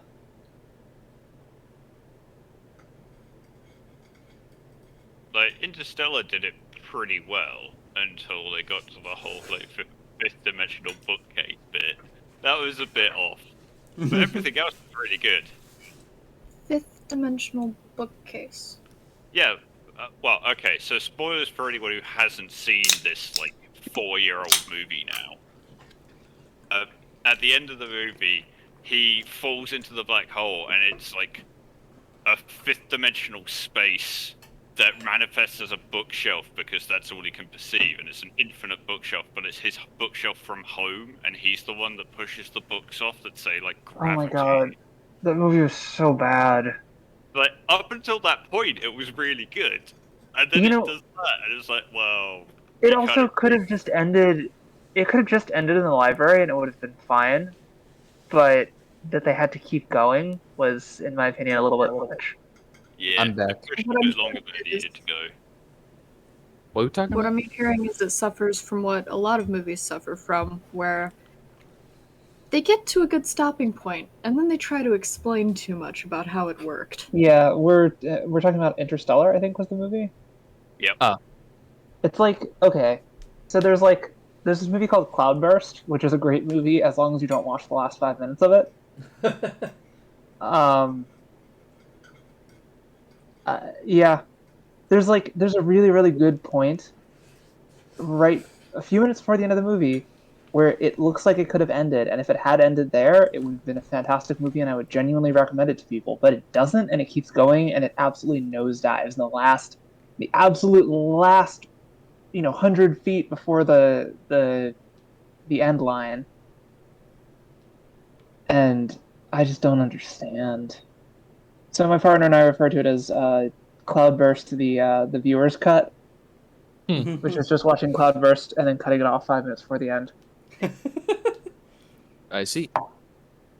Like, Interstellar did it pretty well until they got to the whole, like, fifth dimensional bookcase bit. That was a bit off. But everything else was really good. Fifth dimensional bookcase. Yeah, well, okay, so spoilers for anyone who hasn't seen this, like, 4-year-old movie now. At the end of the movie, he falls into the black hole, and it's, like, a fifth-dimensional space that manifests as a bookshelf because that's all he can perceive, and it's an infinite bookshelf, but it's his bookshelf from home, and he's the one that pushes the books off that say, like, oh my gravity. god, that movie was so bad. Like, up until that point, it was really good. And then You it know- does that, and it's like, well... It you also kinda- could have just ended. It could have just ended in the library, and it would have been fine. But that they had to keep going was, in my opinion, a little bit much. Yeah, I'm back. it pushed What it I'm as longer than it saying is- needed to go. What are we talking What about? I'm hearing is it suffers from what a lot of movies suffer from, where they get to a good stopping point, and then they try to explain too much about how it worked. Yeah, we're talking about Interstellar, I think was the movie. Yep. It's like, okay, so there's this movie called Cloudburst, which is a great movie as long as you don't watch the last 5 minutes of it. Yeah, there's a really, really good point right a few minutes before the end of the movie where it looks like it could have ended, and if it had ended there, it would have been a fantastic movie, and I would genuinely recommend it to people. But it doesn't, and it keeps going, and it absolutely nosedives in the absolute last, 100 feet before the end line, and I just don't understand. So my partner and I refer to it as Cloudburst, the viewer's cut, which is just watching Cloudburst and then cutting it off 5 minutes before the end. I see.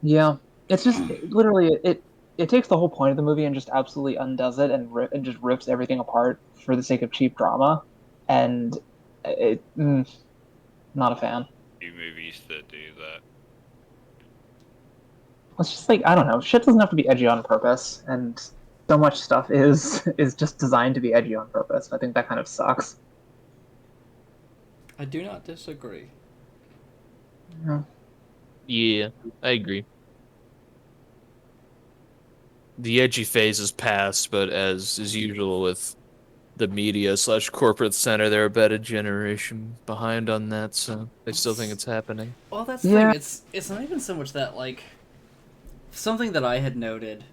Yeah, it's just literally it takes the whole point of the movie and just absolutely undoes it and just rips everything apart for the sake of cheap drama, and not a fan. Few movies that do that. It's just like, I don't know, shit doesn't have to be edgy on purpose, and so much stuff is just designed to be edgy on purpose. I think that kind of sucks. I do not disagree. Yeah. Yeah, I agree. The edgy phase is past, but as is usual with the media / corporate center, they're about a generation behind on that, so they still think it's happening. Well, that's the Yeah. thing. It's not even so much that, like, something that I had noted,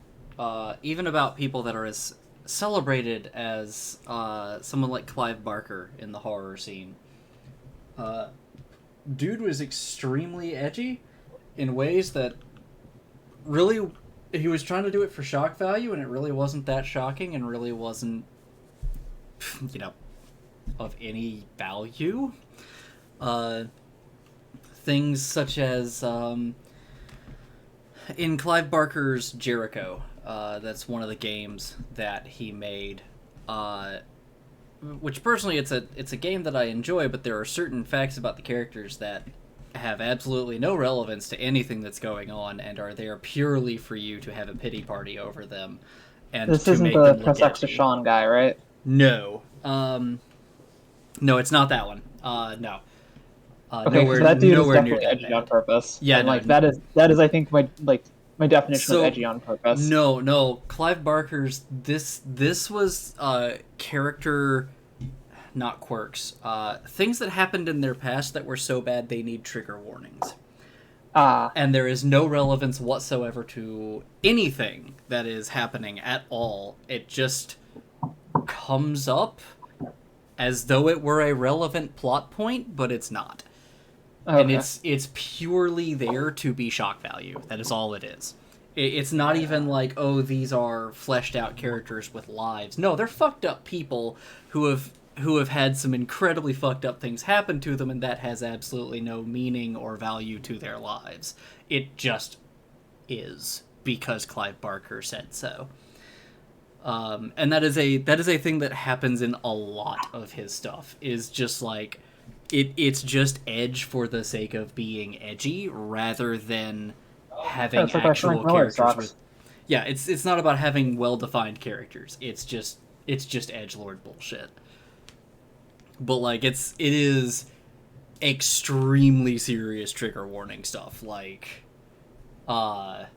even about people that are as celebrated as someone like Clive Barker in the horror scene. Dude was extremely edgy in ways that really, he was trying to do it for shock value, and it really wasn't that shocking, and really wasn't, of any value. Things such as in Clive Barker's Jericho, that's one of the games that he made. Which personally, it's a game that I enjoy, but there are certain facts about the characters that have absolutely no relevance to anything that's going on, and are there purely for you to have a pity party over them, and This to isn't make the them look Press X to edgy. Sean guy, right? No. No, it's not that one. No. Okay, nowhere, so that dude is nowhere near definitely that edgy bad. on purpose. Yeah, and, no, like that is I think my definition So, of edgy on purpose. No. Clive Barker's this was character, not quirks. Things that happened in their past that were so bad they need trigger warnings. And there is no relevance whatsoever to anything that is happening at all. It just comes up as though it were a relevant plot point, but it's not. Okay. And it's purely there to be shock value. That is all it is. It's not even like, oh, these are fleshed out characters with lives. No, they're fucked up people who have had some incredibly fucked up things happen to them, and that has absolutely no meaning or value to their lives. It just is because Clive Barker said so. And that is a thing that happens in a lot of his stuff. Is just like it's just edge for the sake of being edgy, rather than having That's like our actual Frank Miller characters sucks. with. Yeah, it's not about having well-defined characters. It's just edgelord bullshit. But like it is extremely serious trigger warning stuff. Like, I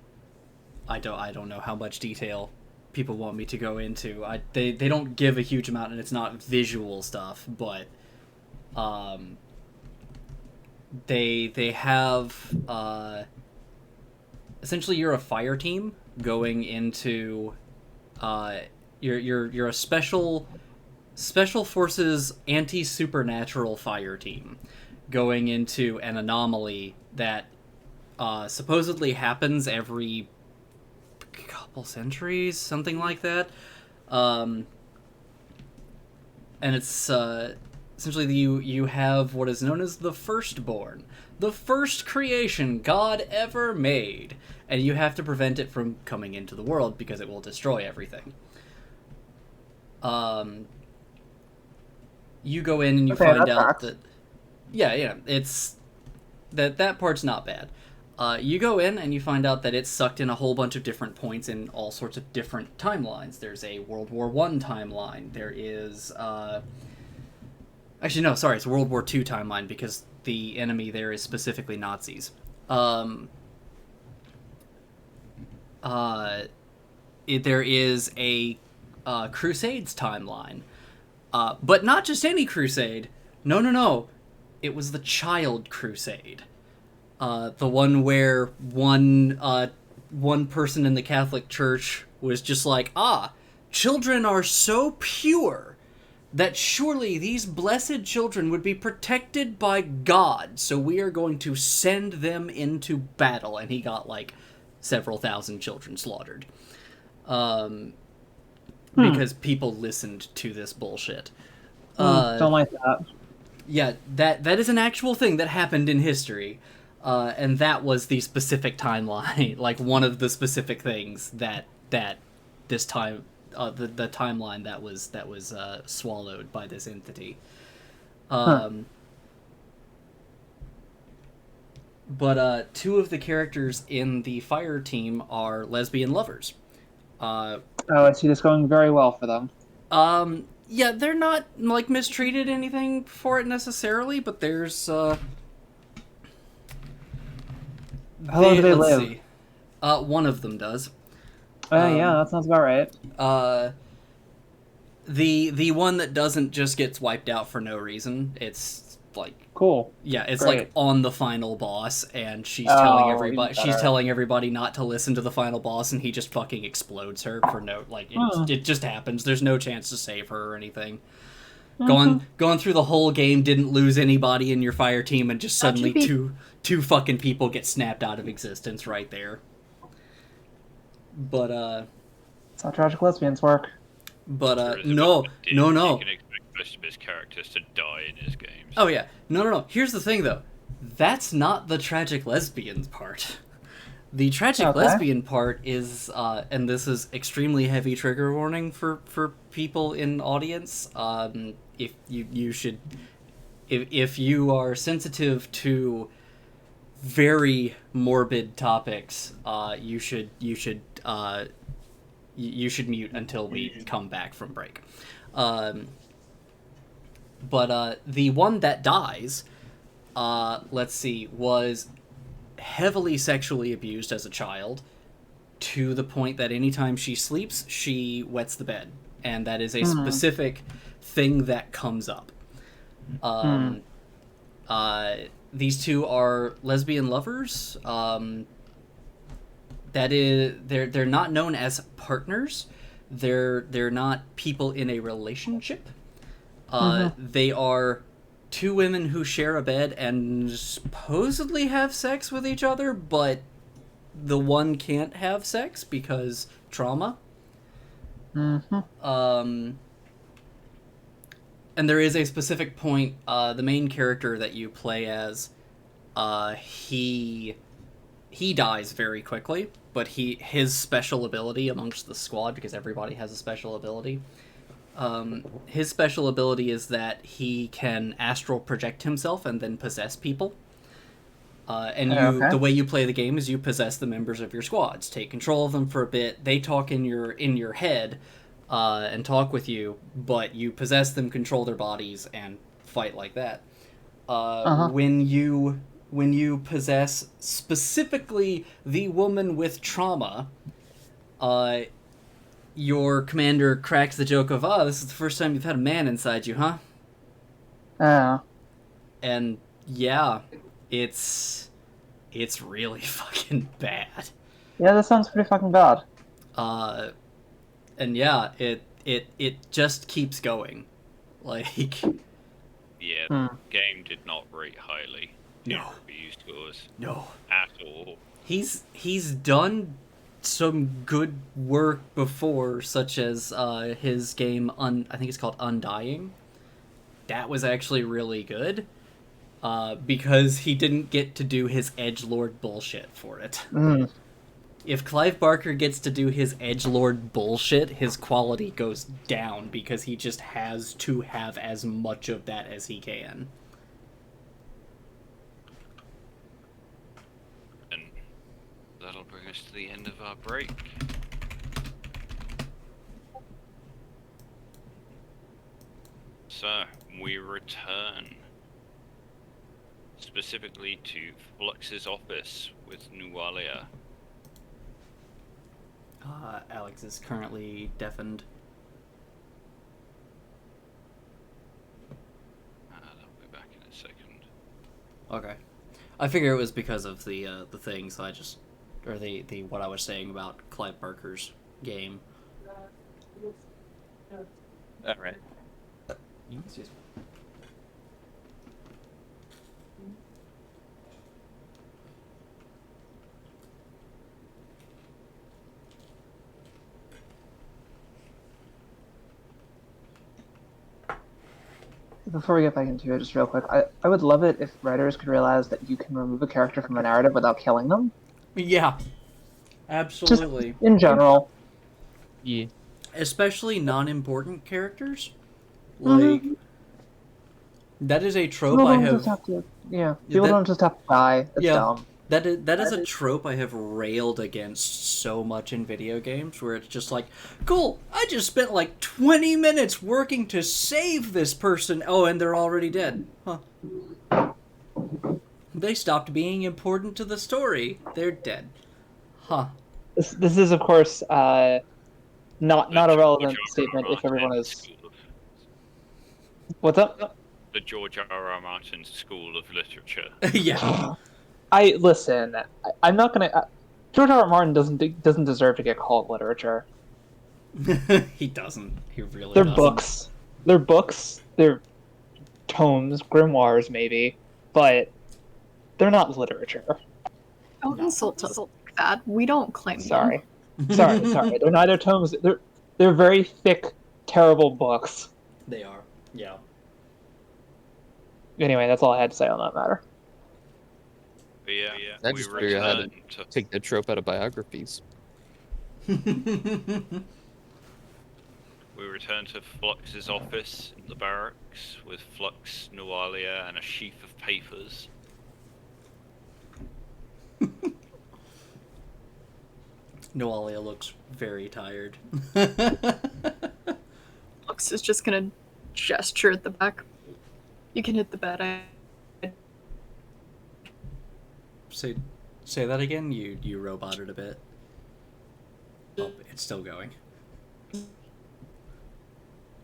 don't know how much detail people want me to go into. They don't give a huge amount, and it's not visual stuff, but they have essentially you're a fire team going into you're a special forces anti-supernatural fire team going into an anomaly that supposedly happens every couple centuries, something like that. And it's essentially you have what is known as the Firstborn, the first creation God ever made, and you have to prevent it from coming into the world because it will destroy everything. You go in and you find out that it's that part's not bad. You go in and you find out that it's sucked in a whole bunch of different points in all sorts of different timelines. There's a World War I timeline. There is actually no, sorry, it's a World War II timeline because the enemy there is specifically Nazis. There is a Crusades timeline. But not just any crusade. No. It was the Child Crusade. The one where one person in the Catholic Church was just like, children are so pure that surely these blessed children would be protected by God, so we are going to send them into battle. And he got, like, several thousand children slaughtered. Because people listened to this bullshit. Don't like that. Yeah, that is an actual thing that happened in history. And that was the specific timeline, like one of the specific things that this time, the timeline that was swallowed by this entity. But two of the characters in the fire team are lesbian lovers. I see this going very well for them. Yeah, they're not, like, mistreated anything for it necessarily, but there's, How long do they live? See. One of them does. Yeah, that sounds about right. The one that doesn't just gets wiped out for no reason. It's, like... Cool. Yeah, it's Great. like on the final boss, and she's Oh, telling everybody even better. not to listen to the final boss, and he just fucking explodes her for no, like, Huh. it just happens. There's no chance to save her or anything. Going through the whole game, didn't lose anybody in your fire team, and just suddenly That should two fucking people get snapped out of existence right there. But That's how tragic lesbians work. There is a no. bit of No. You can expect most of his characters to die in his games. Oh yeah, no. Here's the thing though, that's not the tragic lesbian part. The tragic Okay. lesbian part is, and this is extremely heavy trigger warning for people in audience. If you should, if you are sensitive to very morbid topics, you should mute until we come back from break. But the one that dies, let's see, was heavily sexually abused as a child, to the point that anytime she sleeps, she wets the bed. And that is a specific thing that comes up. these two are lesbian lovers. That is, they're not known as partners. They're not people in a relationship. They are two women who share a bed and supposedly have sex with each other, but the one can't have sex because trauma. And there is a specific point, the main character that you play as, he dies very quickly, but his special ability amongst the squad, because everybody has a special ability, his special ability is that he can astral project himself and then possess people. The way you play the game is you possess the members of your squads, take control of them for a bit. They talk in your head, and talk with you, but you possess them, control their bodies, and fight like that. When you possess specifically the woman with trauma, your commander cracks the joke of, "Oh, this is the first time you've had a man inside you, huh?" And yeah, it's really fucking bad. Yeah, that sounds pretty fucking bad. And yeah, it just keeps going. Like, Yeah, the game did not rate highly in No. review scores no. at all. He's done some good work before, such as his game I think it's called Undying. That was actually really good. Because he didn't get to do his edgelord bullshit for it. If Clive Barker gets to do his edgelord bullshit, his quality goes down because he just has to have as much of that as he can. And that'll bring us to the end of our break. So, we return. Specifically to Flux's office with Nualia. Alex is currently deafened. I'll be back in a second. Okay. I figure it was because of the thing, so the what I was saying about Clive Barker's game. Alright. Excuse me. Before we get back into it, just real quick, I would love it if writers could realize that you can remove a character from a narrative without killing them. Yeah. Absolutely. In general. Yeah. Especially non-important characters. Like, that is a trope I have... People that- don't just have to die. It's Yeah. dumb. That is a trope I have railed against so much in video games, where it's just like, cool, I just spent like 20 minutes working to save this person. Oh, and they're already dead. Huh. They stopped being important to the story. They're dead. Huh. This is, of course, not a relevant George statement R. R. if everyone Martin's is... School of- What's up? The George R. R. Martin School of Literature. Yeah. I'm not gonna... George R. R. Martin doesn't deserve to get called literature. He doesn't. He really They're doesn't. books. They're books. They're tomes, grimoires, maybe, but they're not literature. Don't insult us like that. We don't claim Sorry. Sorry. They're neither tomes. They're very thick, terrible books. They are. Yeah. Anyway, that's all I had to say on that matter. But yeah, I we just figured out how return to Take that trope out of biographies. we return to Flux's office in the barracks with Flux, Nualia, and a sheaf of papers. Noalia looks very tired. Lux is just gonna gesture at the back. You can hit the bed. Say that again. You roboted a bit. Oh, it's still going.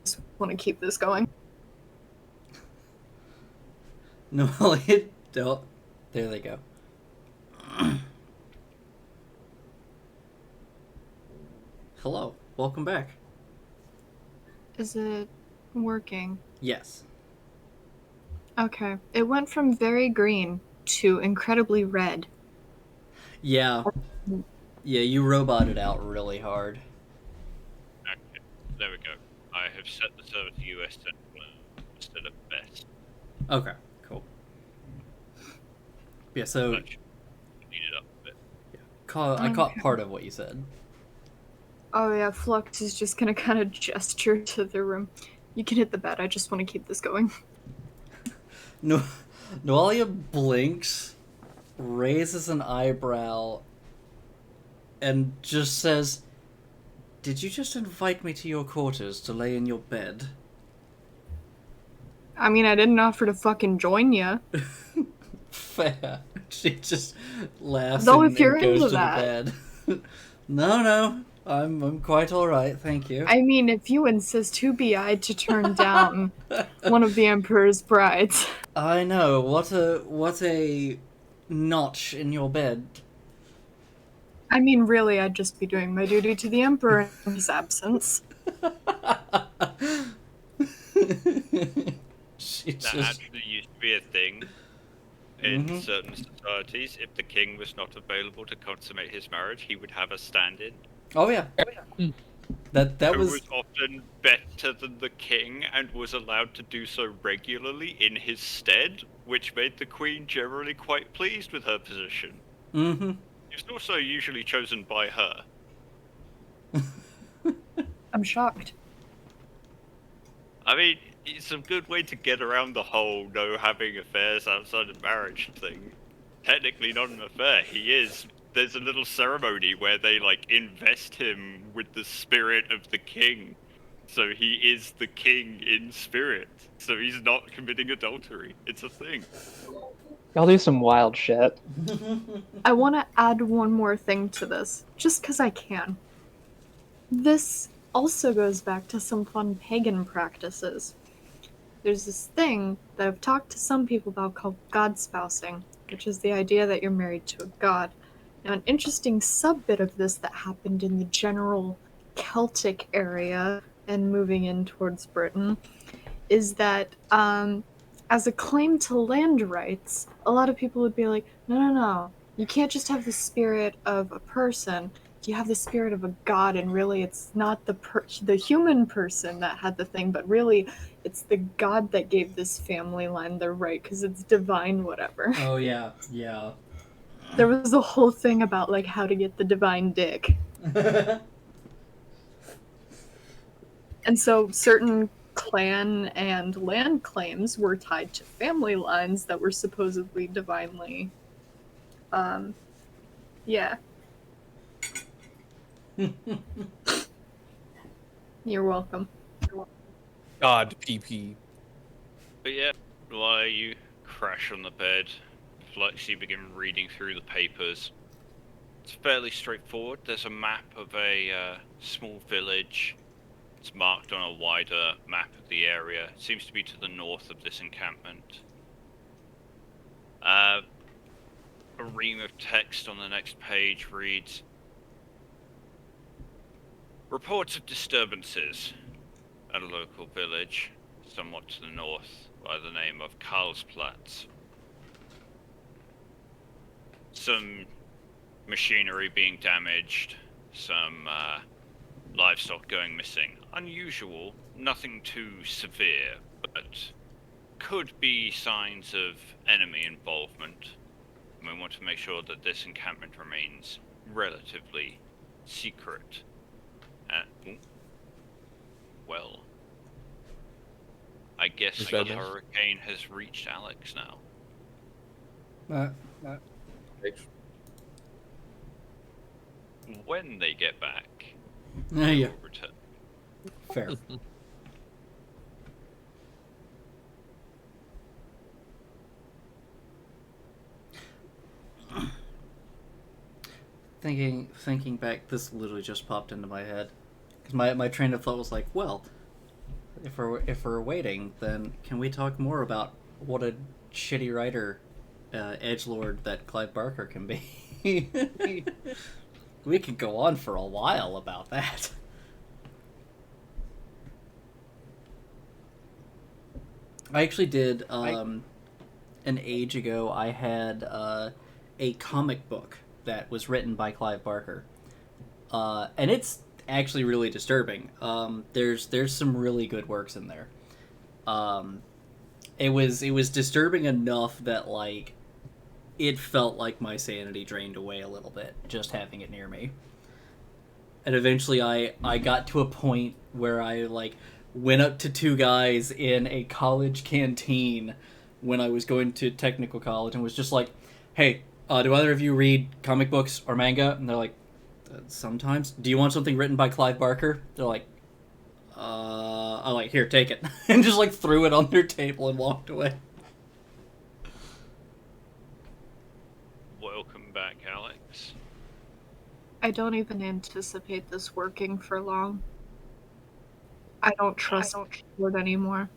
Just want to keep this going. No, Oh, there they go. Hello, welcome back. Is it working? Yes. Okay. It went from very green to incredibly red. Yeah. Yeah, you roboted out really hard. Okay, there we go. I have set the server to US Central instead of best. Okay, cool. Yeah, so That should clean it up a bit. I caught Okay. part of what you said. Oh yeah, Flux is just gonna kind of gesture to the room. You can hit the bed. I just want to keep this going. No, Noelia blinks, raises an eyebrow, and just says, "Did you just invite me to your quarters to lay in your bed?" I mean, I didn't offer to fucking join you. Fair. She just laughs Though and, if you're and goes into to that. the bed. No, I'm quite all right, thank you. I mean, if you insist, who be I to turn down one of the Emperor's brides? I know. What a notch in your bed. I mean, really, I'd just be doing my duty to the Emperor in his absence. She That just actually used to be a thing in Mhm. certain societies. If the king was not available to consummate his marriage, he would have a stand-in. Oh yeah. That Who was was often better than the king and was allowed to do so regularly in his stead, which made the queen generally quite pleased with her position. mm-hmm. He was also usually chosen by her. I'm shocked. I mean, it's a good way to get around the whole no having affairs outside of marriage thing. Technically not an affair, he is. There's a little ceremony where they, like, invest him with the spirit of the king. So he is the king in spirit. So he's not committing adultery. It's a thing. Y'all do some wild shit. I want to add one more thing to this, just because I can. This also goes back to some fun pagan practices. There's this thing that I've talked to some people about called god spousing, which is the idea that you're married to a god. Now, an interesting sub-bit of this that happened in the general Celtic area and moving in towards Britain is that as a claim to land rights, a lot of people would be like, no, you can't just have the spirit of a person. You have the spirit of a god, and really it's not the human person that had the thing, but really it's the god that gave this family line their right, because it's divine whatever. Oh yeah, yeah. There was a whole thing about like how to get the divine dick. And so certain clan and land claims were tied to family lines that were supposedly divinely yeah. You're welcome. God, PP. But yeah, while you crash on the bed, Flux, you begin reading through the papers. It's fairly straightforward. There's a map of a small village. It's marked on a wider map of the area. It seems to be to the north of this encampment. A ream of text on the next page reads, reports of disturbances at a local village, somewhat to the north, by the name of Karlsplatz. Some machinery being damaged, some livestock going missing. Unusual, nothing too severe, but could be signs of enemy involvement. And we want to make sure that this encampment remains relatively secret. Well, I guess Is the that- hurricane has reached Alex now. When they get back, Yeah, they yeah. will return. Fair. Thinking back, this literally just popped into my head. Because my train of thought was like, well, if we're waiting, then can we talk more about what a shitty writer edgelord that Clive Barker can be. We could go on for a while about that. I actually did, an age ago, I had a comic book that was written by Clive Barker. And it's actually really disturbing. There's some really good works in there. It was disturbing enough that, like, it felt like my sanity drained away a little bit just having it near me. And eventually I got to a point where I, like, went up to two guys in a college canteen when I was going to technical college and was just like, hey, do either of you read comic books or manga? And they're like, sometimes. Do you want something written by Clive Barker? They're like, I'm like, here, take it. And just, like, threw it on their table and walked away. Welcome back, Alex. I don't even anticipate this working for long. I don't trust Word anymore.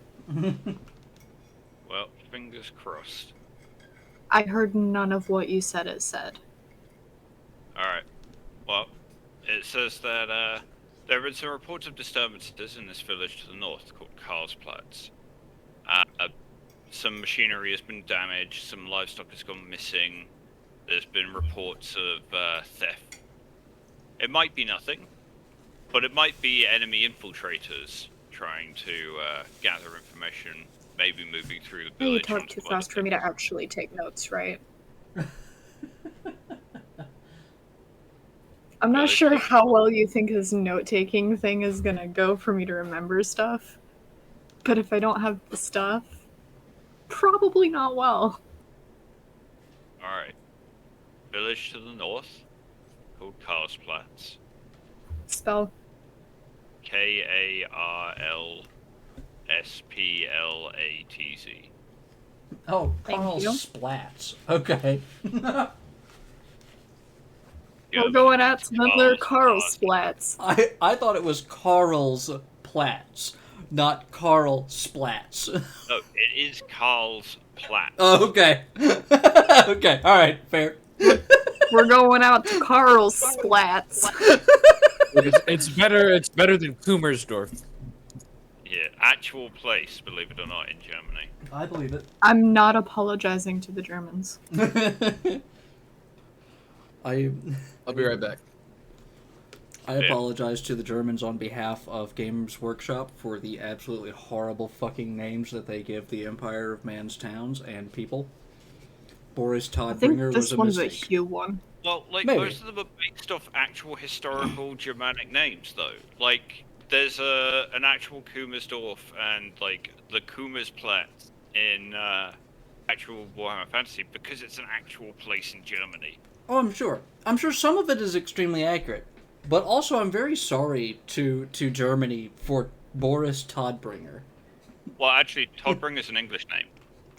Well, fingers crossed. I heard none of what you said it said. Alright. Well, it says that there have been some reports of disturbances in this village to the north called Karlsplatz. Some machinery has been damaged, some livestock has gone missing, there's been reports of theft. It might be nothing, but it might be enemy infiltrators trying to gather information, maybe moving through the You village. talk too fast for me to actually take notes, right? I'm not sure how well you think this note-taking thing is gonna go for me to remember stuff. But if I don't have the stuff, probably not well. Alright. Village to the north, called Karlsplatz. Spell. Karlsplatz. Oh, Thank Carl you. Splats. Okay. We're going out to another Carl Karlsplatz. Splats. I thought it was Carl's Platz, not Carl Splats. No, it is Karlsplatz. Oh, okay. Okay, alright, fair. We're going out to Carl Splats. It's better than Kummersdorf. Yeah, actual place, believe it or not, in Germany. I believe it. I'm not apologizing to the Germans. I'll be right back. I apologize to the Germans on behalf of Games Workshop for the absolutely horrible fucking names that they give the Empire of Man's towns and people. Boris I think Todbringer this was a one's a mistake. Hugh one. Well, like, Maybe. most of them are based off actual historical Germanic names, though. Like, there's an actual Kummersdorf and, like, the Kummersplatz in actual Warhammer Fantasy because it's an actual place in Germany. Oh, I'm sure. I'm sure some of it is extremely accurate. But also, I'm very sorry to Germany for Boris Todbringer. Well, actually, Todbringer's an English name.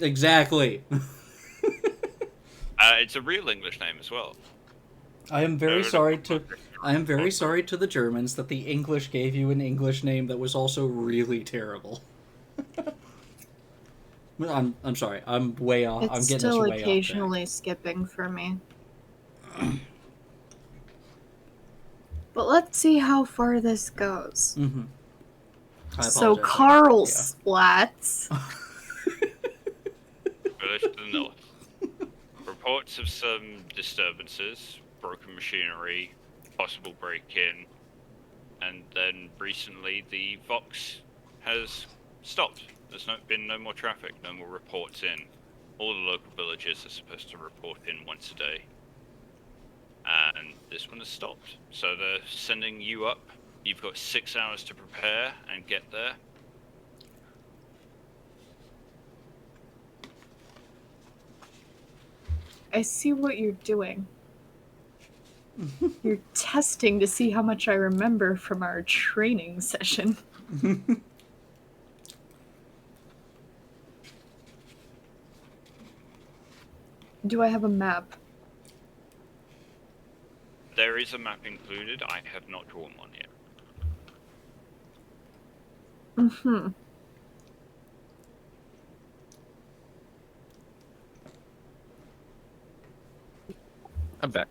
Exactly. It's a real English name as well. I am very sorry to the Germans that the English gave you an English name that was also really terrible. I'm sorry. I'm way off. It's I'm getting still us way occasionally skipping for me. But let's see how far this goes. off track. Mm-hmm. So Carl Yeah. Splats. Village to the north. Reports of some disturbances, broken machinery, possible break-in, and then recently the Vox has stopped. There's been no more traffic, no more reports in. All the local villages are supposed to report in once a day. And this one has stopped. So they're sending you up. You've got 6 hours to prepare and get there. I see what you're doing. You're testing to see how much I remember from our training session. Do I have a map? There is a map included. I have not drawn one yet. Mm-hmm. I'm back.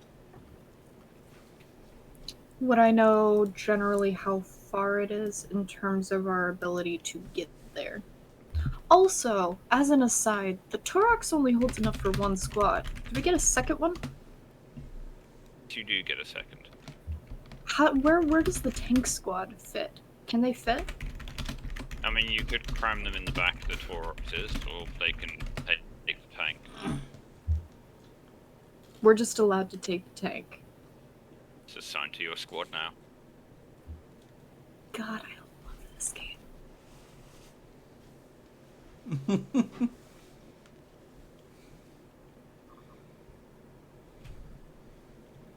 Would I know generally how far it is in terms of our ability to get there? Also, as an aside, the Torox only holds enough for one squad. Do we get a second one? You do get a second. Where does the tank squad fit? Can they fit? I mean, you could cram them in the back of the Tauruxes, or they can take the tank. We're just allowed to take the tank. It's assigned to your squad now. God, I love this game.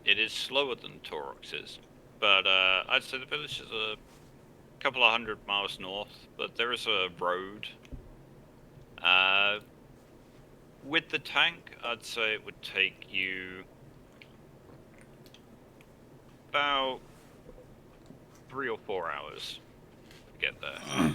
It is slower than Tauruxes, but I'd say the village is a couple of 100 miles north, but there is a road. With the tank, I'd say it would take you about 3 or 4 hours to get there.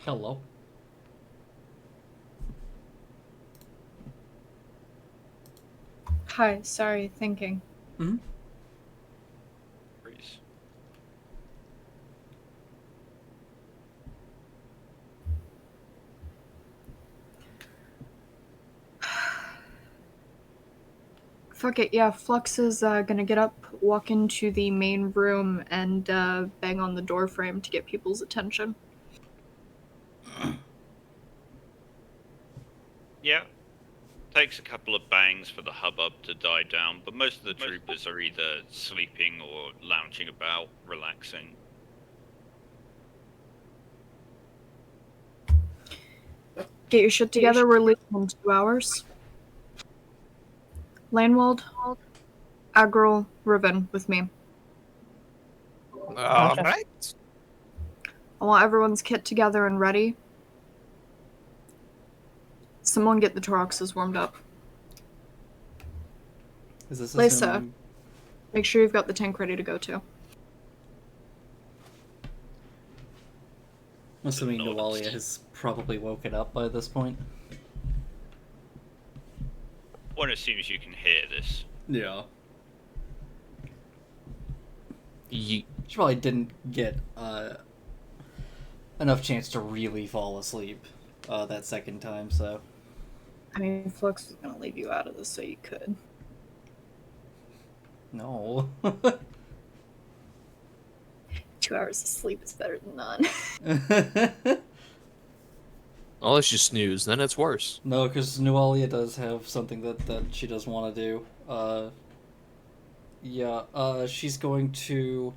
Hello. Hi, sorry, thinking. Breeze. Fuck it, yeah, Flux is gonna get up, walk into the main room, and bang on the door frame to get people's attention. Yeah. Takes a couple of bangs for the hubbub to die down, but most of the troopers are either sleeping or lounging about, relaxing. Get your shit together, we're leaving in 2 hours. Lanwald, Agril, Riven with me. All right. I want everyone's kit together and ready. Someone get the Toroxes warmed up. Is this Lisa. assuming- Make sure you've got the tank ready to go too. I'm assuming Noticed. Nawalia has probably woken up by this point. One assumes you can hear this. Yeah. Yeet. She probably didn't get enough chance to really fall asleep that second time, so. I mean, Flux was gonna leave you out of this so you could. No. 2 hours of sleep is better than none. Unless you snooze, then it's worse. No, because Nualia does have something that she does want to do. She's going to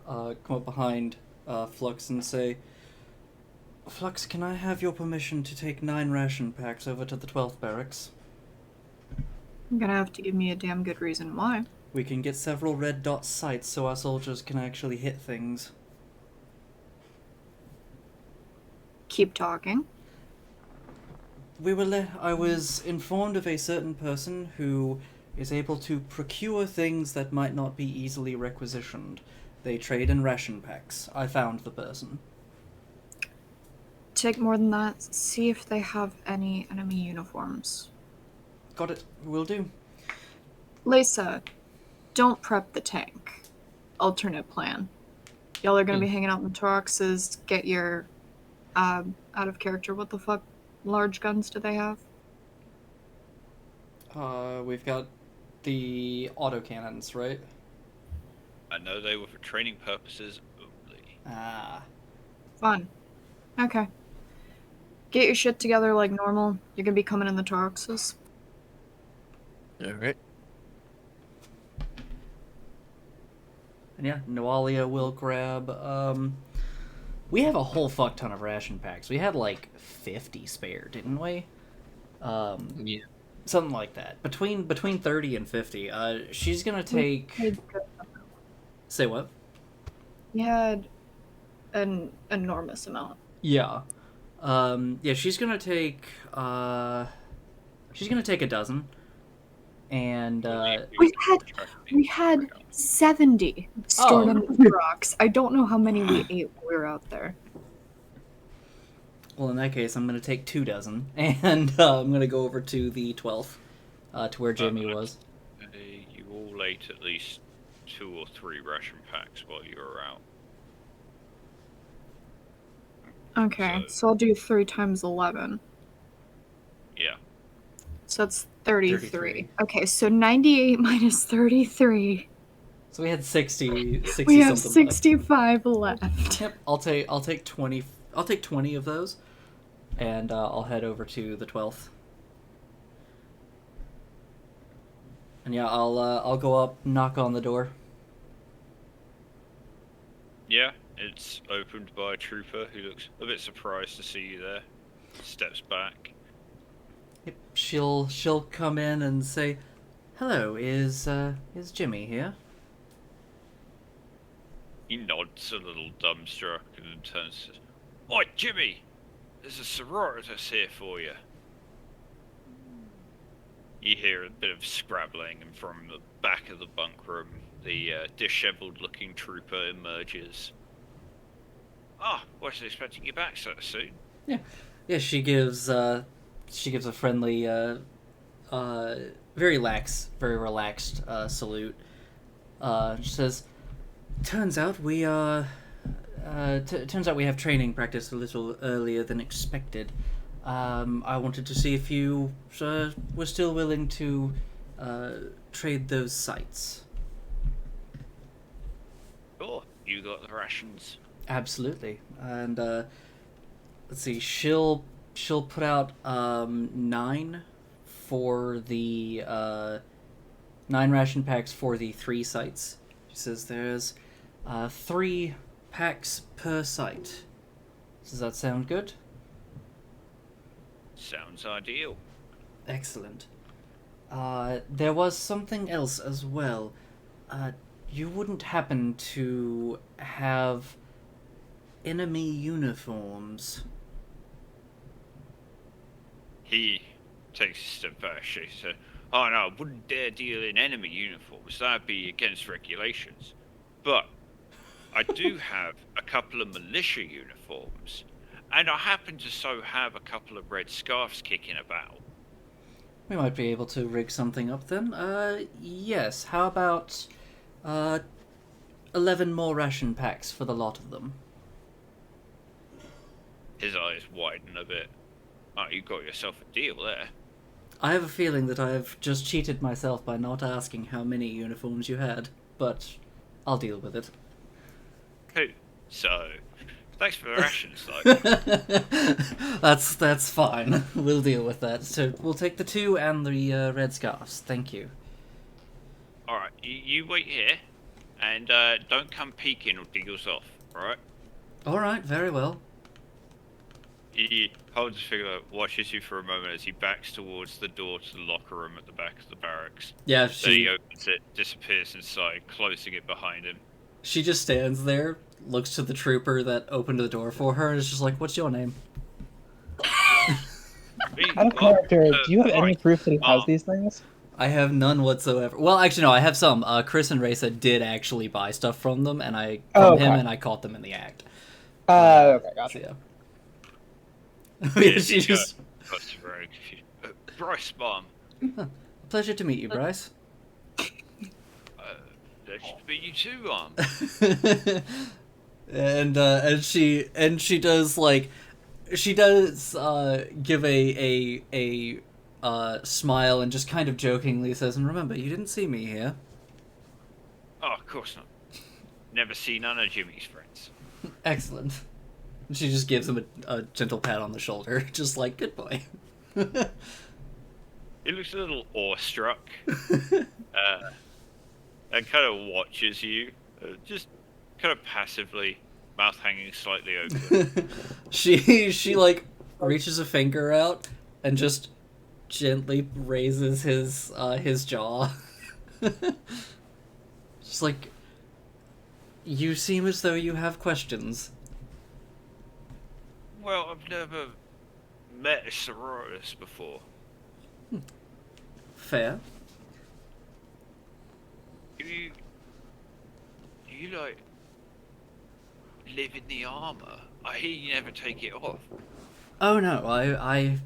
come up behind Flux and say, Flux, can I have your permission to take 9 ration packs over to the 12th barracks? You're gonna have to give me a damn good reason why. We can get several red dot sights so our soldiers can actually hit things. Keep talking. I was informed of a certain person who is able to procure things that might not be easily requisitioned. They trade in ration packs. I found the person. Take more than that. See if they have any enemy uniforms. Got it. Will do. Lisa, don't prep the tank. Alternate plan. Y'all are gonna be hanging out in the Toroxes. Get your out of character. What the fuck? Large guns do they have? We've got the autocannons, right? I know they were for training purposes only. Ah. Fun. Okay. Get your shit together like normal. You're gonna be coming in the Toroxes. All right. And yeah, Nualia will grab, we have a whole fuck ton of ration packs. We had like 50 spare, didn't we? Yeah. something like that. Between 30 and 50. She's gonna take. Say what? You had an enormous amount. Yeah. Yeah, she's gonna take a dozen. And We had 70 stored on the rocks. I don't know how many we ate while we were out there. well, in that case, I'm gonna take 2 dozen, and I'm gonna go over to the 12th, to where Jimmy was. You all ate at least 2 or 3 ration packs while you were out. Okay, so I'll do 3 times 11. Yeah. So that's 33. 33. Okay, so 98 minus 33. So we had 60 We have something left. 65 left. Yep, I'll take 20. I'll take 20 of those, and I'll head over to the 12th. And yeah, I'll go up, knock on the door. Yeah, it's opened by a trooper who looks a bit surprised to see you there. Steps back. Yep, she'll come in and say, "Hello, is Jimmy here?" He nods a little dumbstruck and then turns and says, "Oi, Jimmy! There's a sororitas here for you." You hear a bit of scrabbling, and from the back of the bunk room, the disheveled-looking trooper emerges. "Ah, wasn't expecting you back so soon." Yeah, she gives a friendly, very relaxed salute. She says, "Turns out we have training practice a little earlier than expected. I wanted to see if you were still willing to trade those sites." "Sure, you got the rations." Absolutely. And let's see, she'll put out 9 for the 9 ration packs for the 3 sites. She says there's 3 packs per site. Does that sound good? Sounds ideal. Excellent. There was something else as well. You wouldn't happen to have enemy uniforms? He takes a step back, shakes his head. "Oh no, I wouldn't dare deal in enemy uniforms. That'd be against regulations. But I do have a couple of militia uniforms, and I happen to so have a couple of red scarves kicking about." We might be able to rig something up then. Yes. How about 11 more ration packs for the lot of them? His eyes widen a bit. "Oh, you got yourself a deal there." I have a feeling that I've just cheated myself by not asking how many uniforms you had, but I'll deal with it. Cool. So, thanks for the rations, though. That's fine. We'll deal with that. So we'll take the 2 and the red scarves. Thank you. Alright, you wait here, and don't come peeking or Deagle's off, alright? All right. Very well. He holds his finger up, watches you for a moment as he backs towards the door to the locker room at the back of the barracks. Yeah. Then he opens it, disappears inside, closing it behind him. She just stands there, looks to the trooper that opened the door for her, and is just like, "What's your name?" Out of character, do you have any alright. proof that he has these things? I have none whatsoever. Well, actually, no, I have some. Chris and Raysa did actually buy stuff from them, and him, and I caught them in the act. Okay, So, gotcha. yeah. Yeah, She just. That's very confused. Bryce, Mom. Pleasure to meet you, Bryce. Pleasure to meet you too, Mom. and she does give a smile and just kind of jokingly says, "And remember, you didn't see me here." Oh, of course not. Never seen none of Jimmy's friends. Excellent. She just gives him a gentle pat on the shoulder, just like, "Good boy." He looks a little awestruck, and kind of watches you, just kind of passively, mouth hanging slightly open. she like reaches a finger out and just gently raises his jaw. Just like, you seem as though you have questions. Well, I've never met a Sororitas before. Fair. You like live in the armor. I hear you never take it off. Oh no,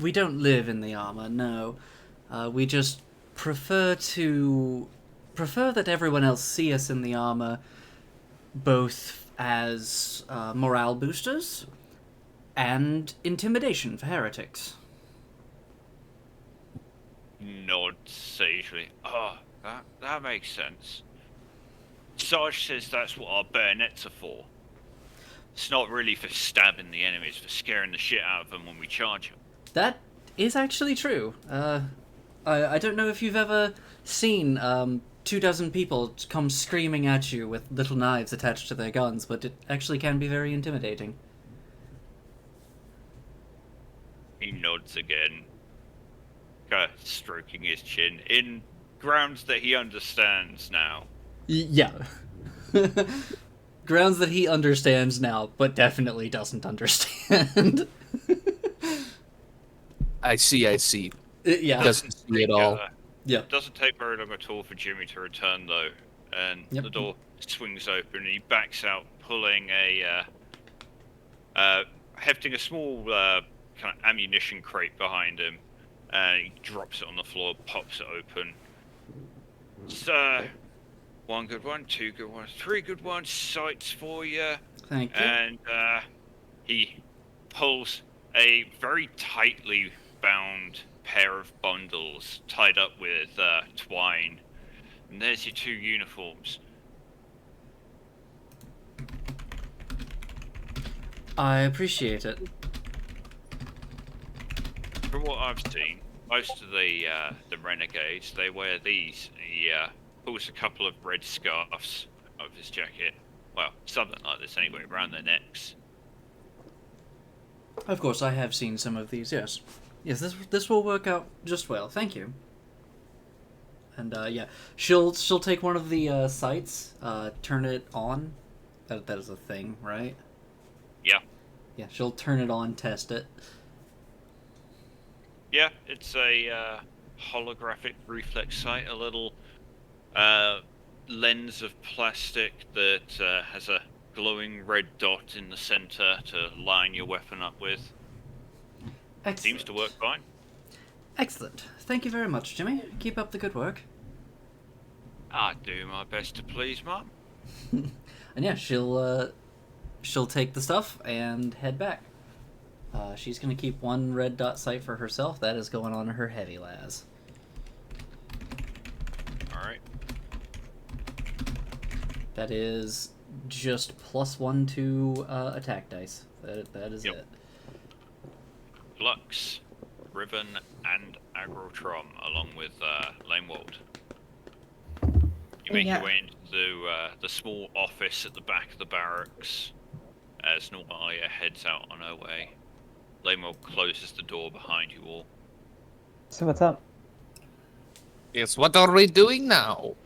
we don't live in the armor. No, we just prefer that everyone else see us in the armor, both as morale boosters and intimidation for heretics. Nod sagely. Ah, that makes sense. Sarge says that's what our bayonets are for. It's not really for stabbing the enemy, it's for scaring the shit out of them when we charge them. That is actually true. I don't know if you've ever seen 24 people come screaming at you with little knives attached to their guns, but it actually can be very intimidating. He nods again, kind of stroking his chin, in grounds that he understands now. Yeah. Grounds that he understands now, but definitely doesn't understand. I see. Yeah. Doesn't see it all. Yeah. It doesn't take very long at all for Jimmy to return, though, and Yep. the door swings open and he backs out, pulling hefting a small kind of ammunition crate behind him, and he drops it on the floor, pops it open. So, one good one, two good ones, three good ones, sights for you. Thank you. And he pulls a very tightly bound pair of bundles tied up with twine. And there's your two uniforms. I appreciate it. From what I've seen, most of the renegades, they wear these. He pulls a couple of red scarves of his jacket. Well, something like this anyway, around their necks. Of course, I have seen some of these, yes. Yes, this will work out just well, thank you. And, yeah, she'll take one of the, sights, turn it on. That is a thing, right? Yeah. Yeah, she'll turn it on, test it. Yeah, it's a holographic reflex sight, a little lens of plastic that has a glowing red dot in the center to line your weapon up with. Excellent. Seems to work fine. Excellent. Thank you very much, Jimmy. Keep up the good work. I do my best to please, Mum. And yeah, she'll take the stuff and head back. She's gonna keep one red dot sight for herself. That is going on her heavy las. Alright. That is just +1 to attack dice. That is Yep. it. Flux, Riven, and Agrotrom, along with Lamewald. You make Yeah. your way into the small office at the back of the barracks as Normalia heads out on her way. Lamewald closes the door behind you all. So what's up? Yes, what are we doing now?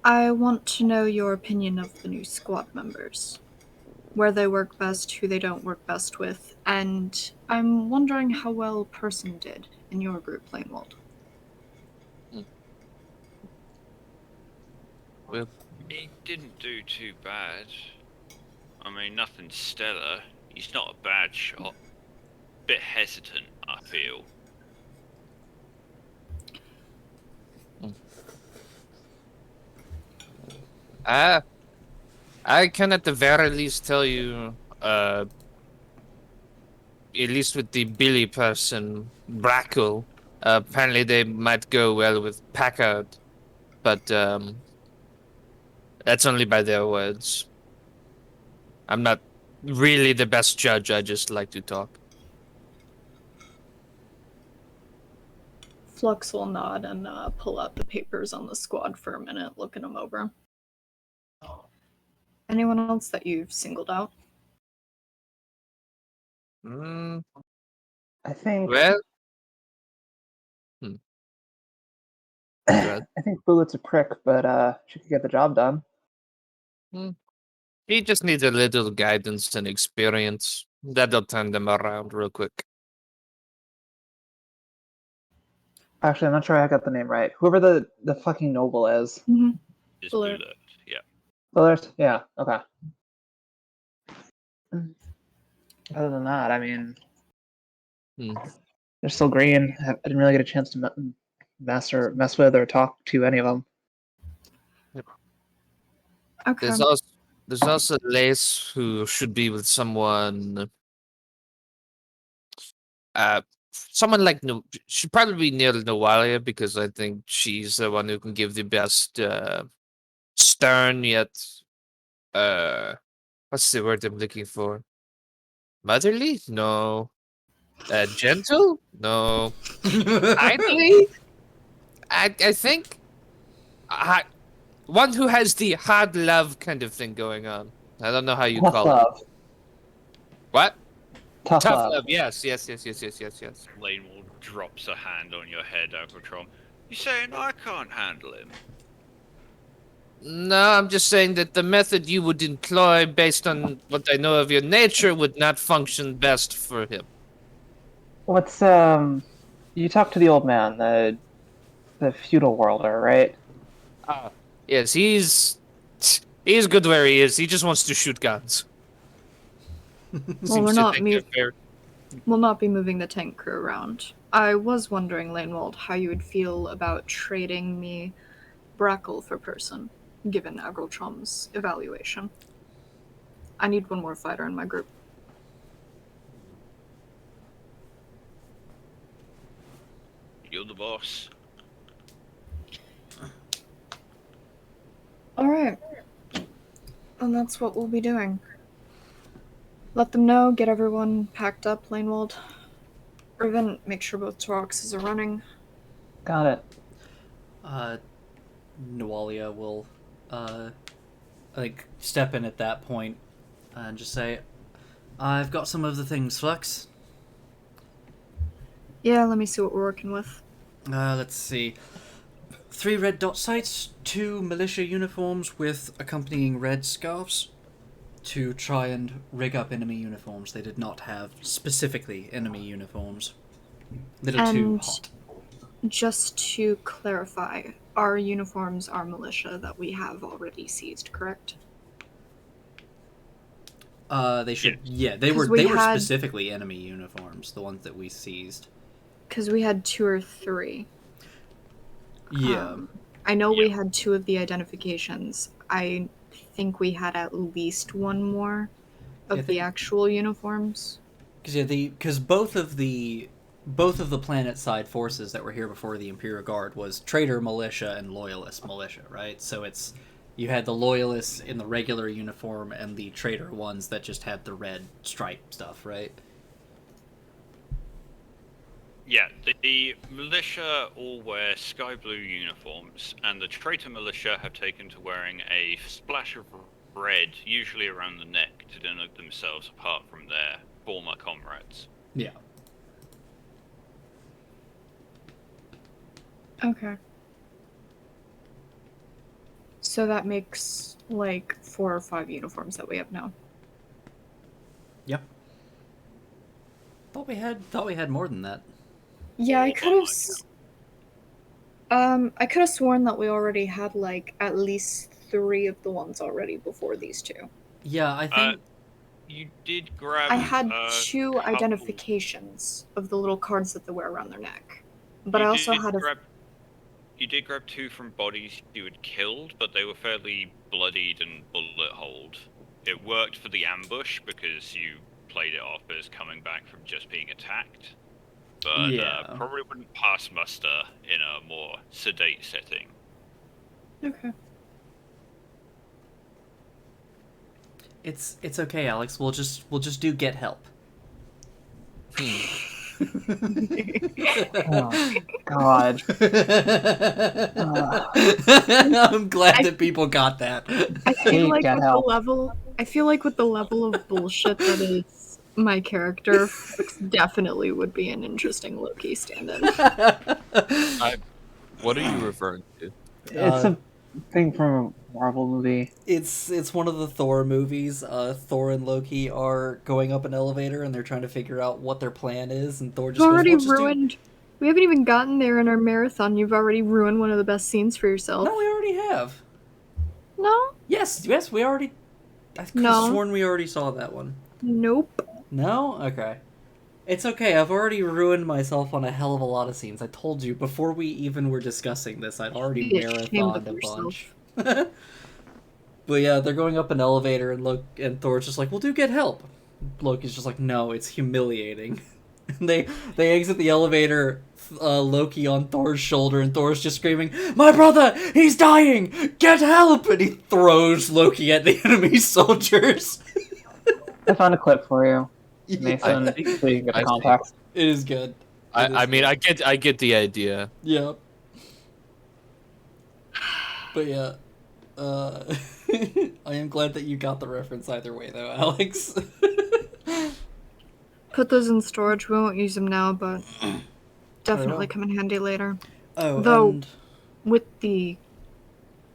I want to know your opinion of the new squad members. Where they work best, who they don't work best with, and I'm wondering how well Person did in your group, Lamewald. Well, He didn't do too bad. I mean, nothing stellar. He's not a bad shot. Bit hesitant, I feel. I can at the very least tell you, at least with the Billy person, Brackle, apparently they might go well with Packard, but that's only by their words. I'm not really the best judge, I just like to talk. Flux will nod and pull out the papers on the squad for a minute, looking them over. Anyone else that you've singled out? Mm, I think well, Good. I think Bullet's a prick, but she could get the job done. He just needs a little guidance and experience. That'll turn them around real quick. Actually, I'm not sure I got the name right. Whoever the fucking noble is. Just Bullard. Bullard. Yeah. Bullard? Yeah, okay. Other than that, I mean, Hmm. they're still green. I didn't really get a chance to mess with or talk to any of them. Okay. There's also Lace who should be with someone. Someone like should probably be near Noalia because I think she's the one who can give the best stern yet what's the word I'm looking for? Motherly? No. Gentle? No. Kindly? I think one who has the hard love kind of thing going on. I don't know how you Tough call it. love. What? Tough Tough love. love. Yes. Lanewald drops a hand on your head, Agrotron. You saying I can't handle him? No, I'm just saying that the method you would employ based on what I know of your nature would not function best for him. What's you talked to the old man, the feudal worlder, right? Yes, he's good where he is. He just wants to shoot guns. Well, we'll not be moving the tank crew around. I was wondering, Lanewald, how you would feel about trading me Brackle for person, given Agrotron's evaluation. I need one more fighter in my group. You're the boss. Alright. And that's what we'll be doing. Let them know, get everyone packed up, Lanewald. Riven, make sure both Tauroxes are running. Got it. Noalia will, step in at that point and just say, I've got some of the things, Flux. Yeah, let me see what we're working with. Let's see. 3 red dot sights, 2 militia uniforms with accompanying red scarves to try and rig up enemy uniforms. They did not have specifically enemy uniforms. Little too And hot. just to clarify, our uniforms are militia that we have already seized, correct? They should. Yeah, they 'Cause were. we They were had- specifically enemy uniforms. The ones that we seized. Because we had 2 or 3. Yeah. I know we had 2 of the identifications. I think we had at least 1 more of the actual uniforms. Because both of the planet side forces that were here before the Imperial Guard was traitor militia and loyalist militia, right? So it's you had the loyalists in the regular uniform and the traitor ones that just had the red stripe stuff, right? Yeah, the militia all wear sky blue uniforms, and the traitor militia have taken to wearing a splash of red, usually around the neck, to denote themselves apart from their former comrades. Yeah. Okay. So that makes like 4 or 5 uniforms that we have now. Yep. Thought we had more than that. Yeah, I could have sworn that we already had like at least 3 of the ones already before these 2. Yeah, I think You did grab. I had a 2 couple- identifications of the little cards that they wear around their neck. But you I also did had a grab. You did grab 2 from bodies you had killed, but they were fairly bloodied and bullet holed. It worked for the ambush because you played it off as coming back from just being attacked. But Yeah. probably wouldn't pass muster in a more sedate setting. Okay. it's okay, Alex. We'll just do get help. Oh, God. I'm glad that people got that. I feel Hey, like get with help. the level of bullshit that is my character, Fix definitely would be an interesting Loki stand-in. What are you referring to? It's a thing from a Marvel movie. It's one of the Thor movies. Thor and Loki are going up an elevator and they're trying to figure out what their plan is, and Thor just You've goes, already "We'll just do-" ruined. We haven't even gotten there in our marathon. You've already ruined one of the best scenes for yourself. No, we already have. No? Yes, we already. I could No. have sworn we already saw that one. Nope. No? Okay. It's okay, I've already ruined myself on a hell of a lot of scenes. I told you, before we even were discussing this, I'd already Be ashamed of marathoned a yourself. bunch. But yeah, they're going up an elevator, and Thor's just like, "Well, do get help." Loki's just like, "No, it's humiliating." And they exit the elevator, Loki on Thor's shoulder, and Thor's just screaming, "My brother, he's dying! Get help!" And he throws Loki at the enemy soldiers. I found a clip for you, Yeah, Nathan, so you can get I the see. context. it is good. It is I mean, good. I get the idea. Yeah. But yeah, I am glad that you got the reference either way, though, Alex. Put those in storage. We won't use them now, but definitely well. come in handy later. Oh, Though- and With the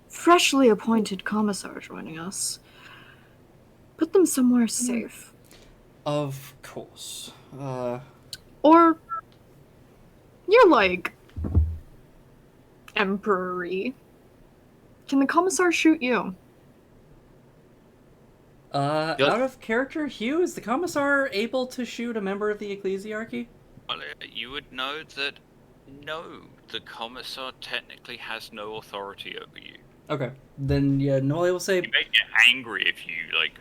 freshly appointed commissar joining us, put them somewhere safe. of course, Or you're like emperor-y. Can the commissar shoot you? out of character, Hugh, is the commissar able to shoot a member of the ecclesiarchy? Well, you would know that no, the commissar technically has no authority over you. Okay, then yeah, Noli will say, He may get angry if you like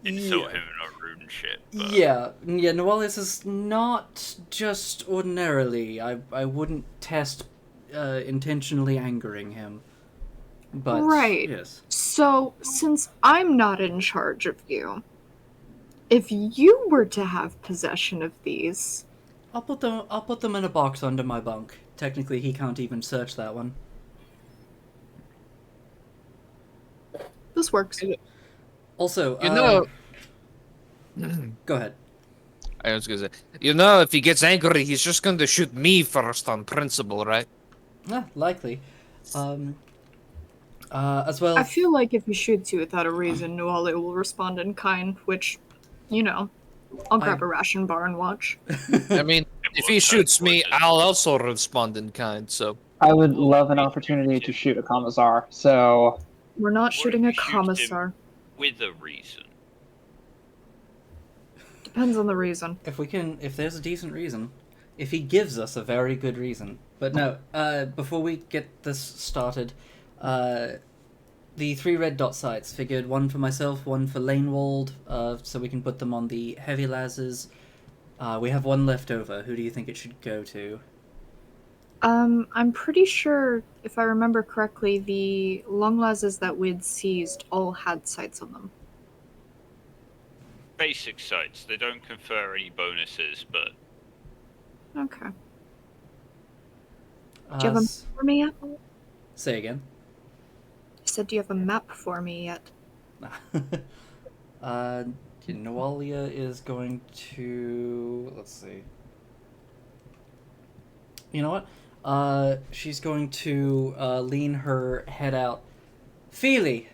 insult Yeah. him and rude and shit. But yeah, Noelius is not just ordinarily. I wouldn't test intentionally angering him. But Right. yes. So, since I'm not in charge of you, if you were to have possession of these, I'll put them in a box under my bunk. Technically he can't even search that one. this works. Also, You know, go ahead. I was gonna say, you know, if he gets angry, he's just going to shoot me first on principle, right? Likely. As well. I feel like if he shoots you without a reason, Nuali will respond in kind, which, you know, I'll grab a ration bar and watch. I mean, if he shoots me, I'll also respond in kind. So I would love an opportunity to shoot a commissar, so We're not if shooting you a shoot him? commissar. with a reason. Depends on the reason. If there's a decent reason, if he gives us a very good reason. But no, before we get this started, the 3 red dot sites, figured one for myself, one for Lanewald, so we can put them on the heavy lasers. We have one left over. Who do you think it should go to? I'm pretty sure, if I remember correctly, the long lasers that we'd seized all had sights on them. Basic sites, they don't confer any bonuses, but Okay. Do you have a map for me yet? Say again. I said, do you have a map for me yet? Noalia is going to... Let's see. You know what? She's going to lean her head out. Feely!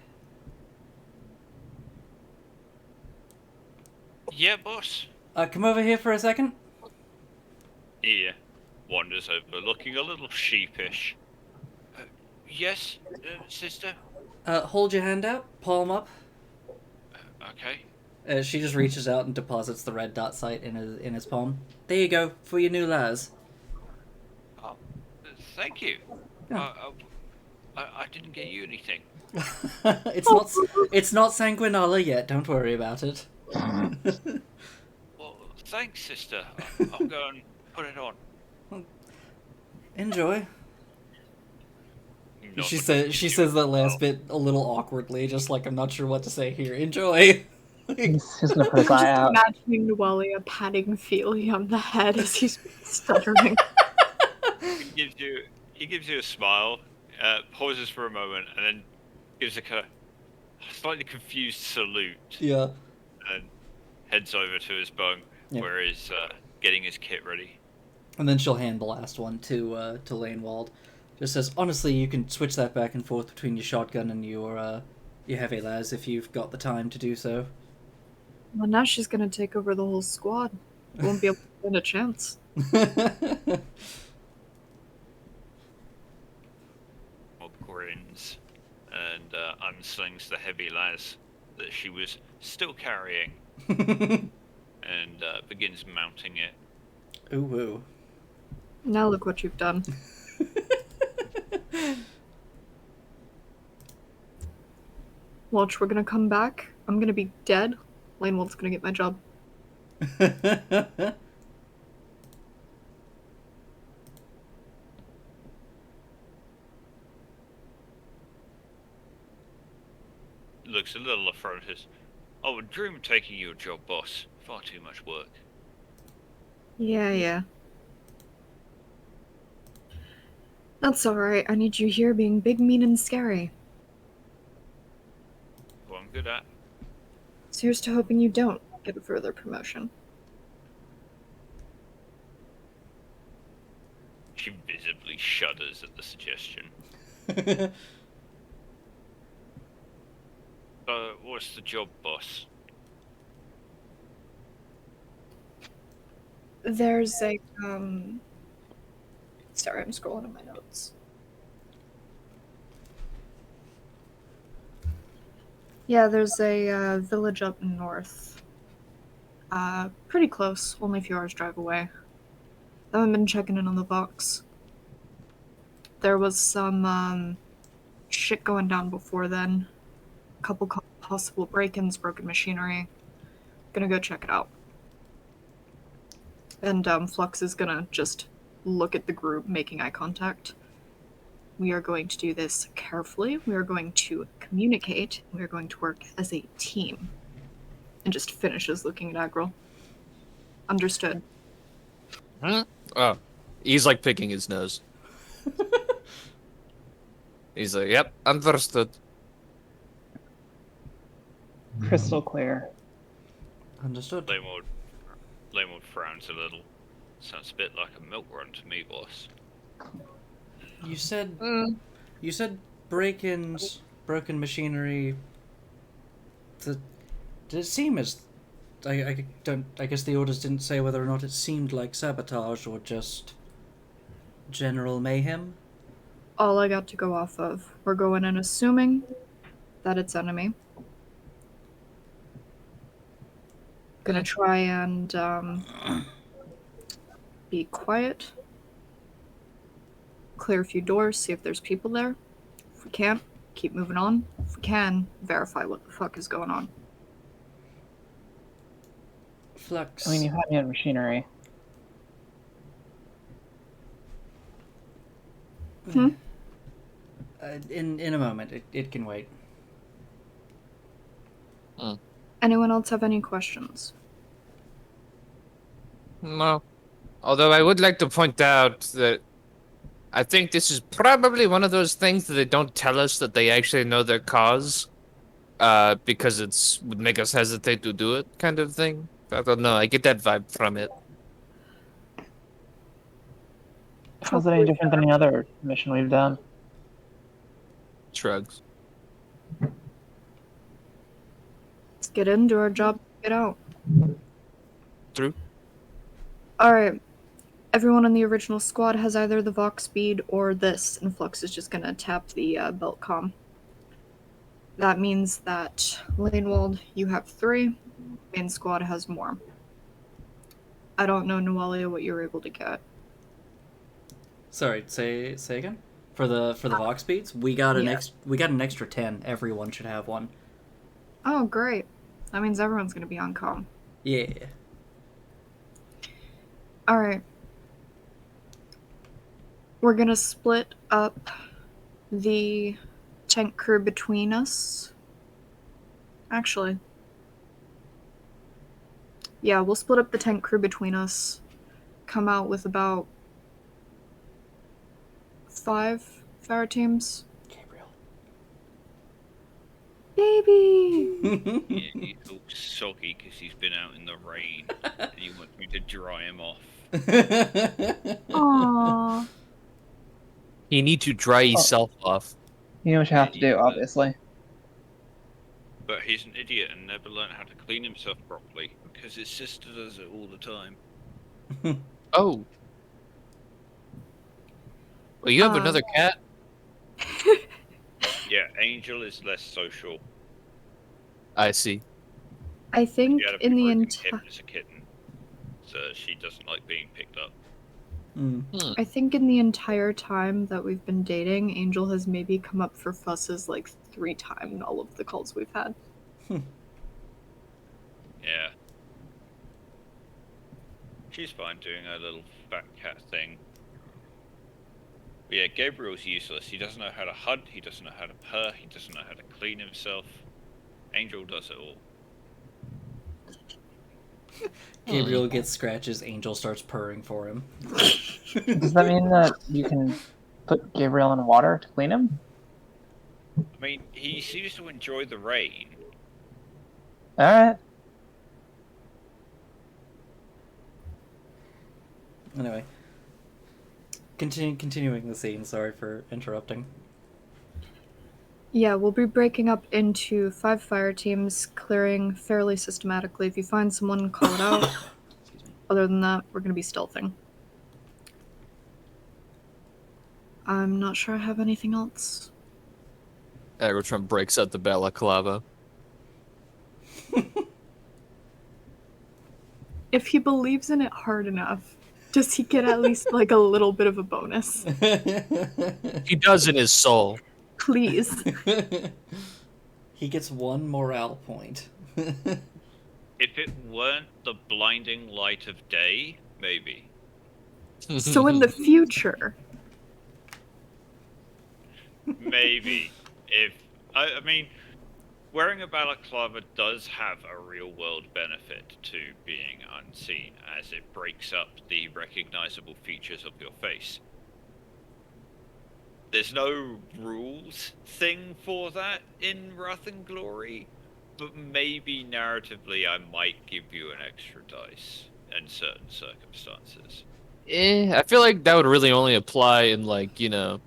yeah, boss. Come over here for a second. Yeah, wanders over, looking a little sheepish. Yes, sister. Hold your hand out. Palm up. Okay. She just reaches out and deposits the red dot sight in his palm. There you go, for your new las. Thank you. Yeah. I didn't get you anything. It's not Sanguinala yet. Don't worry about it. Well, thanks, sister. I'll go and put it on. Enjoy. Not She looking says that last bit a little awkwardly, just like I'm not sure what to say here. Enjoy. he's gonna put his eye out. Imagining Nualia patting Feely on the head as he's stuttering. He gives you a smile, pauses for a moment, and then gives a kind of slightly confused salute, Yeah. and heads over to his bunk, Yeah. where he's getting his kit ready. And then she'll hand the last one to Lanewald. Just says, honestly, you can switch that back and forth between your shotgun and your heavy las if you've got the time to do so. Well, now she's gonna take over the whole squad. Won't be able to stand a chance. Or grins and unslings the heavy las that she was still carrying and begins mounting it. Ooh. Now look what you've done. Watch, we're gonna come back. I'm gonna be dead. Lanewald's gonna get my job. Looks a little affronted. I would dream of taking your job, boss. Far too much work. Yeah. That's alright. I need you here being big, mean, and scary. What I'm good at. So here's to hoping you don't get a further promotion. She visibly shudders at the suggestion. What's the job, boss? There's a, Sorry, I'm scrolling in my notes. Yeah, there's a village up north. Pretty close, only a few hours drive away. I haven't been checking in on the Vox. There was some, shit going down before then. A couple possible break-ins, broken machinery. Gonna go check it out. And, Flux is gonna just look at the group, making eye contact. We are going to do this carefully. We are going to communicate. We are going to work as a team. And just finishes looking at Agril. Understood. Huh? Oh, he's like picking his nose. He's like, yep, understood. Crystal clear. Understood. Laymore frowns a little. Sounds a bit like a milk run to me, boss. You said break-ins, broken machinery. Did it seem as I guess the orders didn't say whether or not it seemed like sabotage or just general mayhem? All I got to go off of. We're going in assuming that it's enemy. Gonna try and be quiet. Clear a few doors, see if there's people there. If we can't, keep moving on. If we can, verify what the fuck is going on. Flux. I mean, you had me on machinery. In a moment, it can wait. Anyone else have any questions? No. Although I would like to point out that I think this is probably one of those things that they don't tell us that they actually know their cause, because it's would make us hesitate to do it, kind of thing. I don't know. I get that vibe from it. How's it any different than any other mission we've done? Shrugs. Let's get in, do our job, get out. True. Alright. Everyone in the original squad has either the Vox bead or this, and Flux is just gonna tap the belt comm. That means that Lanewald, you have 3. Main squad has more. I don't know, Noelia, what you were able to get. Sorry, say again. For the Vox beats, we got an Yeah. we got an extra 10. Everyone should have one. Oh, great. That means everyone's gonna be on comm. Yeah. Alright. We're gonna split up the tank crew between us. Actually. Yeah, we'll split up the tank crew between us. Come out with about 5 fire teams. Gabriel. Baby! Yeah, he's all soggy because he's been out in the rain and he wants me to dry him off. Aww. You need to dry Oh. yourself off. You know what you have to do, obviously. But he's an idiot and never learned how to clean himself properly because his sister does it all the time. Oh. Well, you have another cat? Yeah, Angel is less social. I see. I think She had a in the broken entire hip as a kitten, so she doesn't like being picked up. I think in the entire time that we've been dating, Angel has maybe come up for fusses like 3 times in all of the calls we've had. Yeah. She's fine doing her little fat cat thing. But yeah, Gabriel's useless. He doesn't know how to hunt, he doesn't know how to purr, he doesn't know how to clean himself. Angel does it all. Gabriel gets scratches, Angel starts purring for him. Does that mean that you can put Gabriel in water to clean him? I mean, he seems to enjoy the rain. Alright. Anyway. Continuing the scene, sorry for interrupting. Yeah, we'll be breaking up into 5 fire teams, clearing fairly systematically. If you find someone, call it out. Excuse me. Other than that, we're going to be stealthing. I'm not sure I have anything else. Aggratron breaks out the balaclava. If he believes in it hard enough, does he get at least like a little bit of a bonus? He does in his soul. Please. He gets 1 morale point. If it weren't the blinding light of day, maybe. So in the future, Maybe. I mean, wearing a balaclava does have a real world benefit to being unseen, as it breaks up the recognizable features of your face. There's no rules thing for that in Wrath and Glory, but maybe narratively I might give you an extra dice in certain circumstances. I feel like that would really only apply in, like, you know,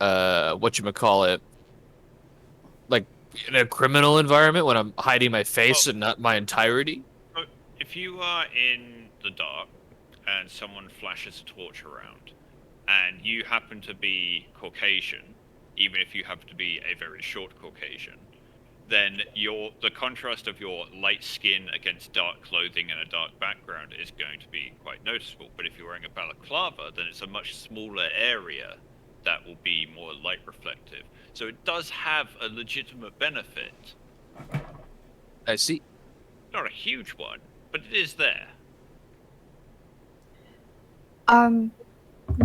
whatchamacallit, like, in a criminal environment when I'm hiding my face and not my entirety. But if you are in the dark and someone flashes a torch around, and you happen to be Caucasian, even if you happen to be a very short Caucasian, then the contrast of your light skin against dark clothing and a dark background is going to be quite noticeable. But if you're wearing a balaclava, then it's a much smaller area that will be more light reflective. So it does have a legitimate benefit. I see. Not a huge one, but it is there.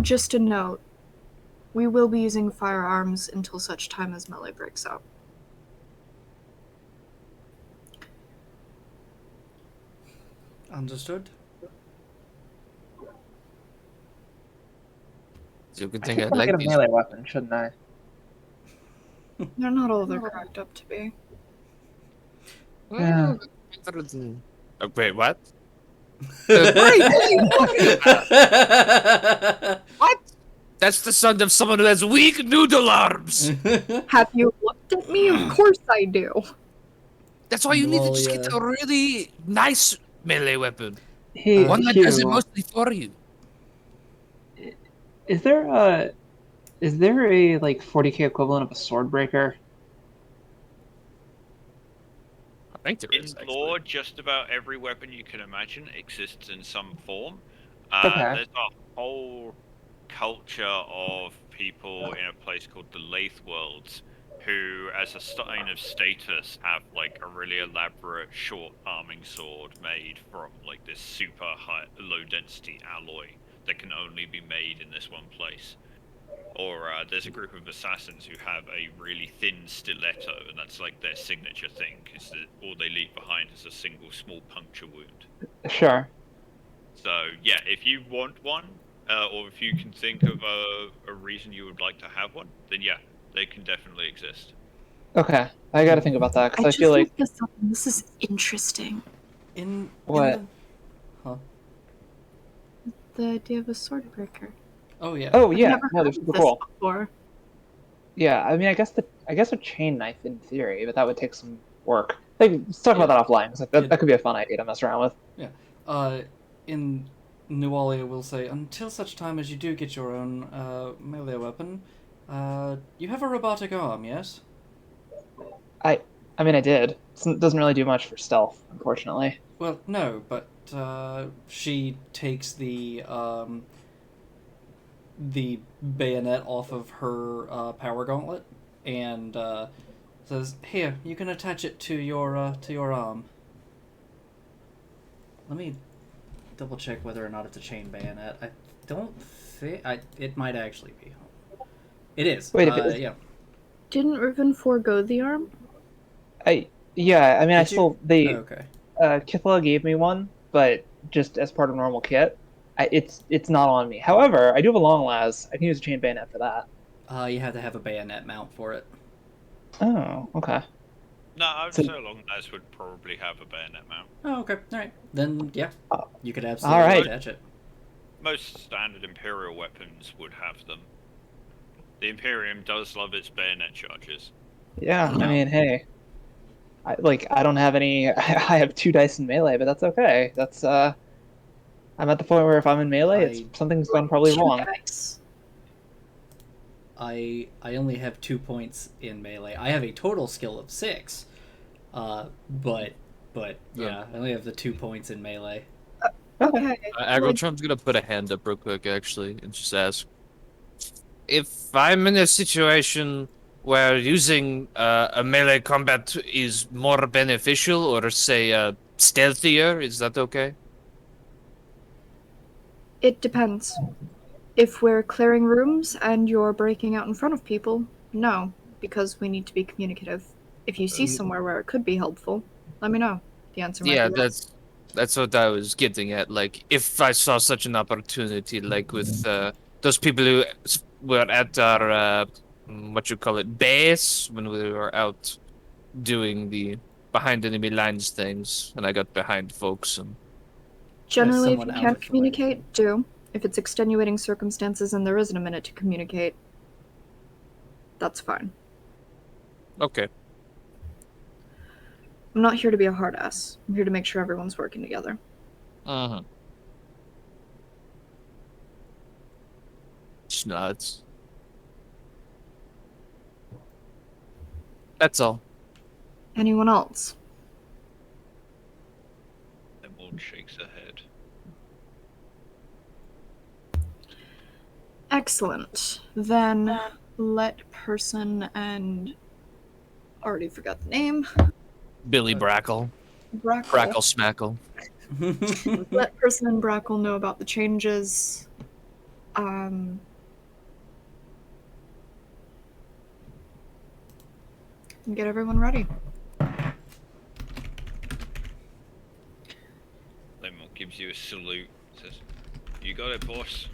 just a note. We will be using firearms until such time as melee breaks out. Understood. It's a good I thing think I I'll like get a these. melee weapon, shouldn't I? They're not all they're cracked up to be. Yeah. Oh, wait, what? What? That's the sound of someone who has weak noodle arms. Have you looked at me? Of course I do. That's why you need to Well, just yeah. get a really nice melee weapon. Hey, One that Hugh, does it mostly for you. is there a like 40k equivalent of a sword breaker? I think there In is. lore, just about every weapon you can imagine exists in some form. Okay. There's a whole culture of people in a place called the Lathe Worlds who, as a sign of status, have like a really elaborate short arming sword made from like this super high, low density alloy that can only be made in this one place. Or there's a group of assassins who have a really thin stiletto, and that's like their signature thing, because all they leave behind is a single small puncture wound. Sure. So yeah, if you want one, or if you can think of a reason you would like to have one, then yeah, they can definitely exist. Okay, I got to think about that because I just feel like looked this up and this is interesting. In What? the- huh? the idea of a sword breaker? Oh yeah. Oh I've yeah, never no, heard they're of super this cool. before. Yeah, I mean, I guess a chain knife in theory, but that would take some work. Like, let's talk about that offline. 'Cause that could be a fun idea to mess around with. In Nualia will say, until such time as you do get your own melee weapon, you have a robotic arm, yes? I mean, I did. It doesn't really do much for stealth, unfortunately. Well, no, but she takes the bayonet off of her power gauntlet and says, "Here, you can attach it to your arm." Let me double check whether or not it's a chain bayonet. I don't think it might actually be. It is. Wait, if it is- Yeah. Didn't Riven forego the arm? Yeah, I mean, I Did you? still they Okay. Kithla gave me one, but just as part of normal kit. It's not on me. However, I do have a long las. I can use a chain bayonet for that. You have to have a bayonet mount for it. Oh, okay. No, I would So- say long as would probably have a bayonet mount. Oh, okay. All right. Then yeah, Uh, you could absolutely right. attach it. Most standard Imperial weapons would have them. The Imperium does love its bayonet charges. Yeah, I mean, hey, I don't have any. I have 2 dice in melee, but that's okay. That's I'm at the point where if I'm in melee, something's gone probably wrong. Nice. I only have 2 points in melee. I have a total skill of 6, but yeah, I only have the 2 points in melee. Okay. Agrotron's gonna put a hand up real quick, actually, and just ask if I'm in a situation where using a melee combat is more beneficial, or say stealthier. Is that okay? It depends. If we're clearing rooms and you're breaking out in front of people, no, because we need to be communicative. If you see somewhere where it could be helpful, let me know. The answer might Yeah, be yes. that's what I was getting at. Like, if I saw such an opportunity, like with those people who were at our what you call it, base, when we were out doing the behind enemy lines things, and I got behind folks. And Generally, if someone you out can't of the way. communicate, do. If it's extenuating circumstances and there isn't a minute to communicate, that's fine. okay, I'm not here to be a hard ass. I'm here to make sure everyone's working together. Schnods. That's all. Anyone else? Emerald shakes her head. Excellent. Then let person and already forgot the name. Billy Brackle. Brackle. Brackle Smackle. Let person and Brackle know about the changes. And get everyone ready. Lemon gives you a salute. Says, "You got it, boss."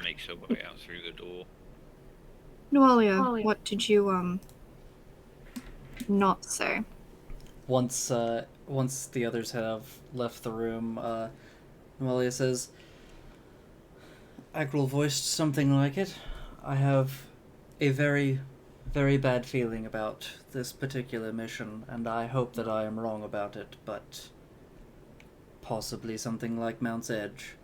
Makes her way out through the door. Noelia, what did you not say? Once the others have left the room, Amalia says, Agril voiced something like it. I have a very, very bad feeling about this particular mission, and I hope that I am wrong about it, but possibly something like Mount's Edge.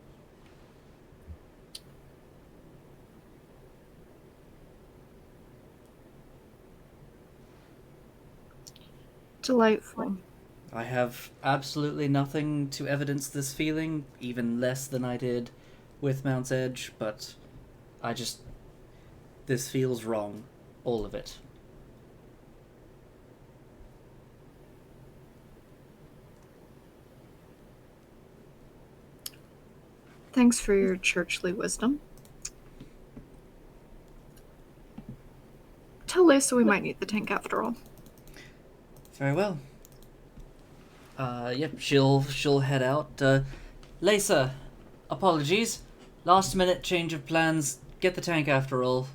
Delightful. I have absolutely nothing to evidence this feeling, even less than I did with Mount's Edge, but this feels wrong. All of it. Thanks for your churchly wisdom. Tell Lisa we might need the tank after all. Very well. Yep, she'll head out. Lisa, apologies. Last minute change of plans. Get the tank after all.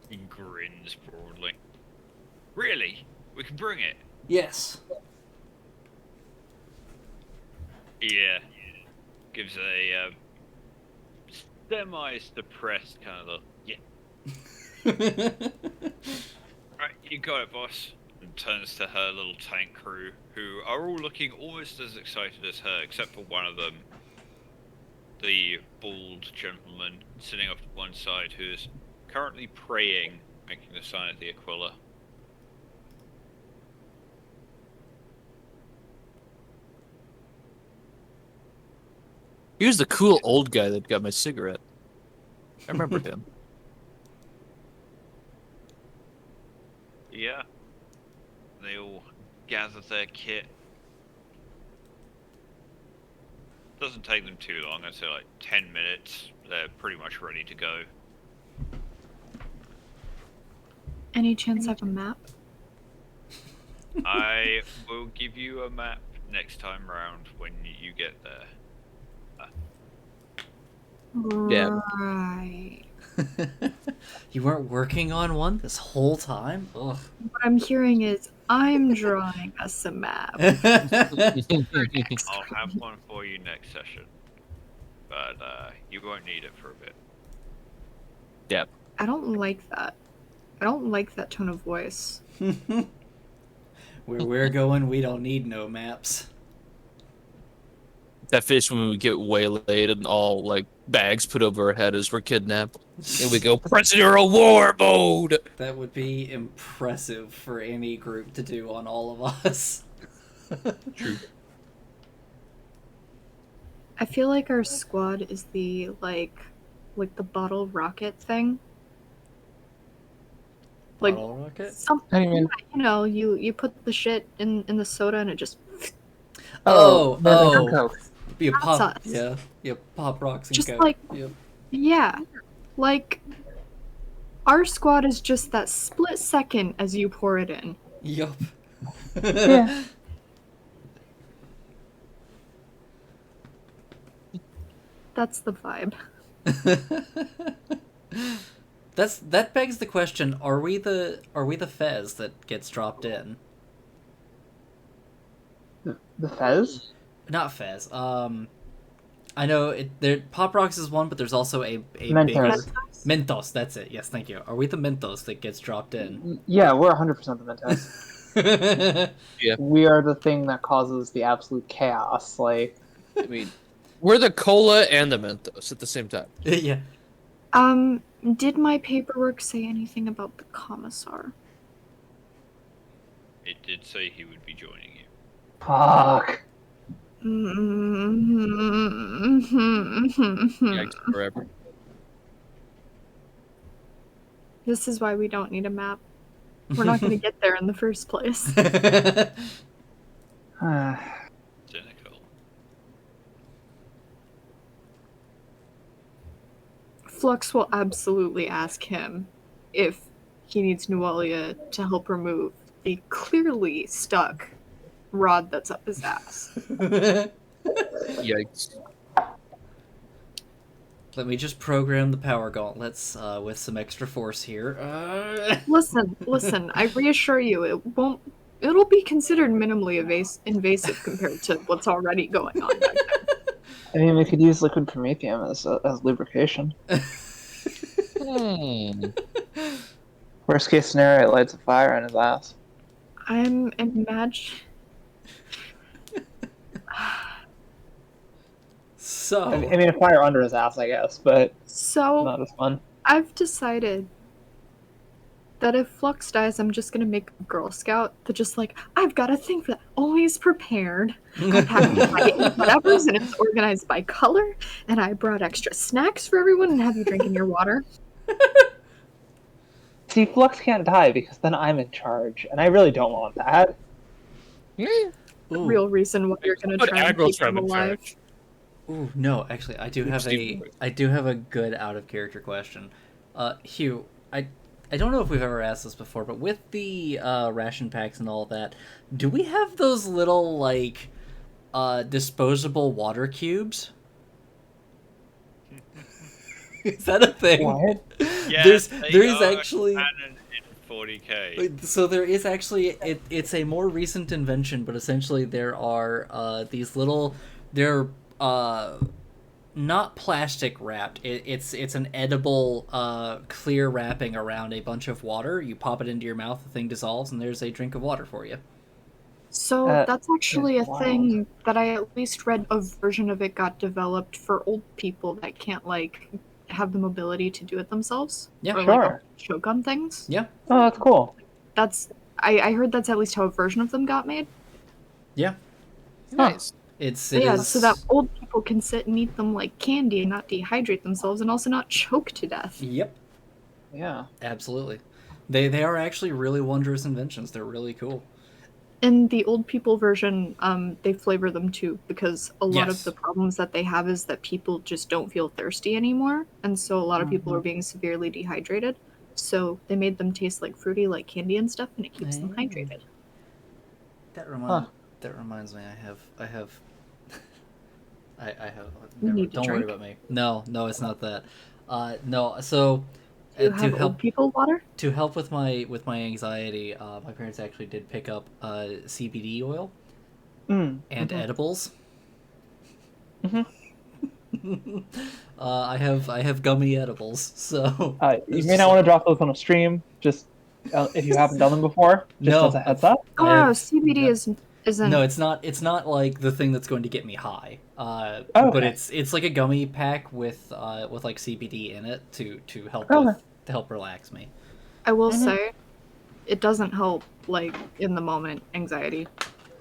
He grins broadly. Really? We can bring it? Yes. Yeah. Gives a semi-suppressed kind of look. Yeah. Right, you got it, boss. And turns to her little tank crew, who are all looking almost as excited as her, except for one of them, the bald gentleman sitting off to one side, who is currently praying, making the sign of the Aquila. He was the cool old guy that got my cigarette. I remember him. Yeah. They all gather their kit. Doesn't take them too long, I'd say like 10 minutes. They're pretty much ready to go. Any chance I have a map? I will give you a map next time round when you get there. Yeah. Right. You weren't working on one this whole time? Ugh. What I'm hearing is I'm drawing us a map. I'll have one for you next session. But you won't need it for a bit. Yep. I don't like that. I don't like that tone of voice. Where we're going, we don't need no maps. That fish when we get waylaid and all like bags put over our head as we're kidnapped. And we go, prisoner of war mode! That would be impressive for any group to do on all of us. True. I feel like our squad is the like the bottle rocket thing. Like Bottle rocket? some, How do you mean? you know, you put the shit in the soda and it just Oh, Northern oh. Coke. You That's pop, us. yeah, you pop rocks and Just go. like- Yep. yeah, like our squad is just that split second as you pour it in. Yup. Yeah. That's the vibe. That begs the question: Are we the Fez that gets dropped in? The Fez? Not Fez. I know there. Pop Rocks is one, but there's also a Mentos. bigger Mentos. That's it. Yes, thank you. Are we the Mentos that gets dropped in? Yeah, we're 100% the Mentos. Yeah. We are the thing that causes the absolute chaos. Like, I mean, we're the cola and the Mentos at the same time. Yeah. Did my paperwork say anything about the commissar? It did say he would be joining you. fuck. Yikes forever. This is why we don't need a map. We're not going to get there in the first place. Cynical. Flux will absolutely ask him if he needs Nualia to help remove the clearly stuck rod that's up his ass. Yikes. Let me just program the power gauntlets with some extra force here. Listen, I reassure you, it'll be considered minimally invasive compared to what's already going on back there. I mean, we could use liquid promethium as lubrication. Worst case scenario, it lights a fire in his ass. I'm imagining. So, I mean, a fire under his ass, I guess, but So not as fun. I've decided that if Flux dies, I'm just gonna make a Girl Scout that just like, I've got a thing for that. Always prepared. I packed my whatevers and it's organized by color, and I brought extra snacks for everyone and have you drinking your water. See, Flux can't die because then I'm in charge, and I really don't want that. ooh, Real reason why you're gonna Put try and aggro keep trap him in alive. charge. ooh, no, actually, I do have a good out of character question. Hugh, I don't know if we've ever asked this before, but with the ration packs and all that, do we have those little like disposable water cubes? Is that a thing? What? Yeah, there they is are actually canon in 40k. so there is actually it's a more recent invention, but essentially there are these little They're not plastic wrapped. It's an edible clear wrapping around a bunch of water. You pop it into your mouth, the thing dissolves, and there's a drink of water for you. So that's actually a wild. thing that I at least read a version of it got developed for old people that can't like have the mobility to do it themselves. Yeah, or sure. like choke on things. Yeah. Oh, that's cool. That's I heard that's at least how a version of them got made. Yeah. Nice. It Yeah, is. so that old people can sit and eat them like candy and not dehydrate themselves and also not choke to death. Yep. Yeah. Absolutely. They are actually really wondrous inventions. They're really cool. In the old people version, they flavor them too because a lot Yes. of the problems that they have is that people just don't feel thirsty anymore, and so a lot of people are being severely dehydrated. So they made them taste like fruity, like candy and stuff, and it keeps them hydrated. That Huh. reminds me. I have. You Never, need to don't worry drink. about me. No, it's not that. No. So Do you to have old help people water? to help with my anxiety, my parents actually did pick up CBD oil Mm. and edibles. Mhm. I have gummy edibles, so You it's may just not like- want to drop those on a stream, just if you haven't done them before. Just No. as a heads up. Oh, I no, have- CBD no. isn't. No, it's not. It's not like the thing that's going to get me high. But Okay. it's like a gummy pack with like CBD in it to help Okay. to help relax me. I will Mhm. say, it doesn't help like in the moment anxiety.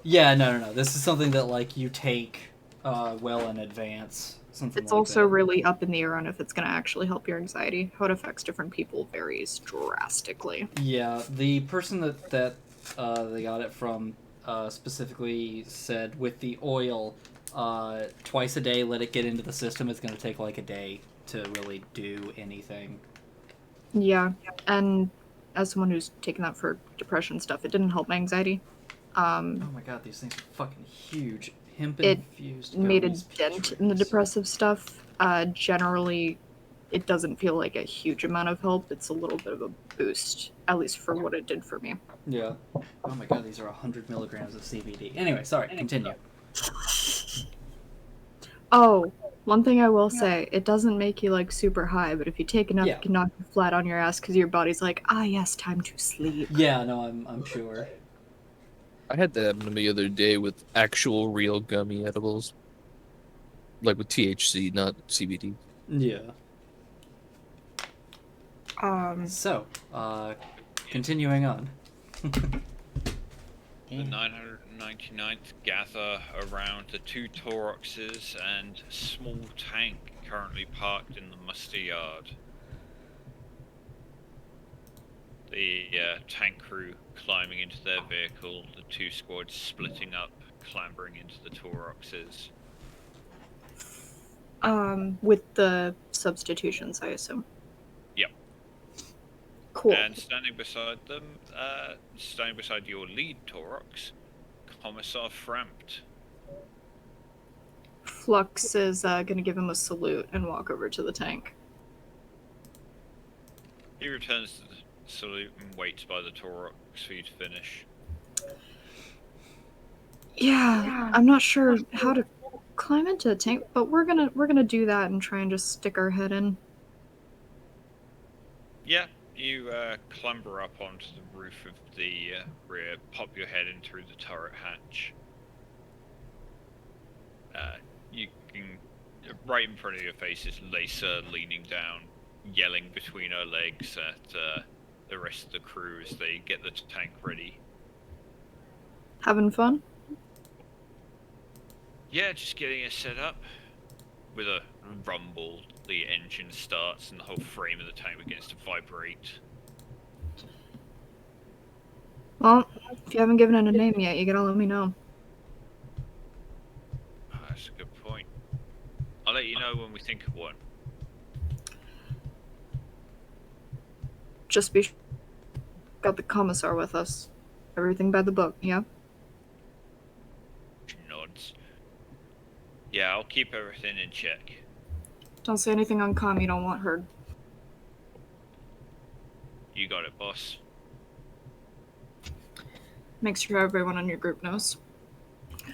Yeah, no. This is something that like you take well in advance. Something It's like also that. really up in the air on if it's going to actually help your anxiety. How it affects different people varies drastically. Yeah, the person that they got it from specifically said with the oil, twice a day, let it get into the system. It's going to take like a day to really do anything. Yeah, and as someone who's taken that for depression stuff, it didn't help my anxiety. Oh my god, these things are fucking huge. Hemp It infused made a gummies, dent in the trees. depressive stuff. Generally, it doesn't feel like a huge amount of help. It's a little bit of a boost, at least for what it did for me. Yeah. Oh my god, these are 100 milligrams of CBD. Anyway, sorry, continue. Oh, one thing I will say, it doesn't make you like super high, but if you take enough, Yeah. it can knock you flat on your ass because your body's like, ah, yes, time to sleep. Yeah, no, I'm sure. I had that happen to me the other day with actual real gummy edibles. Like with THC, not CBD. Yeah. So, continuing on. The 999th gather around the two Tauroxes and a small tank currently parked in the musty yard. The tank crew climbing into their vehicle, the two squads splitting up, clambering into the Tauroxes. With the substitutions, I assume. Yep. Cool. And standing beside them, standing beside your lead Taurox, Commissar Frampt. Flux is gonna give him a salute and walk over to the tank. He returns to the salute and waits by the Taurox for you to finish. Yeah, I'm not sure how to climb into a tank, but we're gonna do that and try and just stick our head in. Yeah, you clamber up onto the roof of the rear, pop your head in through the turret hatch. You can, right in front of your face is Lisa leaning down, yelling between her legs at the rest of the crew as they get the tank ready. Having fun? Yeah, just getting it set up. With a rumble, the engine starts and the whole frame of the tank begins to vibrate. Well, if you haven't given it a name yet, you gotta let me know. Oh, that's a good point. I'll let you know when we think of one. Just be got the commissar with us. Everything by the book, yeah? She nods. Yeah, I'll keep everything in check. Don't say anything on comm you don't want heard. You got it, boss. Make sure everyone on your group knows.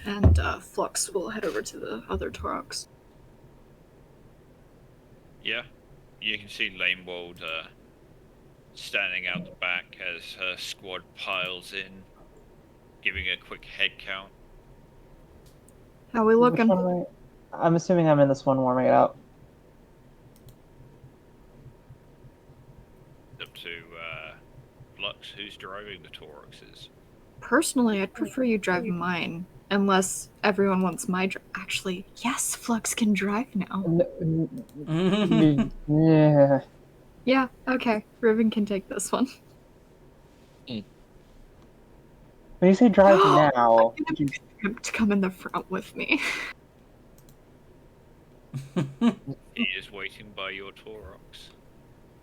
And Flux will head over to the other Torox. Yeah, you can see Lanewold standing out the back as her squad piles in, giving a quick head count. How we Which looking? one am I? I'm assuming I'm in this one warming it up. Up to Flux, who's driving the Toroxes. Personally, I'd prefer you drive mine. Unless everyone wants my Actually, yes, Flux can drive now. Yeah. Yeah, okay. Riven can take this one. When you say drive now, I'm gonna get him to come in the front with me. He is waiting by your Torox.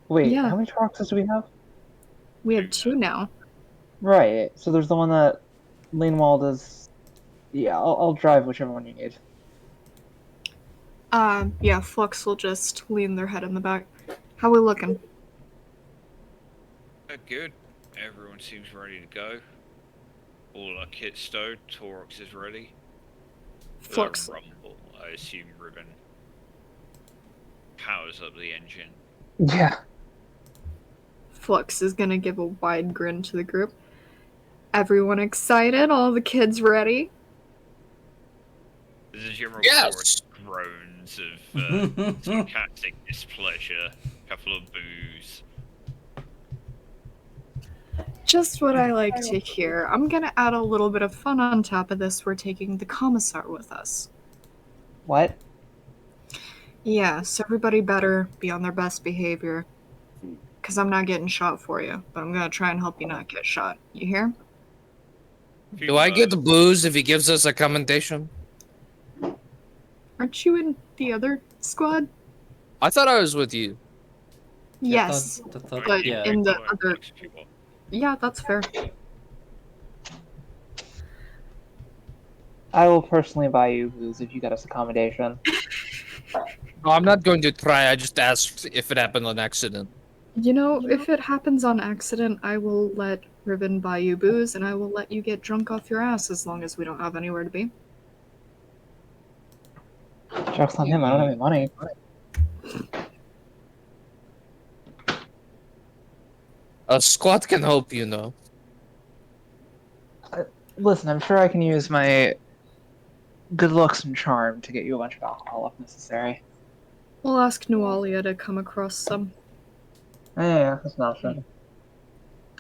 wait, Yeah. how many Troxes do we have? We have 2 now. Right, so there's the one that Lanewald is. Yeah, I'll drive whichever one you need. Yeah, Flux will just lean their head in the back. How we looking? Good. Everyone seems ready to go. All our kit stowed. Torox is ready. Flux. Rumble. I assume Ribbon powers up the engine. Yeah. Flux is gonna give a wide grin to the group. Everyone excited? All the kids ready? There's a general Yes! chorus of groans of sarcastic displeasure, a couple of boos. Just what I like to hear. I'm gonna add a little bit of fun on top of this. We're taking the commissar with us. What? Yeah, so everybody better be on their best behavior. Because I'm not getting shot for you, but I'm gonna try and help you not get shot. You hear? Do I get the booze if he gives us a commendation? Aren't you in the other squad? I thought I was with you. Yes. But yeah. in the other. Yeah, that's fair. I will personally buy you booze if you get us accommodation. No, I'm not going to try. I just asked if it happened on accident. You know, if it happens on accident, I will let Ribbon buy you booze, and I will let you get drunk off your ass as long as we don't have anywhere to be. Joke's on him, I don't have any money. A squad can help, you know. Listen, I'm sure I can use my good looks and charm to get you a bunch of alcohol if necessary. We'll ask Nualia to come across some. Yeah, that's an option.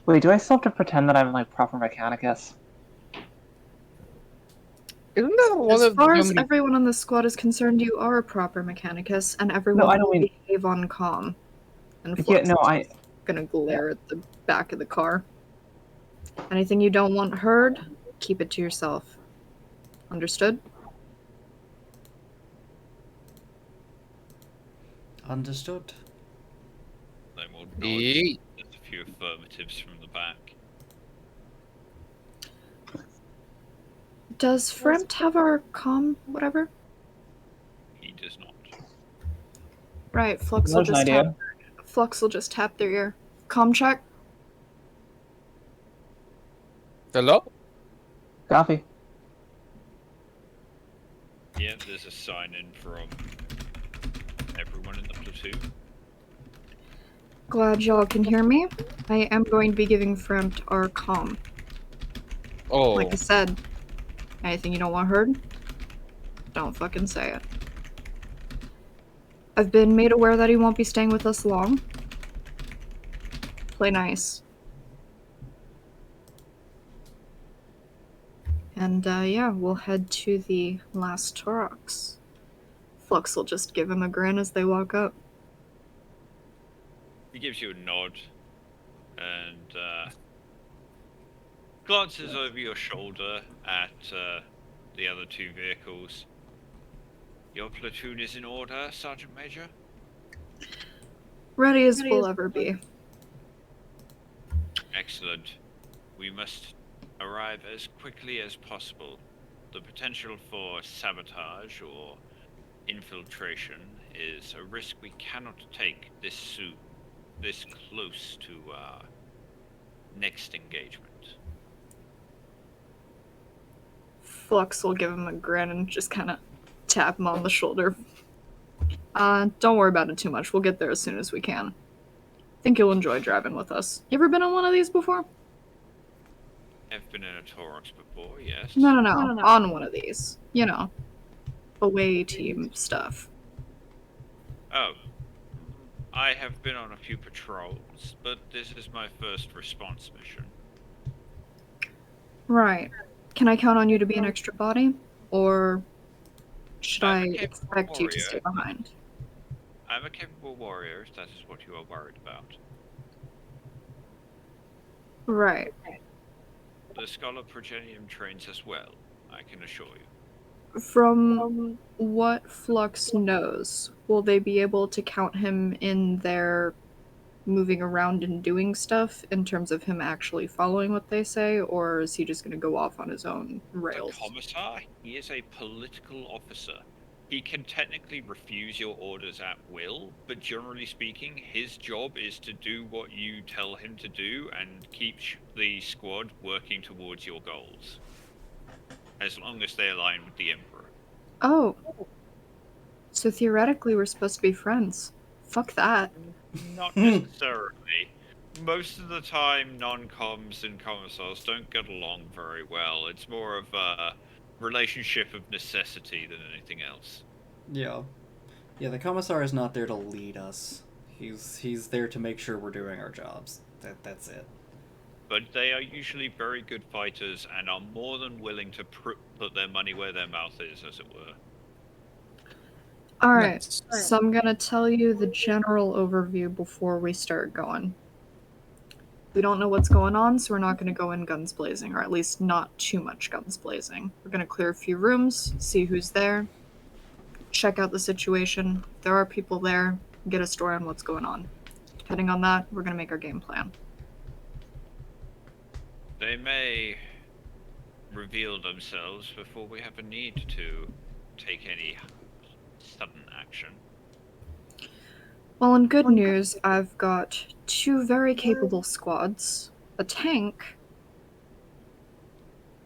Wait, do I still have to pretend that I'm like proper Mechanicus? Isn't that one As of far the as only... everyone on the squad is concerned, you are a proper Mechanicus, and everyone I don't will mean- behave on comm. And Yeah, Flux no, is gonna glare at the back of the car. Anything you don't want heard, keep it to yourself. Understood? Understood. Lanewold Yeet. nods. There's a few affirmatives from the back. Does Fremt have our comm, whatever? He does not. Right, Flux will There's an just idea. tap their ear. Comm check. Hello? Coffee. Yeah, there's a sign in from everyone in the platoon. Glad y'all can hear me. I am going to be giving Fremt our comm. Oh. Like I said, anything you don't want heard, don't fucking say it. I've been made aware that he won't be staying with us long. Play nice. And yeah, we'll head to the last Torox. Flux will just give him a grin as they walk up. He gives you a nod and glances over your shoulder at the other 2 vehicles. Your platoon is in order, Sergeant Major? Ready as we'll ever be. Excellent. We must arrive as quickly as possible. The potential for sabotage or infiltration is a risk we cannot take this soon, this close to our next engagement. Flux will give him a grin and just kind of tap him on the shoulder. Don't worry about it too much. We'll get there as soon as we can. Think you'll enjoy driving with us. You ever been on one of these before? I've been in a Torox before, yes. No. On one of these. You know, away team stuff. Oh. I have been on a few patrols, but this is my first response mission. Right. Can I count on you to be an extra body? Or should I'm I a capable expect you to warrior. stay behind? I'm a capable warrior, if that is what you are worried about. Right. The Scholar Progenium trains as well, I can assure you. From what Flux knows, will they be able to count him in their moving around and doing stuff in terms of him actually following what they say, or is he just going to go off on his own rails? The Commissar, he is a political officer. He can technically refuse your orders at will, but generally speaking, his job is to do what you tell him to do and keep the squad working towards your goals. As long as they align with the Emperor. Oh. So theoretically we're supposed to be friends. Fuck that. Not necessarily. Most of the time, non-coms and commissars don't get along very well. It's more of a relationship of necessity than anything else. Yeah. Yeah, the Commissar is not there to lead us. He's there to make sure we're doing our jobs. That's it. But they are usually very good fighters and are more than willing to put their money where their mouth is, as it were. Alright, Nice. so I'm gonna tell you the general overview before we start going. We don't know what's going on, so we're not gonna go in guns blazing, or at least not too much guns blazing. We're gonna clear a few rooms, see who's there, check out the situation. If there are people there, get a story on what's going on. Depending on that, we're gonna make our game plan. They may reveal themselves before we have a need to take any sudden action. Well, in good news, I've got 2 very capable squads, a tank,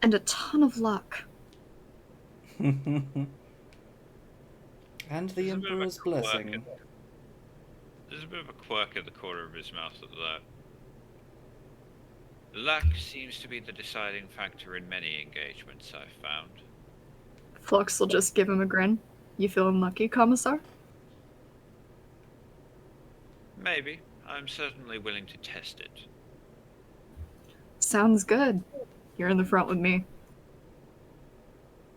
and a ton of luck. And the There's a bit of a Emperor's quirk blessing. There's a bit of a quirk at the corner of his mouth at that. Luck seems to be the deciding factor in many engagements I've found. Flux will just give him a grin. You feeling lucky, Commissar? Maybe. I'm certainly willing to test it. Sounds good. You're in the front with me.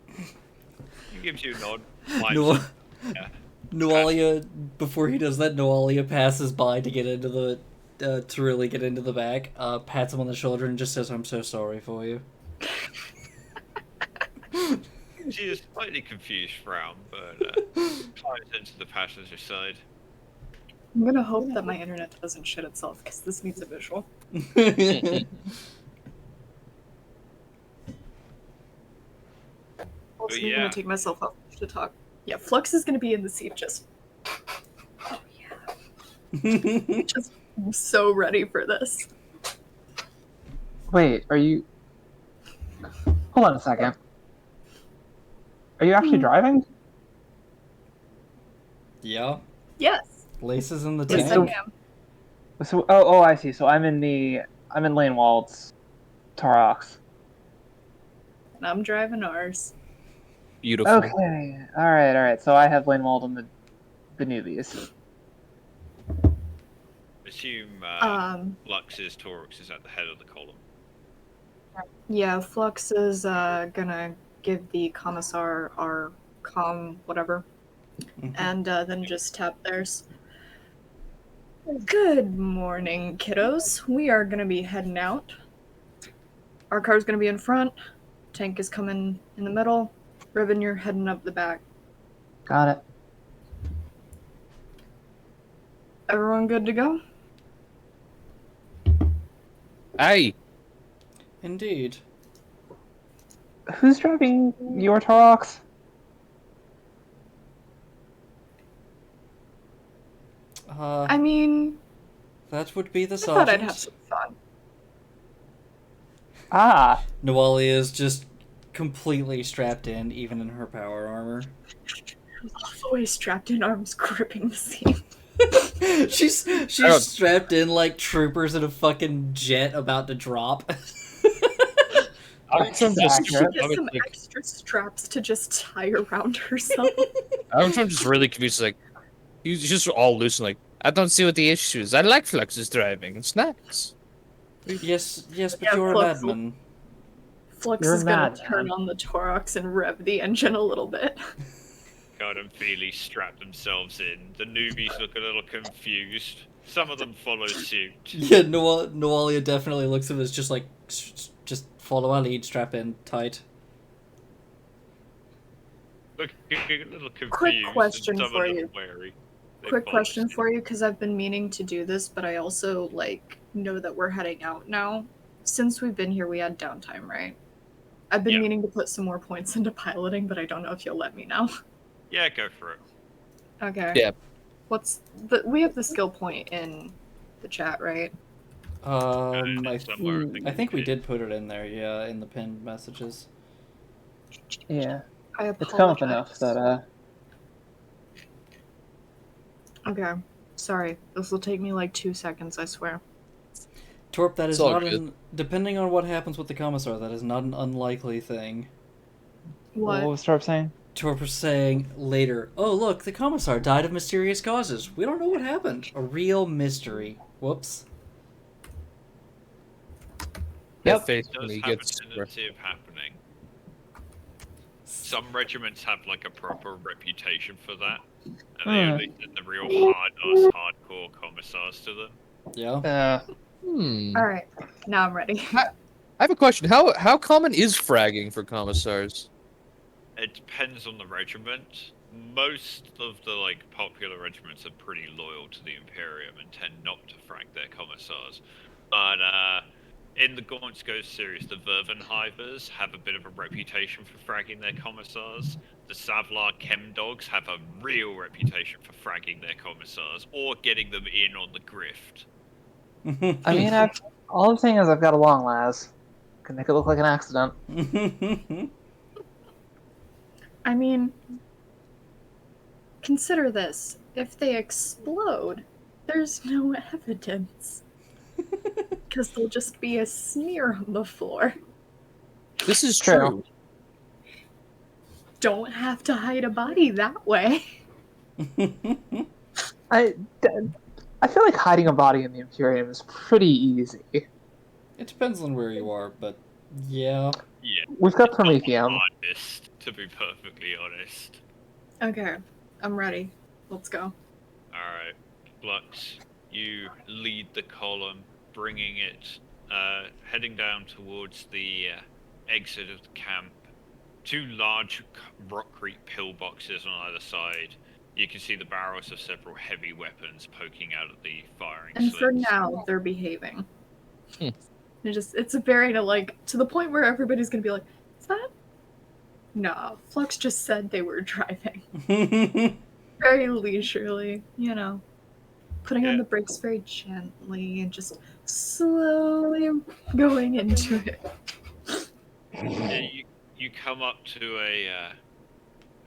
He gives you a nod. No- Yeah. Noalia, before he does that, Noalia passes by to get into the to really get into the back, pats him on the shoulder and just says, "I'm so sorry for you." She is slightly confused frown, but climbs into the passenger side. I'm gonna hope that my internet doesn't shit itself, because this needs a visual. Also, I'm yeah. gonna take myself off to talk. Yeah, Flux is gonna be in the seat just... Oh, yeah. Just so ready for this. Wait, are you... Hold on a second. Are you actually driving? Yeah, Yes. Laces in the Yes, I tank. am. So, oh, I see. So I'm in Lane Wald's Torox. And I'm driving ours. Beautiful. Okay. All right. So I have Lane Wald and the newbies. Assume Lux's Torx is at the head of the column. Yeah, Flux is gonna give the Commissar our comm whatever, and then just tap theirs. Good morning, kiddos. We are gonna be heading out. Our car's gonna be in front. Tank is coming in the middle. Ribbon, you're heading up the back. Got it. Everyone good to go? Aye. Indeed. Who's driving your Torox? I mean, That would be the I thought I'd sergeant. have some fun. Ah, Noalia is just completely strapped in, even in her power armor. All the way strapped in, arms gripping the seam. she's don't- strapped in like troopers in a fucking jet about to drop. I'm just, Accurate. She gets I'm some like, extra straps to just tie around herself. I'm just really confused. Like, he's just all loose and like, I don't see what the issue is. I like Flux's driving. It's nice. yes, but Yeah, you're a Flux will- madman. Flux You're is gonna mad, turn man. on the Torox and rev the engine a little bit. God and Feely strap themselves in. The newbies look a little confused. Some of them follow suit. Yeah, Noalia definitely looks at us just like, just follow our lead, strap in tight. Looking a little confused. Quick question and some for of them you. wary. They Quick follow question suit. for you, because I've been meaning to do this, but I also know that we're heading out now. Since we've been here, we had downtime, right? I've been Yeah. meaning to put some more points into piloting, but I don't know if you'll let me now. Yeah, go for it. Okay. Yeah. We have the skill point in the chat, right? I Somewhere, I think we did put it in there, yeah, in the pinned messages. Yeah, I it's come up apologize. enough that Okay. Sorry. This will take me like 2 seconds, I swear. Torp, that is It's all not good. an... Depending on what happens with the Commissar, that is not an unlikely thing. what What? was Torp saying? Torp was saying later, oh look, the Commissar died of mysterious causes. We don't know what happened. A real mystery. Whoops. That Yep. face It when does he have gets. a tendency of happening. Some regiments have like a proper reputation for that, and they only send the real hard-ass, hardcore commissars to them. Yeah. Alright. Now I'm ready. I have a question. How common is fragging for commissars? It depends on the regiment. Most of the like popular regiments are pretty loyal to the Imperium and tend not to frag their commissars. But in the Gaunt's Ghost series, the Vervenhivers have a bit of a reputation for fragging their commissars. The Savlar Chem Dogs have a real reputation for fragging their commissars or getting them in on the grift. I mean, all I'm saying is I've got a long las. Can make it look like an accident. I mean, consider this. If they explode, there's no evidence. Because there'll just be a smear on the floor. This is True. true. Don't have to hide a body that way. I feel like hiding a body in the Imperium is pretty easy. It depends on where you are, but yeah. Yeah, We've got it's not the Prometheum. hardest, to be perfectly honest. Okay, I'm ready. Let's go. Alright, Flux, you lead the column, bringing it, heading down towards the exit of the camp. Two large Rockcrete pillboxes on either side. You can see the barrels of several heavy weapons poking out of the firing And for slits. now, they're behaving. Hmm. It's a very to the point where everybody's gonna be like, is that? No, Flux just said they were driving. Very leisurely, putting on Yeah. the brakes very gently and just slowly going into it. Yeah, you come up to a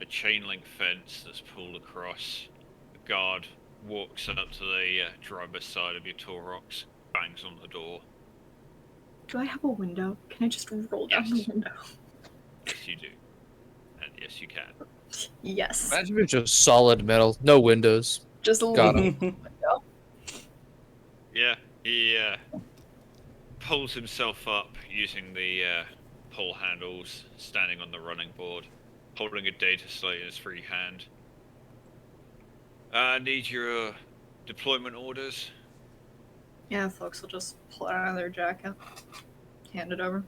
chain link fence that's pulled across. The guard walks up to the driver's side of your Torox, bangs on the door. Do I have a window? Can I just roll down Yes. the window? Yes, you do. And yes, you can. Yes. Imagine if it's just solid metal, no windows. Just Got leave it. Yeah, he pulls himself up using the pull handles, standing on the running board, holding a data slate in his free hand. Need your deployment orders. Yeah, folks will just pull it out of their jacket. Hand it over.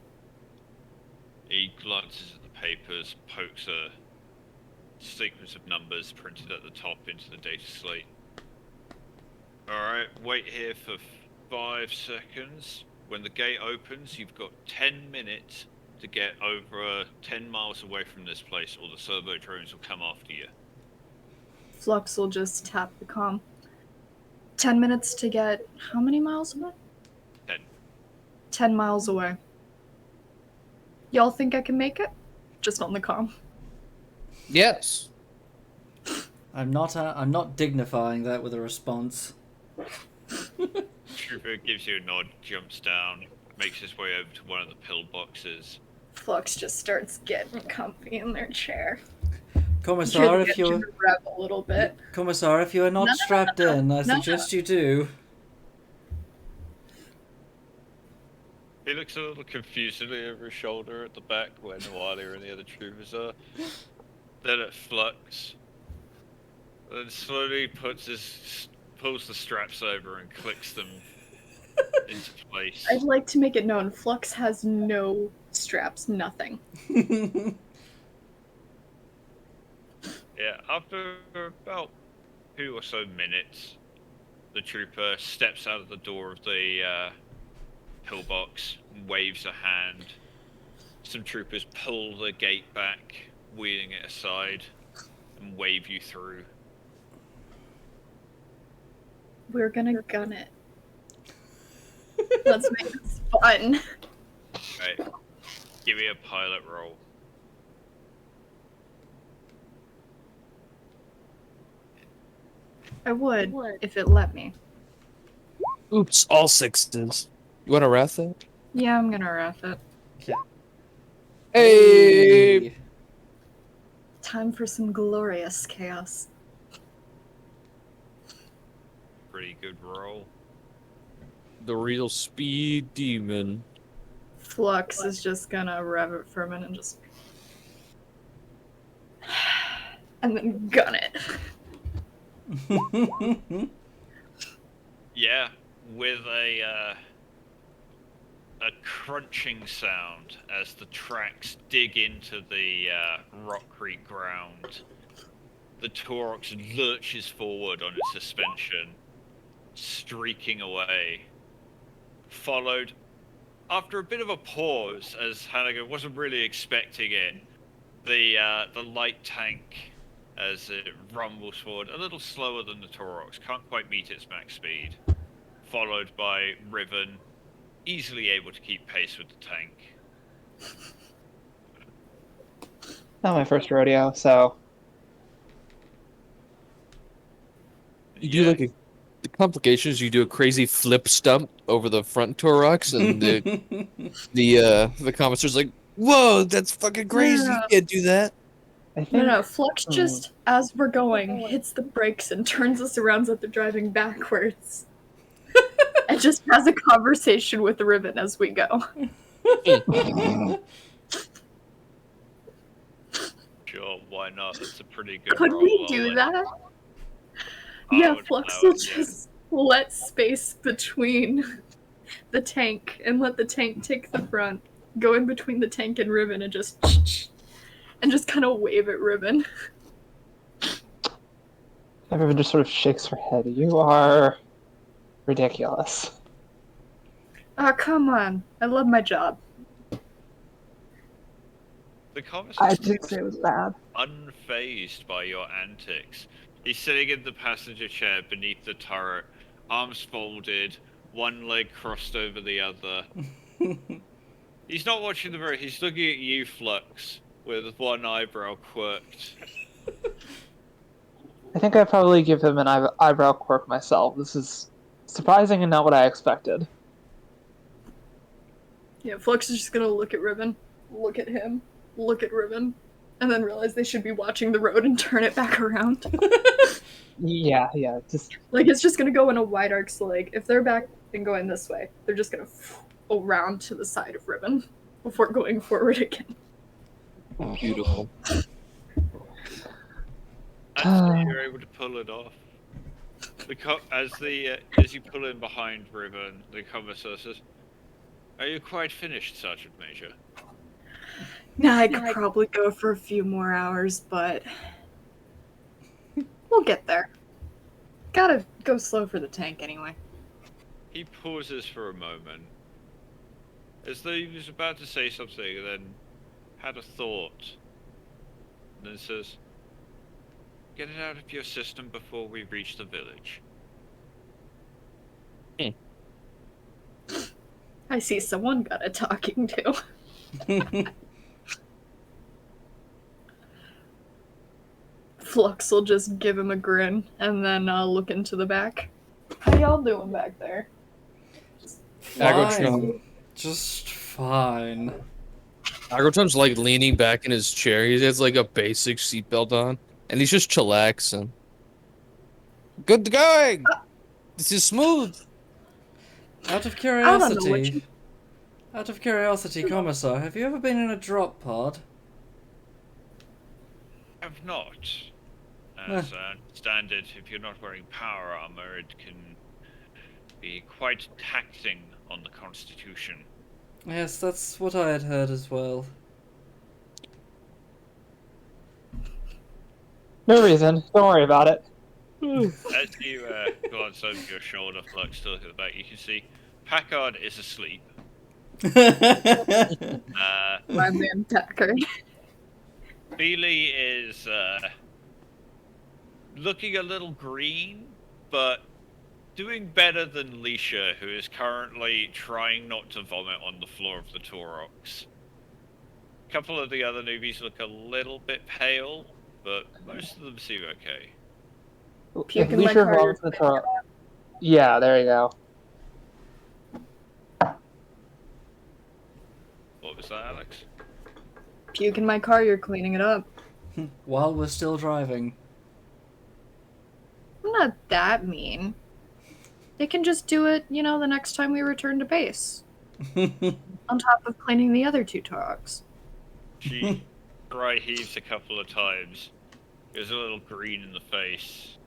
He glances at the papers, pokes a sequence of numbers printed at the top into the data slate. Alright, wait here for 5 seconds. When the gate opens, you've got 10 minutes to get over 10 miles away from this place, or the servo drones will come after you. Flux will just tap the comm. 10 minutes to get how many miles away? 10. 10 miles away. Y'all think I can make it? just on the comm. Yes. I'm not dignifying that with a response. Trooper gives you a nod, jumps down, makes his way over to one of the pillboxes. Flux just starts getting comfy in their chair. Commissar, Hear the engine rev a little bit. Commissar, if you are not strapped in, I suggest you do. He looks a little confusedly over his shoulder at the back when Wally and the other troopers are. Then at Flux. Then slowly pulls the straps over and clicks them into place. I'd like to make it known, Flux has no straps, nothing. Yeah, after about 2 or so minutes, the trooper steps out of the door of the pillbox and waves a hand. Some troopers pull the gate back, wheeling it aside, and wave you through. We're gonna gun it. Let's make this fun. Right. Give me a pilot roll. I would, if it let me. Oops, all sixes. You want to wrath it? Yeah, I'm gonna wrap it. Hey! Time for some glorious chaos. Pretty good roll. The real speed demon. Flux is just gonna rev it for a minute and just... and then gun it. Yeah, with a crunching sound as the tracks dig into the rockcrete ground. The Taurox lurches forward on its suspension, streaking away. Followed, after a bit of a pause, as Hannigan wasn't really expecting it, the light tank, as it rumbles forward, a little slower than the Taurox, can't quite meet its max speed. Followed by Riven, easily able to keep pace with the tank. Not my first rodeo, so You do like the complications. You do a crazy flip stump over the front Taurox, and the commissary's like, "Whoa, that's fucking crazy! Yeah. You can't do that." I think No, Flux just, as we're going, hits the brakes and turns us around so that they're driving backwards. And just has a conversation with Riven as we go. Sure, why not? That's a pretty good Could roll. we I'll do let- that? I Yeah, would Flux allow will it, yeah. just let space between the tank and let the tank take the front, go in between the tank and Riven and just kind of wave at Riven. everyone just sort of shakes her head. You are ridiculous. Ah, come on. I love my job. The commissar I did say it was bad. unfazed by your antics. He's sitting in the passenger chair beneath the turret, arms folded, one leg crossed over the other. He's not watching the road, he's looking at you, Flux, with one eyebrow quirked. I think I'd probably give him an eyebrow quirk myself. This is surprising and not what I expected. Yeah, Flux is just gonna look at Riven, look at him, look at Riven, and then realize they should be watching the road and turn it back around. Yeah, just Like, it's just gonna go in a wide arc, so, like, if they're back and going this way, they're just gonna around to the side of Riven before going forward again. Beautiful. Actually, you're able to pull it off. As you pull in behind Riven, the commissar says, "Are you quite finished, Sergeant Major?" Nah, I could probably go for a few more hours, but we'll get there. Gotta go slow for the tank anyway. He pauses for a moment, as though he was about to say something, and then had a thought, and then says, "Get it out of your system before we reach the village." I see someone got a talking to. Flux will just give him a grin and then look into the back. How y'all doing back there? Agrotron. Fine. Just fine. Agrotron's like leaning back in his chair. He has like a basic seatbelt on, and he's just chillaxing. Good going. This is smooth. Out of I don't know what curiosity, Commissar, have you ever been in a drop pod? Have not. As standard, if you're not wearing power armor, it can be quite taxing on the Constitution. Yes, that's what I had heard as well. No reason. Don't worry about it. As you glance over your shoulder, Flux, to look at the back, you can see Packard is asleep. My man Packard. Beely is looking a little green, but doing better than Leisha, who is currently trying not to vomit on the floor of the Taurox. A couple of the other newbies look a little bit pale, but most of them seem okay. Puke If in my Leisure car, vomits in the throat. Yeah, there you go. What was that, Alex? Puke in my car, you're cleaning it up. While we're still driving. I'm not that mean. They can just do it, the next time we return to base. On top of cleaning the other two Taurox. She dry heaves a couple of times, goes a little green in the face,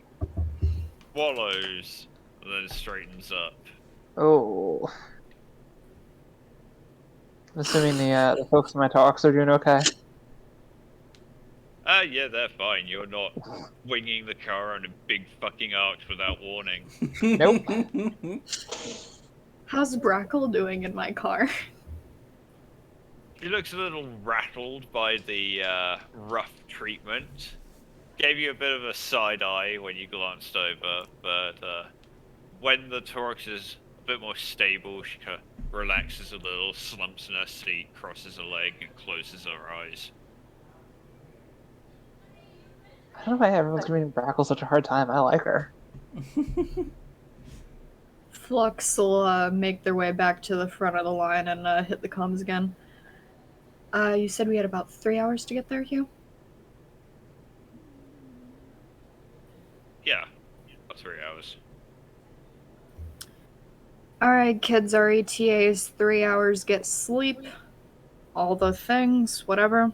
swallows, and then straightens up. Oh. I'm assuming the folks in my talks are doing okay. Yeah, they're fine. You're not winging the car on a big fucking arch without warning. Nope. How's Brackle doing in my car? She looks a little rattled by the rough treatment. Gave you a bit of a side eye when you glanced over, but when the Taurox is a bit more stable, she kind of relaxes a little, slumps in her seat, crosses her leg, and closes her eyes. I don't know why everyone's giving Brackle such a hard time. I like her. Flux will make their way back to the front of the line and hit the comms again. You said we had about 3 hours to get there, Hugh? Yeah, about 3 hours. Alright, kids, our ETA is 3 hours, get sleep, all the things, whatever.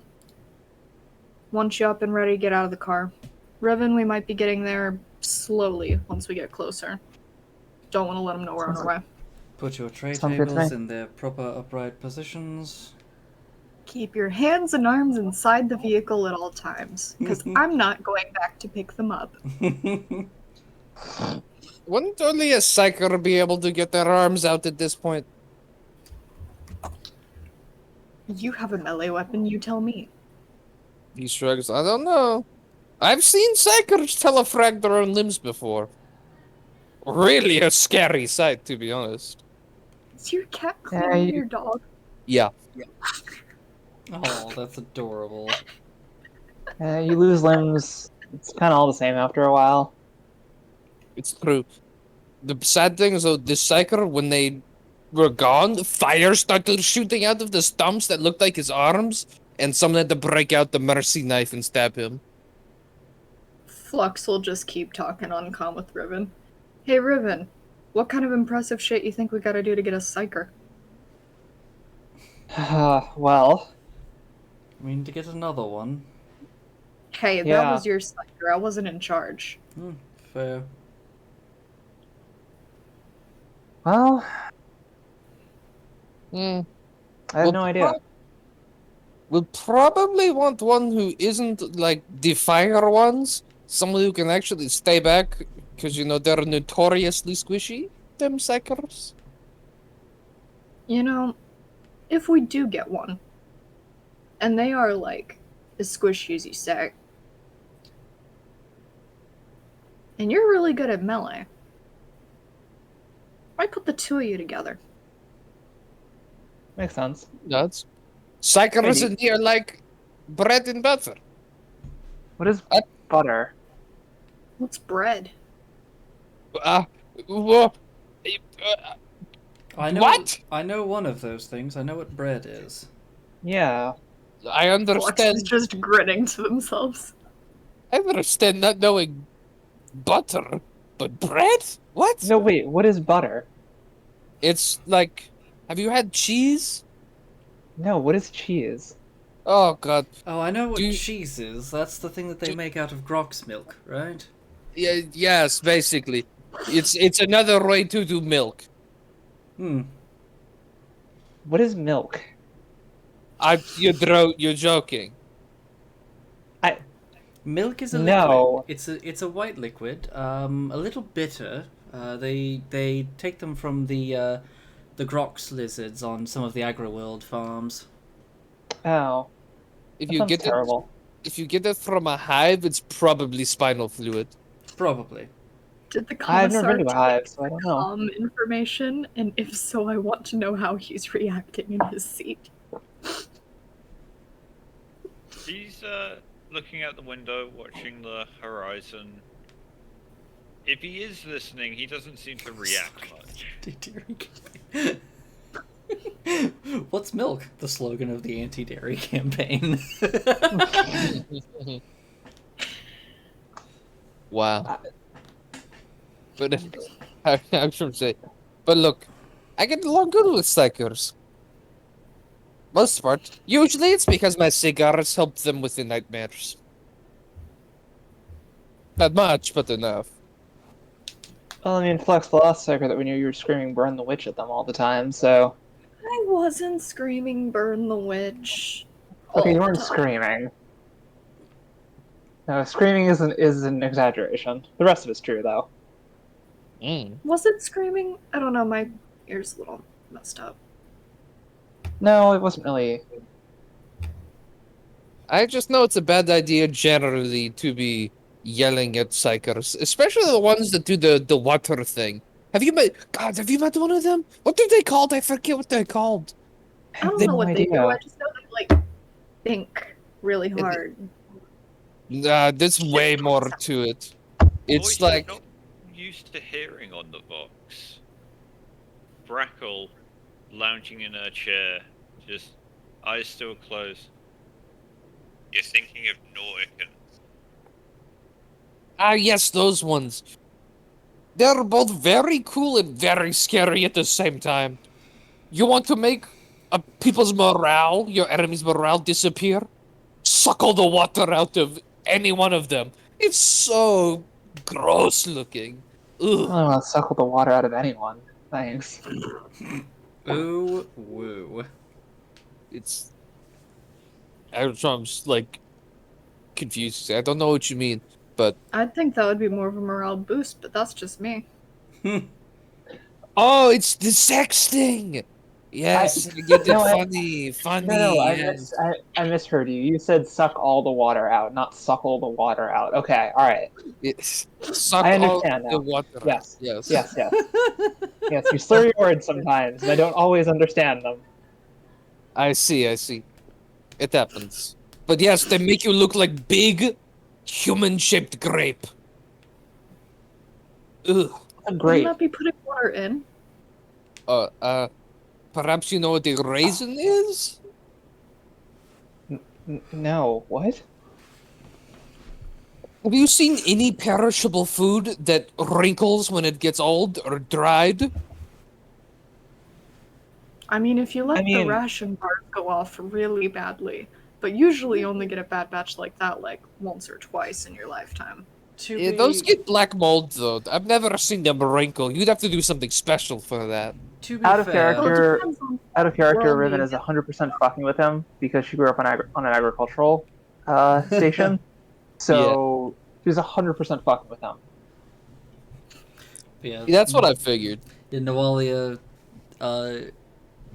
Once you're up and ready, get out of the car. Riven, we might be getting there slowly once we get closer. Don't want to let them know we're on our way. Put your tray Sounds good to tables me. in their proper upright positions. Keep your hands and arms inside the vehicle at all times, because I'm not going back to pick them up. Wouldn't only a psyker be able to get their arms out at this point? You have a melee weapon, you tell me. He shrugs. I don't know. I've seen psychers telefrag their own limbs before. Really a scary sight, to be honest. Is your cat cleaning your dog? Yeah. Oh, that's adorable. You lose limbs. It's kind of all the same after a while. It's true. The sad thing is, though, this psyker, when they were gone, fire started shooting out of the stumps that looked like his arms, and someone had to break out the mercy knife and stab him. Flux will just keep talking on comm with Riven. Hey Riven, what kind of impressive shit you think we gotta do to get a psyker? Well, I mean, to get another one. Hey, that Yeah. was your psyker, I wasn't in charge. Fair. well, Hmm. I have Well, no idea. We'll probably want one who isn't like the fire ones. Someone who can actually stay back, because they're notoriously squishy. Them psychers. If we do get one, and they are like as squishy as you say, and you're really good at melee, I put the two of you together. Makes sense. Nuts. Psychers Maybe. in here like bread and butter. What is butter? What's bread? Whoa. I know. What? I know one of those things. I know what bread is. Yeah. I Flex understand. is just grinning to themselves. I understand not knowing butter, but bread? What? No, wait. What is butter? It's like, have you had cheese? No, what is cheese? Oh god. Oh, I know what Do you- cheese is. That's the thing that they Do- make out of Grok's milk, right? Yeah, yes, basically. It's another way to do milk. Hmm. What is milk? You're joking. Milk is a No. liquid. It's a white liquid. A little bitter. They take them from the Grox lizards on some of the Agriworld farms. Oh, If that you sounds get terrible. if you get it from a hive, it's probably spinal fluid. Probably. Did the I've never commissar been to a hive, so I don't know. information? And if so, I want to know how he's reacting in his seat. He's looking out the window, watching the horizon. If he is listening, he doesn't seem to react much. What's milk? The slogan of the anti-dairy campaign. Wow. But I should say, but look, I get along good with psychers. Most part. Usually it's because my cigars help them with the nightmares. Not much, but enough. Well, I mean, Flex, the last secret that we knew, you were screaming "burn the witch" at them all the time. So I wasn't screaming "burn the witch." okay, all you the weren't time. screaming. No, screaming is an exaggeration. The rest of it's true, though. Was it screaming? I don't know. My ear's a little messed up. No, it wasn't really. I just know it's a bad idea generally to be yelling at psychers, especially the ones that do the water thing. Have you met? God, have you met one of them? What are they called? I forget what they're called. I don't They know have what no they do. idea. I just know they like think really hard. There's way more to it. It's Voice you're like not used to hearing on the Vox. Brackle lounging in her chair, just eyes still closed. You're thinking of Nordican. yes, those ones. They're both very cool and very scary at the same time. You want to make people's morale, your enemy's morale, disappear? Suck all the water out of any one of them. It's so gross looking. I Ugh. don't want to suckle the water out of anyone. Thanks. Ooh, woo. It's. I'm just like confused. I don't know what you mean, but I'd think that would be more of a morale boost, but that's just me. oh, it's the sex thing. Yes, you get it no, funny. No, yes. I misheard you. You said suck all the water out, not suckle the water out. Okay, all right. It's suck I all understand the now. water. Yes. Yes. Yes, yes. Yes, you slur your words sometimes, and I don't always understand them. I see. It happens. But yes, they make you look like big, human-shaped grape. Ugh. Wouldn't Great. that be putting water in? Perhaps you know what a raisin is? No, what? Have you seen any perishable food that wrinkles when it gets old or dried? I mean, if you let I mean- the ration bars go off really badly, but usually you only get a bad batch like that like once or twice in your lifetime. Yeah, those get black mold though. I've never seen them wrinkle. You'd have to do something special for that. To be Out of fair, Well, it character- depends on Out of character, Well, Riven is 100% fucking with him because she grew up on an agricultural station. So she's 100% fucking with him. yeah, That's what I figured. Nawalia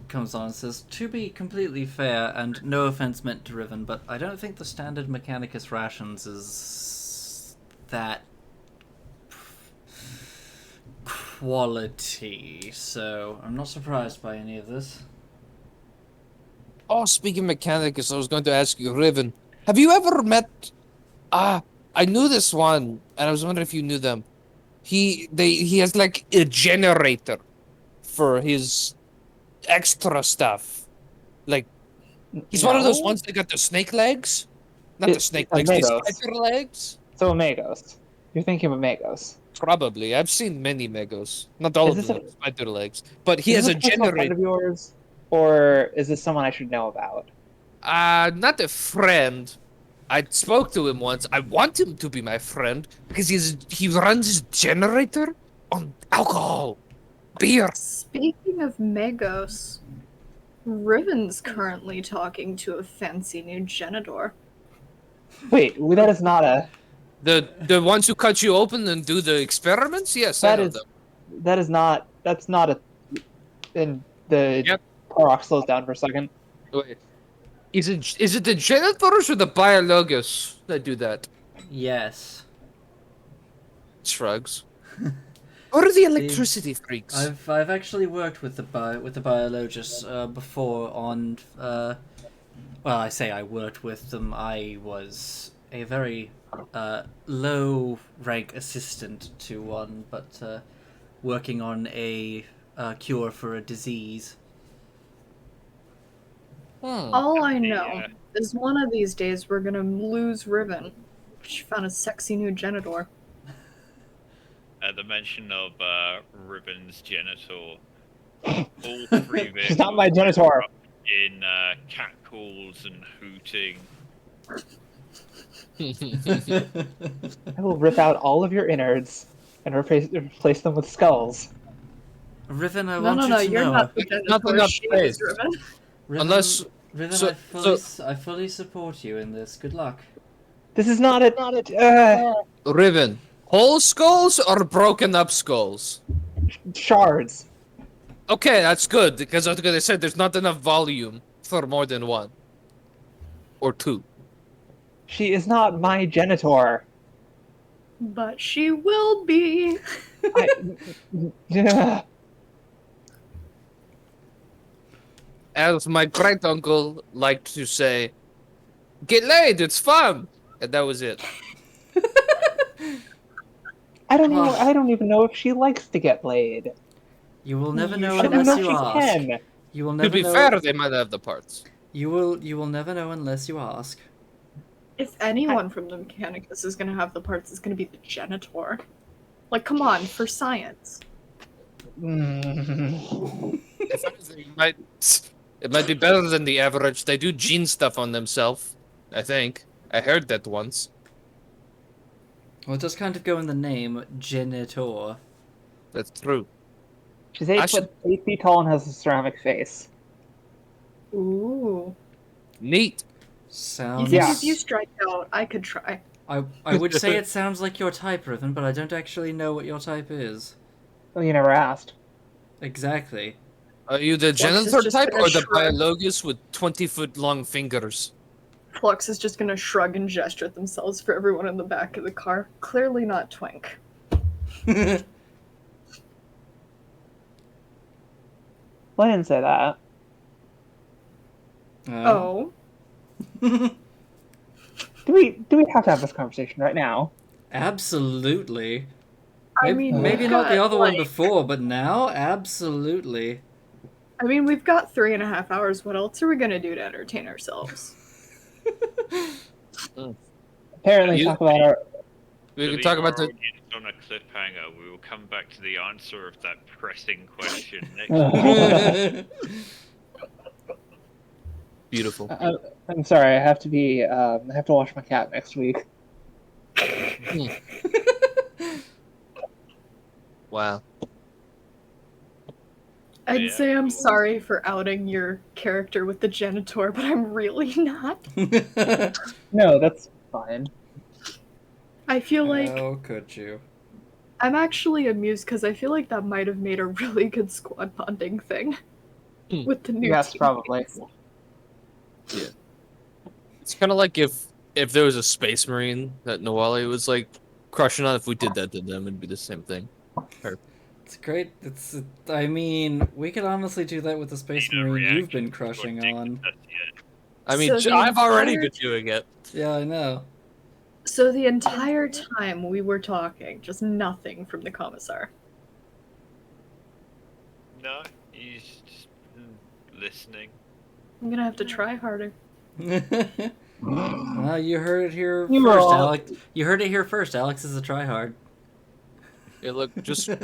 comes on and says, to be completely fair, and no offense meant to Riven, but I don't think the standard Mechanicus rations is that quality, so I'm not surprised by any of this. Oh, speaking of Mechanicus, I was going to ask you, Riven, have you ever met I knew this one, and I was wondering if you knew them. He has like a generator for his extra stuff. Like he's one of those No? ones that got the snake legs, not the snake legs, the Megos. spider legs. So Magos. You're thinking of Magos. Probably. I've seen many Megos. Not all Is of this them. Spider legs. But he Is has this a personal friend generator. of yours, or is this someone I should know about? Not a friend. I spoke to him once. I want him to be my friend because he runs his generator on alcohol, beer. Speaking of Megos, Riven's currently talking to a fancy new Genador. Wait, that is not a. The ones who cut you open and do the experiments? Yes, I That know is. them. That is not. That's not a. And the Yep. Korok slows down for a second. Wait. Is it the janitors or the biologus that do that? Yes. Shrugs. Or the electricity freaks? I've actually worked with the biologists before on well, I say I worked with them. I was a very low rank assistant to one, but working on a cure for a disease. All I know Yeah. is one of these days we're gonna lose Riven. She found a sexy new Genador. At the mention of Ribbon's genital, all three She's not my vehicles Genitor. in catcalls and hooting. I will rip out all of your innards and replace them with skulls. Riven, I No, want no, you no, to you're know. not the Not Genador. enough She is space. Riven. Riven, Unless- Riven, so- I fully support you in this. Good luck. This is not a. Riven. Whole skulls or broken up skulls? Shards. Okay, that's good because as I said, there's not enough volume for more than one or two. She is not my Genitor. But she will be. Yeah. As my great uncle liked to say, "Get laid, it's fun," and that was it. I don't even know if she likes to get laid. You will never know I don't even know unless if you she ask. can. You will To never be know. fair, they might have the parts. You will never know unless you ask. If anyone from the Mechanicus is gonna have the parts, it's gonna be the Genitor. Like, come on, for science. Mm. If anything, it might be better than the average. They do gene stuff on themselves, I think. I heard that once. Well, it does kind of go in the name, Genitor. That's true. She's I 8 feet tall and has a ceramic face. Ooh. Neat. You Sounds. think Yeah. if you strike out, I could try. I would say it sounds like your type, Riven, but I don't actually know what your type is. Well, you never asked. Exactly. Are you the Flux is janitor just type gonna or the shrug. biologus with 20-foot long fingers? Flux is just gonna shrug and gesture at themselves for everyone in the back of the car. Clearly not Twink. Well, I didn't say that. Oh. Do we have to have this conversation right now? Absolutely. I Maybe, mean, maybe we've not the got, other one like- before, but now, absolutely. I mean, we've got 3.5 hours. What else are we gonna do to entertain ourselves? Apparently, You- talk about our. We To can leave talk about our the. audience on a cliffhanger. We will come back to the answer of that pressing question next. Beautiful. I'm sorry. I have to be. I have to wash my cat next week. Wow. I'd Yeah, say I'm cool. sorry for outing your character with the Genitor, but I'm really not. No, that's fine. I feel like How could you? I'm actually amused because I feel like that might have made a really good squad bonding thing Hmm. with the new Yes, teammates. probably. It's kind of like if there was a space marine that Noali was like crushing on. If we did that to them, it'd be the same thing. It's great. I mean, we could honestly do that with the Space Need a Marine you've reaction been to crushing what Dick on. does yet. I mean, So the I've already entire- been doing it. Yeah, I know. So the entire time we were talking, just nothing from the commissar. No, he's just listening. I'm gonna have to try harder. You heard it here You were first, all- Alex. You heard it here first. Alex is a tryhard. Yeah, look, just get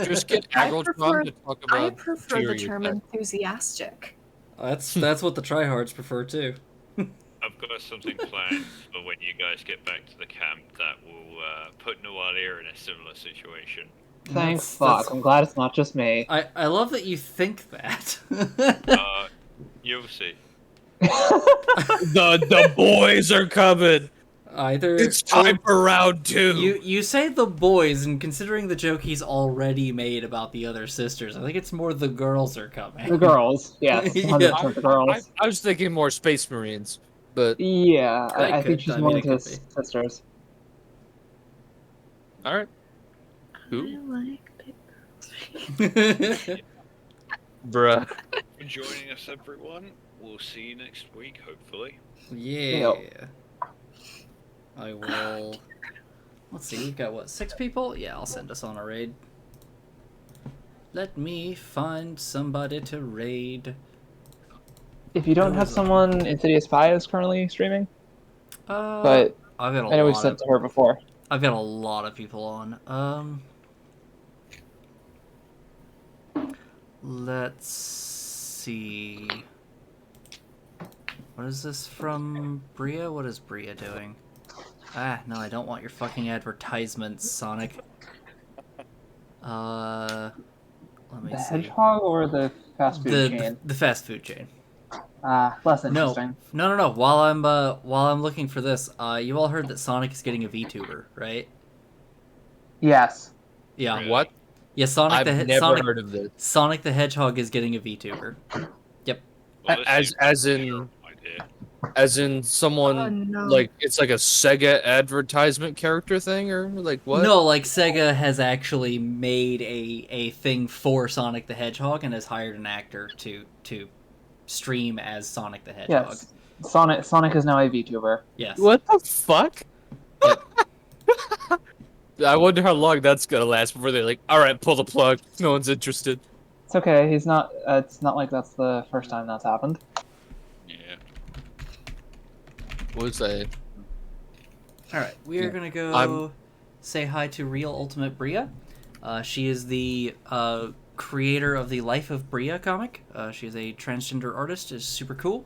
I Agrotron prefer- to talk I about prefer the interior term tech. enthusiastic. That's what the tryhards prefer too. I've got something planned for when you guys get back to the camp that will put Noalia in a similar situation. Thank That's- fuck. I'm glad it's not just me. I love that you think that. You'll see. The boys are coming. Either It's time for round 2. you say the boys, and considering the joke he's already made about the other sisters, I think it's more the girls are coming. The girls, yes, Yeah. 100% the girls. I was thinking more Space Marines, but Yeah, They I think could. she's I more mean, it into could be. sisters. all right. I Who? like big girls. Bruh. For joining us, everyone. We'll see you next week, hopefully. Yeah. I will. Let's see, we've got what, 6 people? Yeah, I'll send us on a raid. Let me find somebody to raid. If you don't Who have is it? someone, Insidious Spy is currently streaming, but I've got I know we've lot sent of to her before. I've got a lot of people on. Let's see. What is this from Bria? What is Bria doing? Ah, no, I don't want your fucking advertisements, Sonic. Let me The see. hedgehog or the fast food chain? The fast food chain. Less No, interesting. no. While I'm looking for this, you all heard that Sonic is getting a VTuber, right? Yes. Yeah. Really? What? Yeah, Sonic I've the never Sonic heard of this. Sonic the Hedgehog is getting a VTuber. Well, this As- seems as like a in- terrible idea. As in someone Oh no. like it's like a Sega advertisement character thing, or like what? No, like Sega has actually made a thing for Sonic the Hedgehog and has hired an actor to stream as Sonic the Hedgehog. Yes. Sonic is now a VTuber. Yes. What the fuck? I wonder how long that's gonna last before they're like, all right, pull the plug. No one's interested. It's okay. He's not. It's not like that's the first time that's happened. Yeah. What was that? All right, we are Yeah. gonna go I'm- say hi to Real Ultimate Bria. She is the creator of the Life of Bria comic. She is a transgender artist. Is super cool.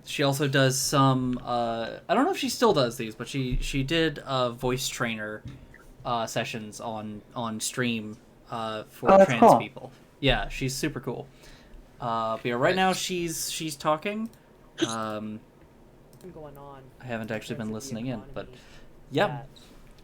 She also does some. I don't know if she still does these, but she did voice trainer sessions on stream for Oh, that's trans cool. people. Yeah, she's super cool. But yeah, right now she's talking. Going on. I haven't actually been because of the listening in, but economy yeah, that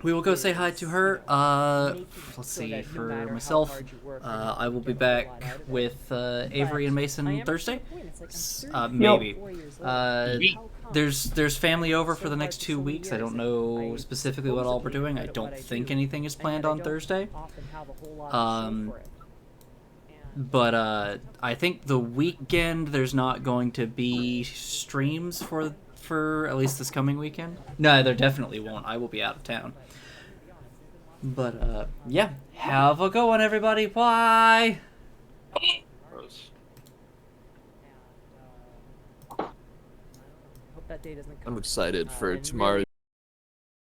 we will go say hi to her. making Let's so see, that no for matter how myself, hard you work, you're I will not be gonna get a back lot out of it. with Avery and But I Mason am Thursday. at the point, it's like, I'm Maybe. 34 years old. Uh, How come there's family over it's for so the hard next for 2 so many weeks. I years don't and know I specifically what all we're supposedly doing. good I at don't what I think do, anything is and planned yet I on don't Thursday. often have a whole lot to show for it. And But I think the weekend there's not going to be streams for at least this coming weekend. No, there definitely won't. I will be out of town. But yeah, have a good one, everybody. Bye. Gross. hope that day doesn't I'm come. excited for And tomorrow.